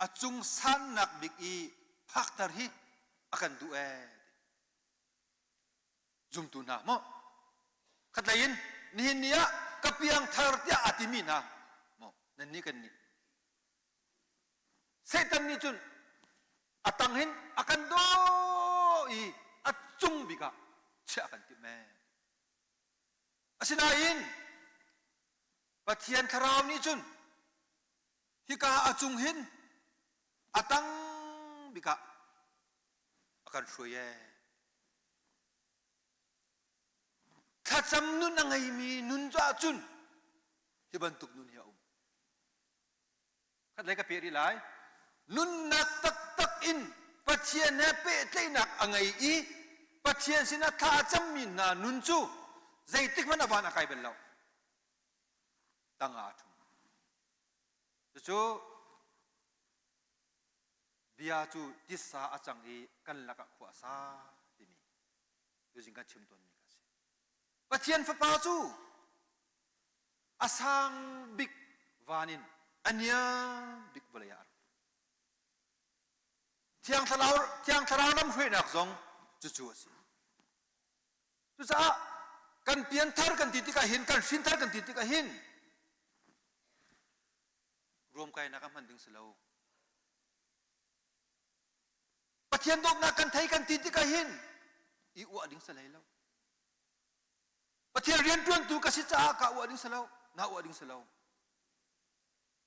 อาจุงสันนักบิกอีพักตารีอากันดูจุมตุนะมั้งขัดเลยนี่เนี่ยกับยังทาร์ติอาติมีนะมั้งนั่นนี่กันนี่เซตันนี่จุนอาตังหินอากันดูอีอาจุงบิกะเชื่อกันติแม่อาศินาอินปัทยันทราวนี่จุนฮิกาอาจุงหินอาตังบิกะอากันช่วยถ้าจำนุนยังไงมีนุนจ้าจุนที่บรรทุกนุนเหี่ยวขัดเลยกับเปียรีไลนุนนักตักอินปัจเจียนเนี่ยเป๊ะเลยนักยังไงอีปัจเจียนสินะถ้าจำมีนานุนจูใจติกมันอะไรนักใครเป็นเราตั้งอาทุมจูบิอาจูดิสาอาจังอีกันลักขวาซาที่มีดูจิงกันชิมตัวนี้กันสิปัจเจียนฟ้าจูอาสังบิ๊กวานินอันยาบิ๊กบลายาร์ tiang thalau lam hui nak zong chu si tu sa kan pian thar kan titi ka hin kan sin thar kan titi ka hin rwam kai na ka man ding selo pathian dok na kan thai kan titi ka hin i wa ding salai lo pathian rian tuan tu ka si cha ka wa ding selo na wa ding selo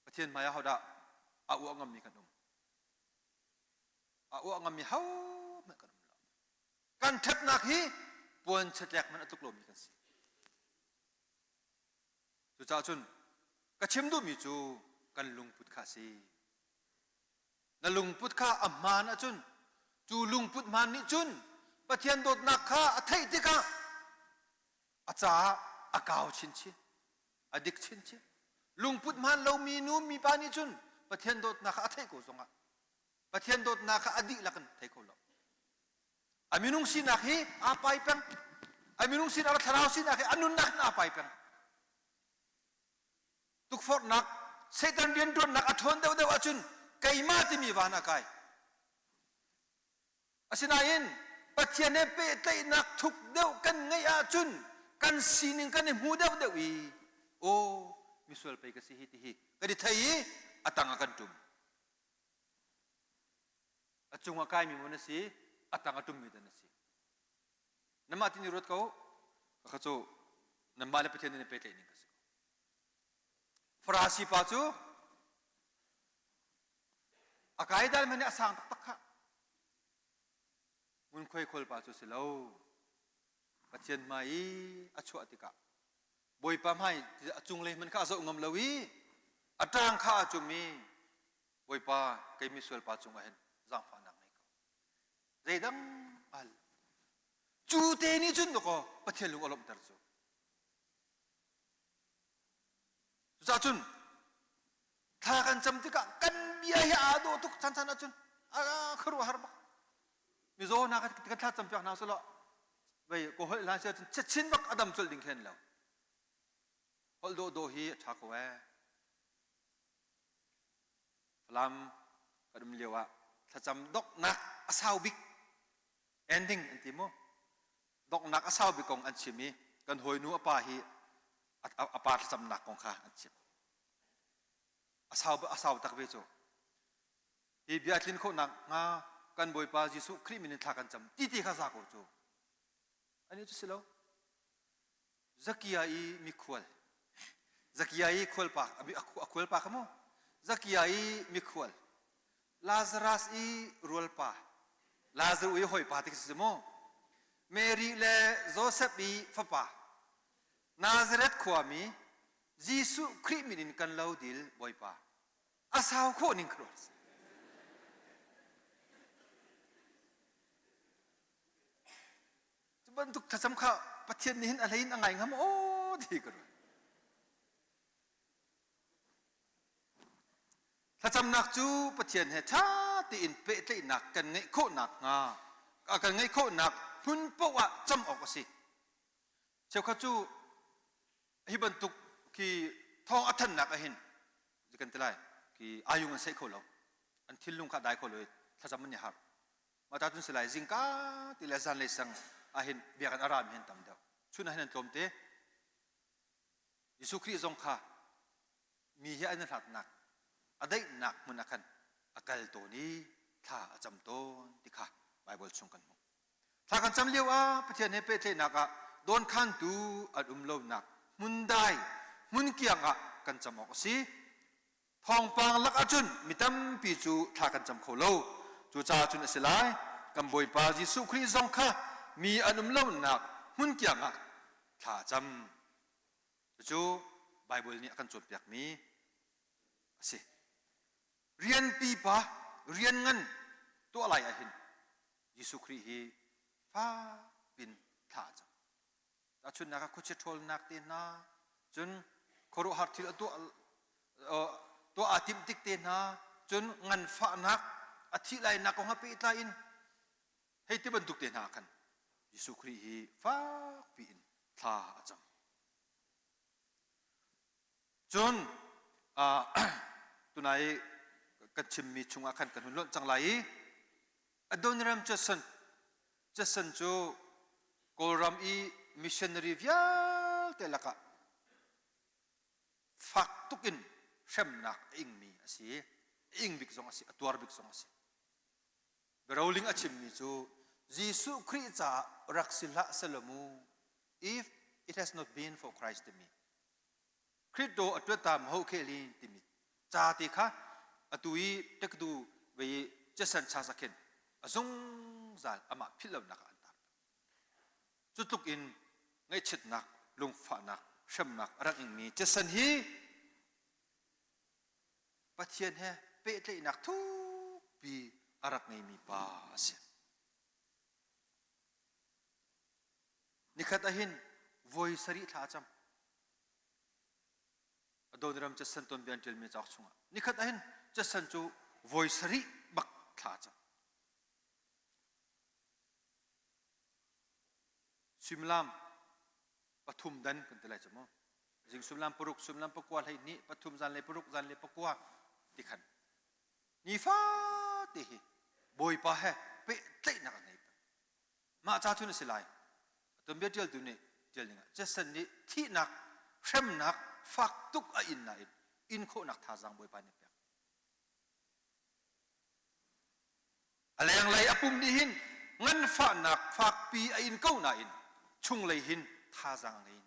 pathian maya hoda a wa ngam mi kan a wa ngam mi hau ma kan kan that nak hi puan chatlek man atuk lo mi kan si tu cha chun ka chem du mi chu kan lung put kha si na lung put kha amman a chun chu lung put man ni chun pathian dot nak kha a thai ti ka acha akaw chin chi adik chin chi lung put man lo mi nu mi pa ni chun pathian dot nak kha a thai ko zonga pathian dot nak kha adi lakan thai ko lo aminung sinak hi apai pang aminung sinak tharau sinak hi anun nak na apai pang tuk for nak setan rian don nak athon deu deu achun kaima ti mi wana kai asinain pathian e pe tai nak thuk deu kan ngai achun kan sining kan mu deu deu i o misual pe ka si hi ti hi kadi thai atang akan tum achunga kai mi mona si atang atum mi dan si nama ti ni rot ko khacho nambale pathian ne pe tai ni ka si Farasi pa chu akai dal mane asang tak takha mun khoi khol pa chu silo pathian mai achu atika boi pa mai achung le man kha zo ngam lawi atang kha chu mi boi pa kai mi sual pa chung hen zang fa nang ngai ko zeidam al chu te ni chun ko pathian lu olom tar chu za chun tha kan cham ti ka kan bia ya do tuk chan chan chun a khru har ba mi zo na ka tha cham pyak na so lo bai ko hol la se chun chin bak adam chul ding khen lo hol do hi tha ko wa lam kadum lewa tha cham dok nak asau bik ending antimo dok nak asau bik kong an chimi kan hoi nu apa hi apa cham nak kong kha an chim asau tak be chu hi biatlin kho nak nga kan boi pa jisu krimin tha kan cham ti kha za ko chu ani chu silo zakia i mikhwal zakia i khol pa abi akhwal pa khamo zakia i mikhwal lazarus i rol pa lazarus i hoi pa ti simo mary le joseph i fa pa Nazareth khwami Jisu krimin kan laudil boipa asau kho ning cross bentuk thasam kha pathian ni hin alain angai ngam o thi kro thasam nak chu pathian he tha ti in pe te nak kan ngai kho nak nga kan ngai kho nak hun po wa cham ok si cheu kha chu hi bentuk ki thong athan nak a hin jikan telai ki ayung an sei kho lo an thilung kha dai kho lo thasam ni har ma ta tun selai jingka ti le zan le sang a hin biakan aram hin tam dau chuna hin tom te Yesu Christ zong kha mi hi an hat nak adai nak mun akan akal to ni tha acham ton ti kha bible chung kan mo tha kan cham liu a pathian he pe the naka don khan tu adum lo nak mun dai mun kianga kan chamok si thong pang lak achun mitam pi chu tha kan cham kholo chu cha chun asilai kam boi pa Yesu Christ zong kha mi anum lo nak mun kianga tha cham chu bible ni akan chon piak mi si rian pi pa rian ngan to alai a hin Yesu Christ hi fa bin tha cham ta chun naka khuche thol nak te na chun khoro har thil to atim tik te na chun ngan fa nak athi lai na ko ha pi tla in hei te ban duk te na kan Yesu Christ hi fa bin tha cham chun tunai kan chim mi chunga kan kan lon changlai adoniram jasan jo kolram I missionary vial telaka faktukin semnak ingmi asi ing big song asi atuar big song asi berawling achim mi jo Jesu Christa raksila salamu if it has not been for Christ in me Kristo atwatam ho khelin timi chati kha atui tekdu ve jasan chasaken azung zal ama philaw nak antar chutuk in ngai chit nak lung fa nak sham nak rang ing mi jasan hi pathian he pe tlei nak thu pi arak ngai mi pa ase nikhat ahin voi sari tha cham adoniram jasan ton bian tel mi chak chunga nikhat ahin jasan chu voi sari bak tha cham Simlam pathum dan kan telai chamo jing simlam puruk simlam pakwa lai ni pathum zan le puruk zan le pakwa dikhan ni fa ti hi boy pa he pe tlei nak ngai pa ma cha chu ne silai tom be tel tu ne tel ninga jasan ni thi nak shem nak fak tuk a in na in kho nak tha jang boy pa ne pe alayang lai apum ni hin ngan fa nak fak pi a in ko na in chung lei hin tha jang ngai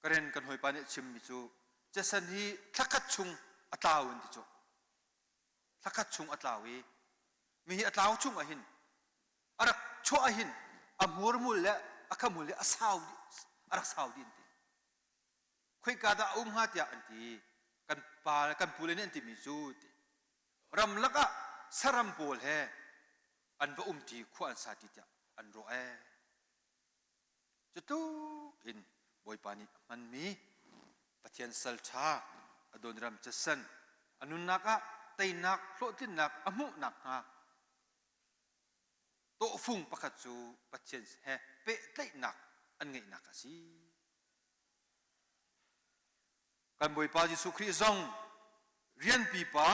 karen kan hoi pa ne chim mi chu jasan hi thakat chung atawin ti chu thakat chung atawi mi hi ataw chung a hin arak cho a hin amur mul le akamul le asaw arak saw din ti khoi ka da ha tia anti kan pa kan pule ne anti mi chu ti ram laka saram pol he an ba ti khu an sa ti tia an ro e chutu in boy pani man mi pathian sal tha adonram jasan anun naka tainak hlotin nak amu nak ha to phung pakhat chu pathian he pe tlei nak an ngei nak asi kan boy pa Jesu Christ zong rian pi pa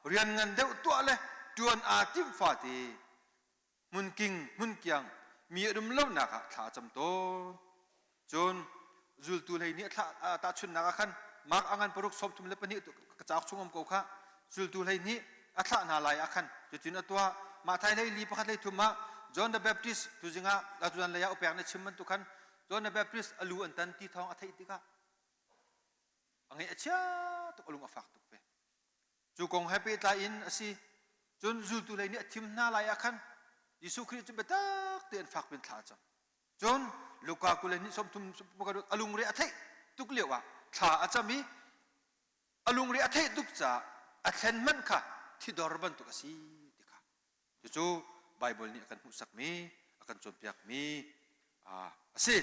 rian ngan deuh to le tuan a tim fa ti mun king mun kyang mi rum lo nak tha cham to chon zul tu lei ni tha ta chun nak khan mak angan poruk sop tum le pani ka chak chungam ko kha zul tu lei ni atha na lai akhan chutin atwa ma thai lei li pakhat lei thuma John the Baptist tu jinga atuan le ya upek na chimman tu khan John the Baptist alu an tan ti thong athai ti ka angai acha to alung afak tu pe chu kong happy ta in asi chon zul tu lei ni thim na lai akhan Yesu Christ betak ten fak bin tha cham John Luka kulen ni som tum alung re athai tuk lewa tha achami alung re athai tuk cha athen man kha thi dorban tu asi dikha chu Bible ni akan husak mi akan chompiak mi asi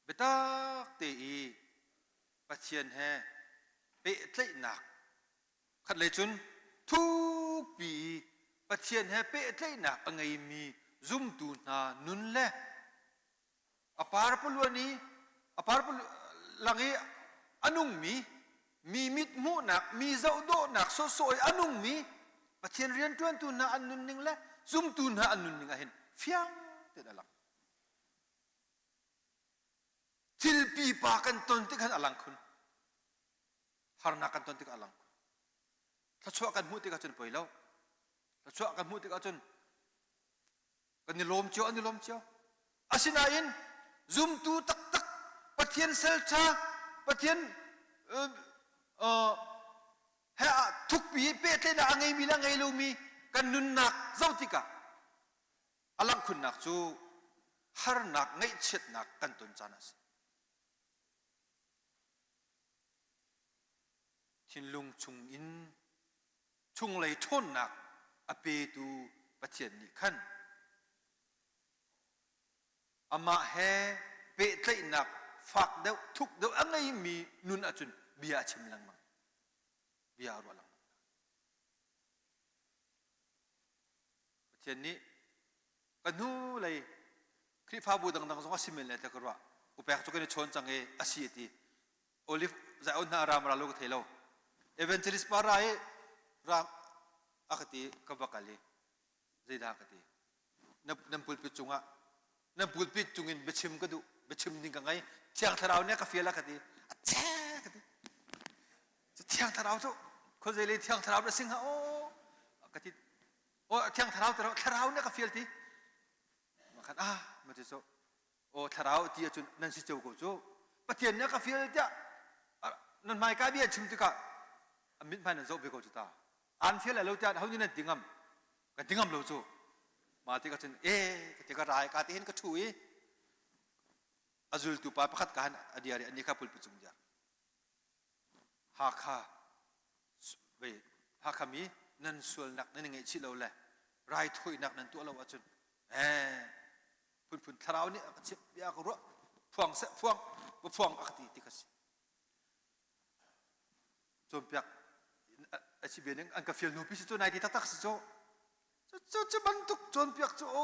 betak te I pathian he pe tlei nak khat le chun thu pi pathian he pe tlei nak angai mi zum tu na nun le apar pulwani apar pul langi anung mi mit mu nak mi zau do nak so soi anung mi pathian rian tuan tu na anun ning le zum tu na anun ning a hin fiang te dalang til pi pa kan ton ti kan alang khun harna kan ton ti ka alang ta chua kan mu ti ka chun poilo ta chua kan mu ti ka chun kan ni lom chio asina in zum tu tak tak pathian sel cha pathian ha thuk pi pe te na angai mi la ngai lo mi kan nun nak zau ti ka alang khun nak chu har nak ngai chet nak kan ton chanas Thin lung chung in chung lei thon nak ape tu pathian ni khan ama he pe tlei nak fak deuh thuk deuh angai mi nun achun bia chim lang mang bia ro lang pathian ni kanu lei คริฟ้าบูดังๆสงฆ์สิเมลเลยแต่ก็ว่าอุปกรณ์จุกันชนจังเออาชีพที่โอลิฟจะเอาหน้ารามราลูกเทโลเอเวนเจลิสปาราเอรามอักติกับบักลีใจด่าอักติน้ำปูปิดจุงะน้ำปูปิดจุงินเบชิมก็ดูเบชิมนิ่งกันไงเที่ยงทาราวเนี่ยกาแฟละกติแช่กติเที่ยงทาราวทุกคนจะเลยเที่ยงทาราวเรสิงฮะโอ้กติโอ้เที่ยงทาราวเนี่ยกาแฟที่มาขันมันจะโซโอ้ทาราวที่จุนนั่นสิเจ้ากูโซปะเทียนเนี่ยกาแฟที่นั่นไม่กล้าเบี้ยชิมติกะมิตรพันธุ์โซเบโกจุตาอันเฟียละเราจะเขาเนี่ยดิ่งมกันดิ่งมเราโซมาที่ก็จะที่ก็รายการที่เห็นก็ช่วยอาจุลตุปาประคัดกันอดีตอันนี้ข้าพูดปิจุงจ้าฮักข้าเว้ฮักข้ามีนั่นส่วนหนักนั่นยังไงชิเราแหละรายถ้วยหนักนั่นตัวเราอาจุนพุ่นทาราวนี่ก็ชิบยากรู้พวงเสพวงพวงอักติที่ก็สิจนเปียกอาชีพนึงอันก็ฟิลนูพิสิโจนายที่ตักสิโจบันทุกจนเปียกโจโอ้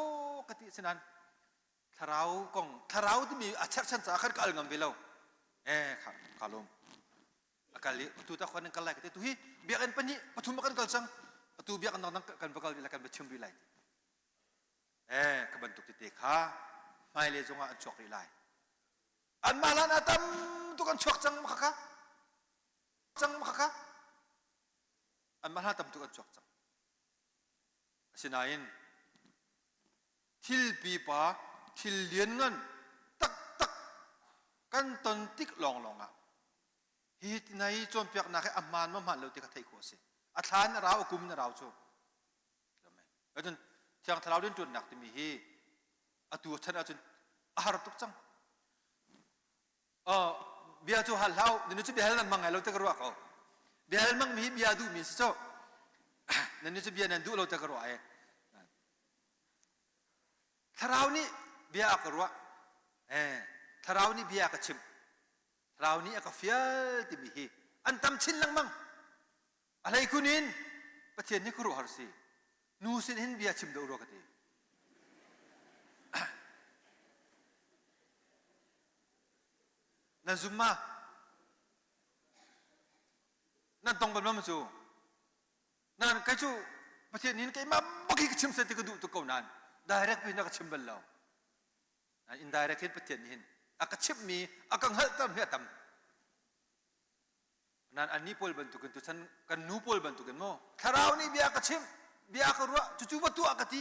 กติสนันทาราวกงทาราวที่มีอาชีพชั้นสาขาก็อัลงัมเบลครับกาลมกาลีตุตะคนนึงกาลายกติตุฮีเบียกันปนีปฐุมกันกาลสังตุเบียกันนั่งกันbakal dilakukan bercium bilai kebentuk titik ha mai le zonga an chok rilai an malan atam tu kan chok chang makaka an malan atam tu kan chok chang sinain thil pi pa thil lien ngan tak kan ton tik long longa hit nai chom piak na ke amman ma man lo ti ka thai ko se a thlan na raw kum na raw chu jun thiang thalau din tun nak ti mi hi atu than a chun a har tuk chang bia chu hal lau din chu bia hal mang lo te ka ro ko bia hal mang mi bia du mi so nan chu bia nan du lo te ka ro ai tharau ni bia ka ro tharau ni bia ka chim tharau ni ka fial ti mi hi an tam chin lang mang alai kunin pathian ni kuru harsi nu sin hin bia chim do ro kati nan zumma nan tong ban ma chu nan kai chu pathian nin kai ma baki chim sa ti ka du to ko nan direct bi na ka chim bal law indirect hin pathian hin aka chip mi akang hal tam he tam nan ani pol bantukan tu san kan nu pol bantukan mo tharau ni bia ka chim bia ka ruwa cucu batu akati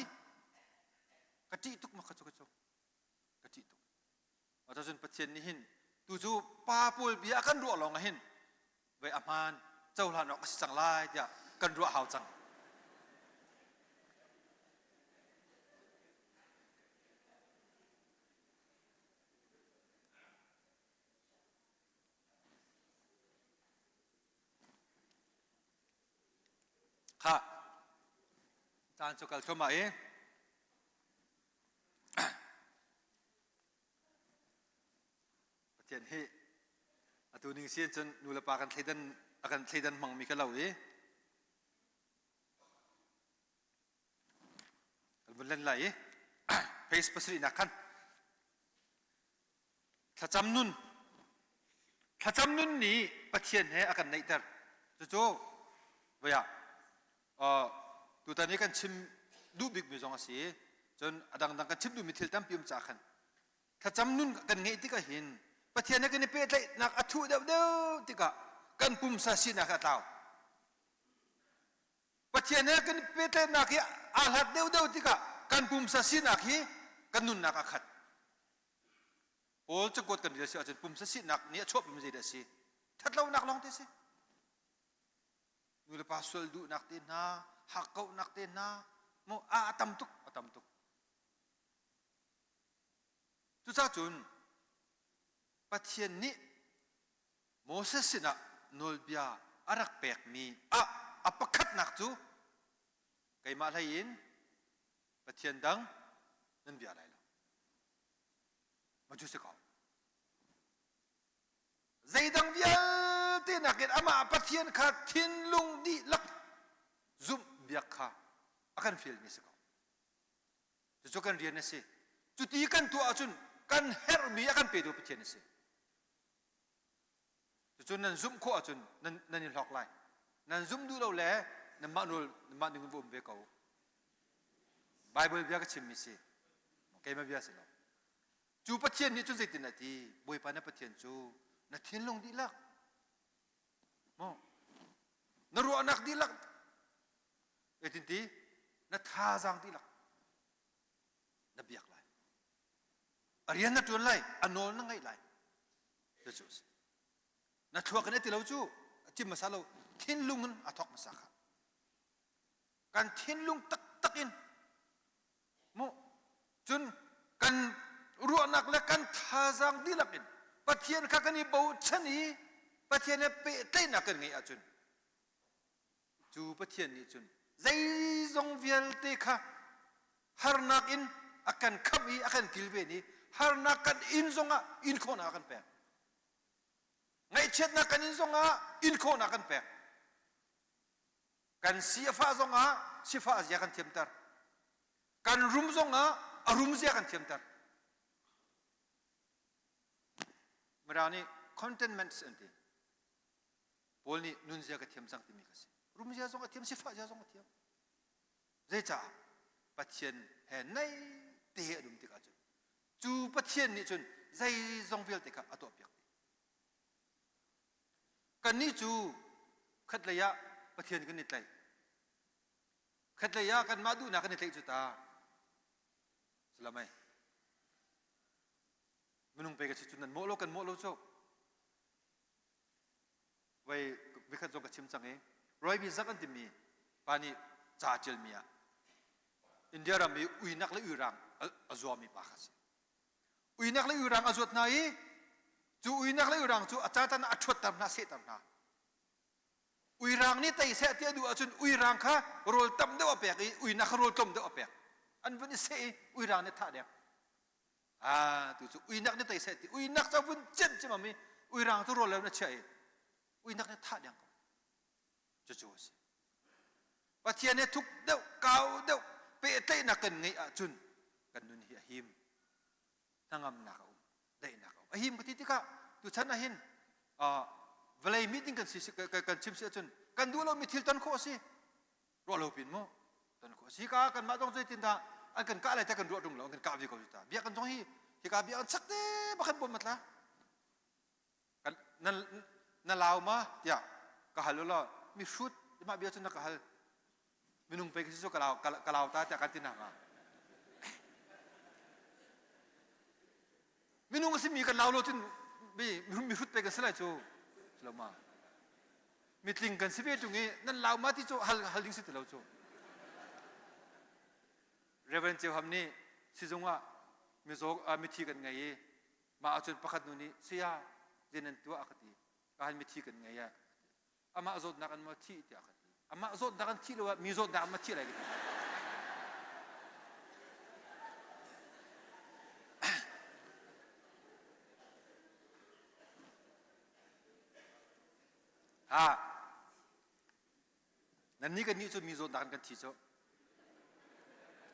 kati tuk makacu kati tuk atasun patien ni hin tuju pa pol bia kan ruwa long hin bai aman chau la no ka sang lai ja kan ruwa hau changค่ะจานสุกัลชมาประเทศให้ตัวหนึ่งเสียจนนูละปากันเทดันอากันเทดันมังมีกันเรากันบนเล่นไหลเพสปัสรีนักขันถ้าจำนุ่นนี้ประเทศให้อากันในแต่โจ้เวียตัวตอนนี้กันชิมดูบิ๊กมิจงอาศีจนดังกันชิมดูมิทิลตั้มพิมจากขันถ้าจำนุ่นกันไงที่ก็เห็นประเทศนี้กันเป็นอะไรนักอัฐุเดียวที่ก็กันปุ่มซาซินักเต่าประเทศนี้กันเป็นอะไรนักอาลัดเดียวที่ก็กันปุ่มซาซินักฮีกันนุ่นนักขัดโอ้จะกดกันเดียวสิอาจจะปุ่มซาซินักเนี่ยชอบมันจะได้สิทัดเรานักลองที่สินูเลปาสวลดูนักเตน่าฮักเขานักเตน่าโมอาตัมตุกจุดจุนประเทศนี้โมเสสนะนูลเบียอารักเปกมีอัปคัดนักจูไกมาไลยินประเทศดังนั่นเบียอะไรล่ะมาจุดสิเขาใจดังเบียที่นักเก็ตอามาประเทศขาดทิ้นลุงดีลักซุ่มเบียกขาอาการฟิลนี่สิเขาจะกันเรียนนี่สิ จุดที่กันตัวจุนกันเฮร์มีกันไปดูประเทศนี้สิจุดนั้นซุ่มโคจุนนั่นนี่หลอกไล่นั่นซุ่มดูเราแหละนั่นมาดูมาดึงบุ้มเบกเอาไบเบิลเบียกชิมมิสิโอเคมาเบียสิเราจูประเทศนี้จุนสิตินาทีบอยปานะประเทศจูนัดเทียนลงดีลักมองนรัวนักดีลักตินทีนัดท่าจังดีลักนับเบียกไล่อริยนัดจวนไล่อันโนนั่งไงไล่เดี๋ยวจูสินัดทัวกันไอ้ที่เราจูจิมมาซาเราเทียนลุงนั้นอัตอกมาสักการเทียนลุงตักอินโมจนกันรัวนักและกันท่าจังดีลักอินประเทศข้ากันนี่บ่าวชนีประเทศนี้เปเต้นักกันไงอาจุนจูประเทศนี้จุนใจทรงเวลเตค่ะฮาร์นักอินakan kami akan kilbe ni har nakan in zonga in ko na akan pe ngai chet nakan in zonga in ko na akan pe kan sifa zonga sifa azia kan tiamtar kan rum zonga arum zia kan tiamtar merani contentment senti polni nun zia ka tiam sang timi kasi rum zia zonga tiam sifa zia zonga tiam zecha patien he naiเตะดุมติกาจุนจูประเทศนี้จุนใจทรงเวลติกาอัตโตเปียกกันนี้จูขัดระยะประเทศกันนิดไรขัดระยะกันมาดูนักกันนิดไรจุตาสลามัยมันนุ่งไปกับจุนนั้นโมโลกันโมโลโจไว้วิคัดจงกับชิมจังเองร้อยปีสักอันที่มีปานีจ่าเจลเมียอินเดียรามีอุยนักและอุรังอาจวมีปากสิอุยนักและอุรังอาจวดนายจูอุยนักและอุรังจูอาจารย์ท่านอัจฉริยะตามนาเสตามนาอุยรังนี่แต่เสตียดูอาจารย์อุยรังค่ะโรลตั้มเดียวเปียกอุยนักโรลตั้มเดียวเปียกอันวันนี้เสอุยรังนี่ท่าเดียวตัวจูอุยนักนี่แต่เสตีอุยนักจะวุ่นเจ็ดใช่ไหมมีอุยรังตัวโรลแล้วนะเชื่ออุยนักนี่ท่าเดียวจะจูสิว่าเทียนเนี่ยทุกเดียวเก่าเดียวเปเต้นักกันไงอาจุนกันนุนหิหิมทั้งอำนาจเขาได้นักเขาหิมก็ที่ที่ข้าตัวฉันน่ะเห็นเวลามีติ้งกันสิกันชิมเสียจนกันดูเรามีทิลตันโคสิรอเราปินโมตันโคสิก้ากันมาต้องใจตินตาอันกันก้าอะไรแต่กันรอดงเรากันก้าวิโกจุตาเบียกันจงฮีก้าเบียกันสักเต้บักบนมัดละกันนั่นลาวมาเดี๋ยวกะฮัลโลมีชุดมาเบียจนนักกะฮัลมินุ่งไปกิจกะลาวตาแต่กันตินังมินุ่งสิมีกันลาวโลจินมีฟุตไปกันสลายโจสลามามีลิงกันสิเวจุงี้นั่นลาวมาที่โจฮัลลิงสิตลาวโจเรเวนเจ้าทำนี่สิจงว่ามีโจมีทีกันไงมาเอาจนประคัดนู่นนี่เสียเจนันตัวอักตีการมีทีกันไงอามาโจนักกันมาทีที่อักตีอามาโจนักกันทีเลยว่ามีโจนักมาทีอะไรกันนั่นนี่กันนี่จะมีโจนักกันทีโจ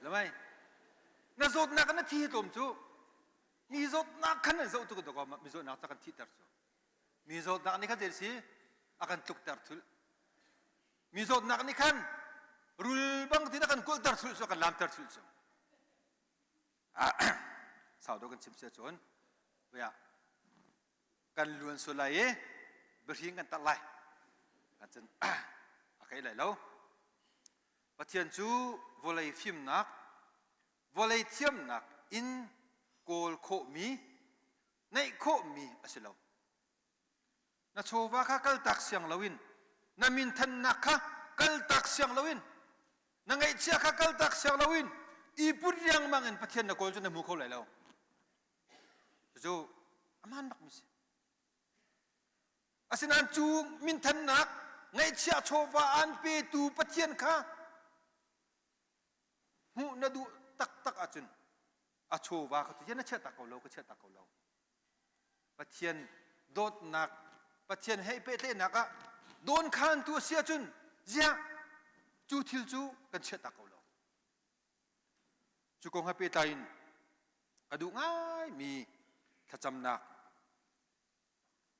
แล้วไหมนั่นโจนักกันทีตมโจมีโจนักกันนั่นโจตุกตะกอมีโจนักตะกันทีตร์โจมีโจนักนี่กันเดี๋ยวสิอากันตุกตร์ทุลมีโจนักนี่กันรูลบังที่นักกันกุลตร์ทุลโจกันลามตร์ทุลโจสาวดกันชิมเสียโจนเวียกันล้วนสุไลเบริงกันตะไลกันจนอะไรเลยแล้วปะเทียนจูวอลเลย์ฟิมนักวอลเลย์เทียมนักอินโกลโคมีในโคมีอะไรแล้วนัชโชวาข้ากัลตักเสียงลาวินนามินทันนักข้ากัลตักเสียงลาวินนังไอเชียข้ากัลตักเสียงลาวินอีปุริยังมังเงินปะเทียนนักโกลจนในมุขเขาเลยแล้วจูอามันบักมิสอาศัยนั้นจูมินทันนักไงเชียโชวาอันเปตูปะเทียนข้าหูนาดูตักอาจุนอาโชวาเขาจะยันเชื่อตักเอาเราก็เชื่อตักเอาเราปะเทียนโดดหนักปะเทียนให้เปเต้หนักอะโดนขันตัวเสียจุนเจ้าจูทิลจูกันเชื่อตักเอาเราจูกงให้เปตาอิน กระดูง่ายมีถ้าจำหนัก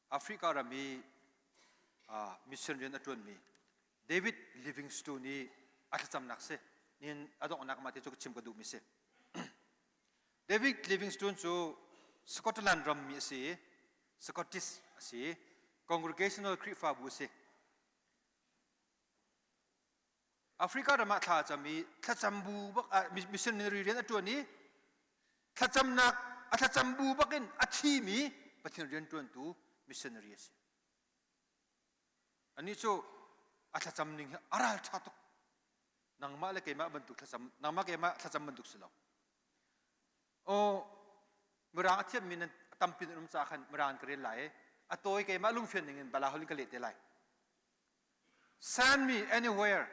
แอฟริกาเรามีมิชชันเรียนอัจฉริยะเดวิดลิฟวิงสโตนนี่อาจจะจำหนักเสียนี่อาจจะนักมาที่จุกชิมกระดูกมิเสียเดวิดลิฟวิงสโตนจูสกอตแลนด์รัมมีเสียสกอตติสเสีย Congregational คริสต์ฟาบูเสียแอฟริกาเรามาถ้าจะมีถ้าจำบูบักมิชชันเรียนอัจฉริยะถ้าจำหนักถ้าจำบูบักอินอาชีมีปฏิเรียนตัวนั้นตัวมิชชันเรียนอันนี้โจอาจจะจำหนึ่งอะไรชาตุนางมาเลยเกี่ยมาบรรทุกถ้าจำนางมาเกี่ยมาถ้าจำบรรทุกสิแล้วโอ้เมื่อรางอาทิตย์มีนั้นตั้มปินรุ่มสาขันเมื่อรางกระเรียนไหลอัตโต้เกี่ยมาลุ่มเฟียนหนึ่งบาลาฮอลิกเลตไหล Send me anywhere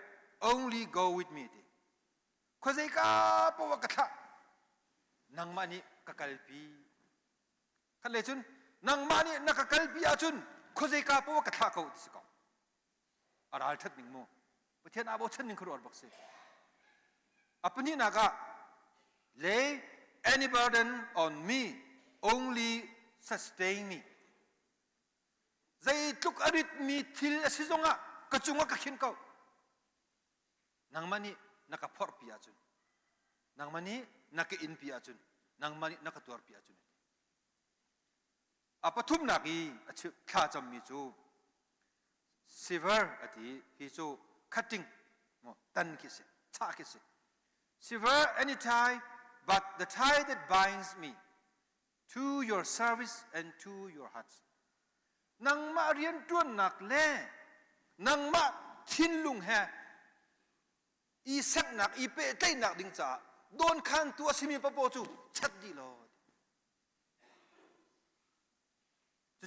only go with me ดิข้าใจก้าปวกกะทะนางมานี่กักลปีขันเลยจุนนางมานี่นักกักลปีอาจุนข้าใจก้าปวกกะทะเขาดิสกออะไรทัดหนึ่งโมประเทศอาโบชันหนึ่งครัวบักเสอัปนี้นัก lay any burden on me only sustain me ใจทุกอริตมีทิลสิจงะกระจุงะกระขินเขานางมันนี่นักพอร์ปีอาจุนนางมันนี่นักอินปีอาจุนนางมันนี่นักตัวปีอาจุนอัปทุมนักอีชิข้าจำมีจูsevere อดีฮิจู cutting โมตันคิสชาคิส severe any tie but the tie that binds me to your service and to your hearts นางมาเรียนตัวหนักแล่นางมาทิ้นลุงแฮอีสักหนักอีเปะใจหนักดิ่งจ่าโดนขันตัวสิมีปะโปจูชัดดีโล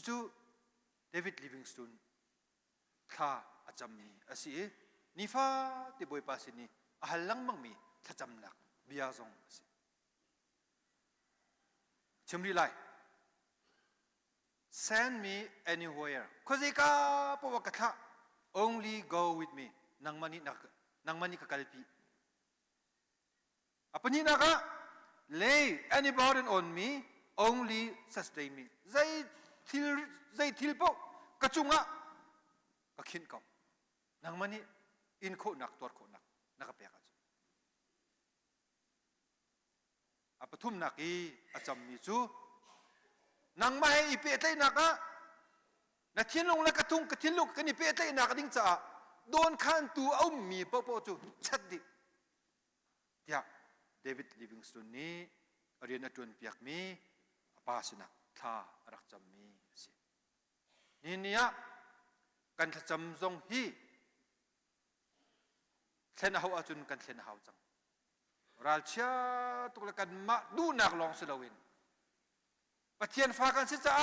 จู่เดวิดลิฟวิงสโตนข้าอาจำมีอาศัยนิฟ้าที่บอยปาสินีอาหลังมังมีถ้าจำหนักบิอาซงชิมรีไล send me anywhere ข้าใจก้าปวกกะทะ only go with me นางมันนี่กักลปีapa ni nak lay any burden on me only sustain me zai til po kachunga kakhin ko nang mani in kho nak tor kho nak nakapya ka apa thum nak I acham mi chu nang mai ipe tai naka na thin long la katung ka thin luk kani pe tai nak ding cha don khan tu au mi po chu chat di ya David Livingstone ni arian atun piak mi apa sina tha rak cham mi si ni nia kan cham zong hi thlen hau atun kan thlen hau chang ral chia tukla kan ma du nak long selawin pathian fa kan si cha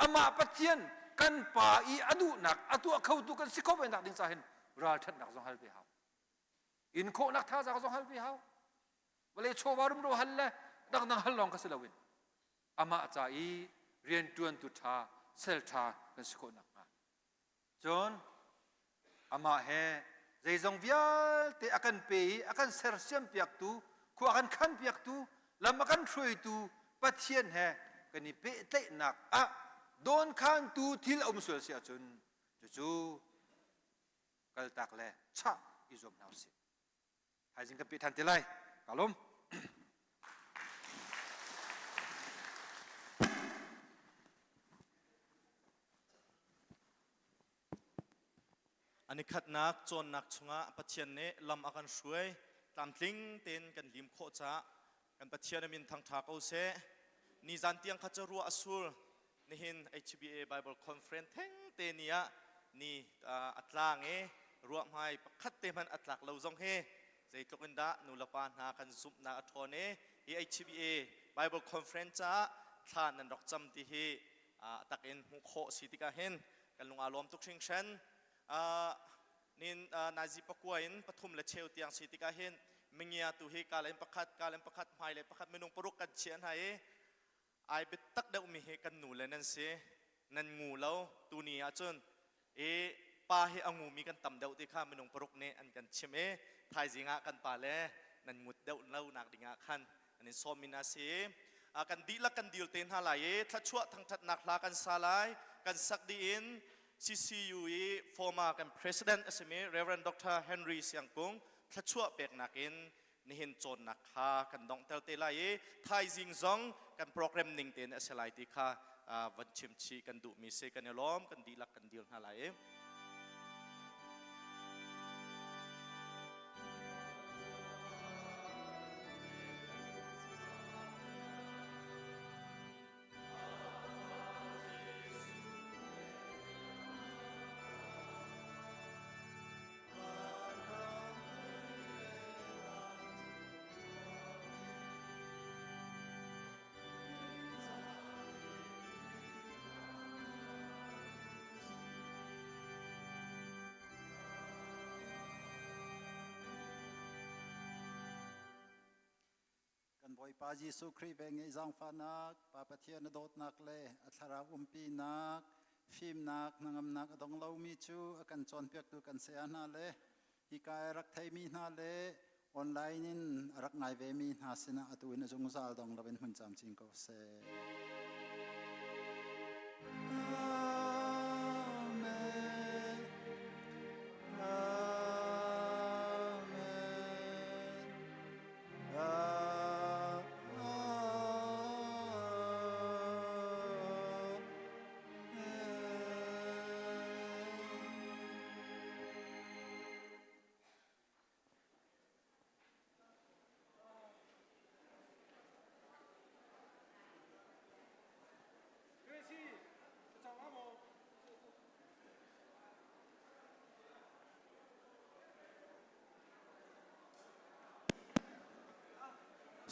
ama pathian kan pa I adu nak atu khau tu kan sikho wen nak ding sa hen ral that nak zong hal bi hau in kho nak tha za zong hal bi hau wale chowarum ro halle dak nang halong kaselawin ama achai rian tuan tu tha sel tha kan sikho nak ma jon ama he zeizong vial te akan pe akan sersiam piak tu ku akan khan piak tu lam akan throi tu pathian he kani pe te nak a don khan tu thil om sul sia chun chu kal tak le cha izom nau si hai jing ka pi than te lai kalomอันนี้ขัดนักจนนักชงะปัจเจียนเนลำอาการช่วยตามทิ้งเต็นกันลิมโคจ้ากันปัจเจียนมินทางทากเอาเสนิจันเตียงขัดจะรัวอสูรนี่เห็น HBA Bible Conference ทั้งเตนียนี่อัตลางรัวไม่ขัดเต็มันอัตลักเราจงเฮใจกกันดานุลปานหากันซุปนาอัทอนHBA Bible Conference จ้าท่านนันรักจำที่เฮตักเอ็นมุขโคสิติกาเห็นกันลงอารมณ์ทุกชิงเช่นนินนาจิปกวยน์ปฐุมและเชลตียงสิติกาเห็นมิงยาตุเฮกาเลมประคัดไม่เลยประคัดไม่นุ่งปรุกกันเชียนให้ไอเบตักเดามีเฮกันหนูเลยนั่นสินั่นงูแล้วตูนี้อาจนป้าเฮองูมีกันต่ำเดาที่ข้าไม่นุ่งปรุกเนอันกันเชื่อมไทยจิงะกันป่าเลยนั่นงูเดาเล่าหนักดิ่งะขันอันนี้สอมินาสิ กันดีละกันดีลเต็นหาลายทัดชั่วทั้งทัดนักลากันสลายกันสักดีอิน CCUE former กัน President SME Reverend Dr. Henry Siang Kung ทัดชั่วเปกนักอินนี่เห็นโจนนักข้ากันดองเตลเตลายไทยจิงซองกันโปรแกรมนิ่งเต็นเอสไลติข้าวันชิมชีกันดูมีเซกันล้อมกันดีละกันดีลหาลายบอยปาจิสุครีเวงไอจังฟานักปาปะเทียนโดดนักเล่อัทราอุมปีนักฟิล์มนักนางนักดงเลามีจูกันจอนเปียกดูกันเสียนาเล่ฮิกายรักไทยมีนาเล่ออนไลน์นินรักไงเวมีนาสินะตุนจงซาลดงเราเป็นหุ่นจำจริงก็เส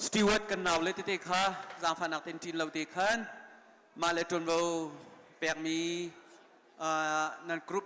สตีเวิร์ดกันนาวเลติเตค่ะจางฟันนักเต็นจินเราเตคันมาเลตรอนโวเปียกมีนันกรุ๊ป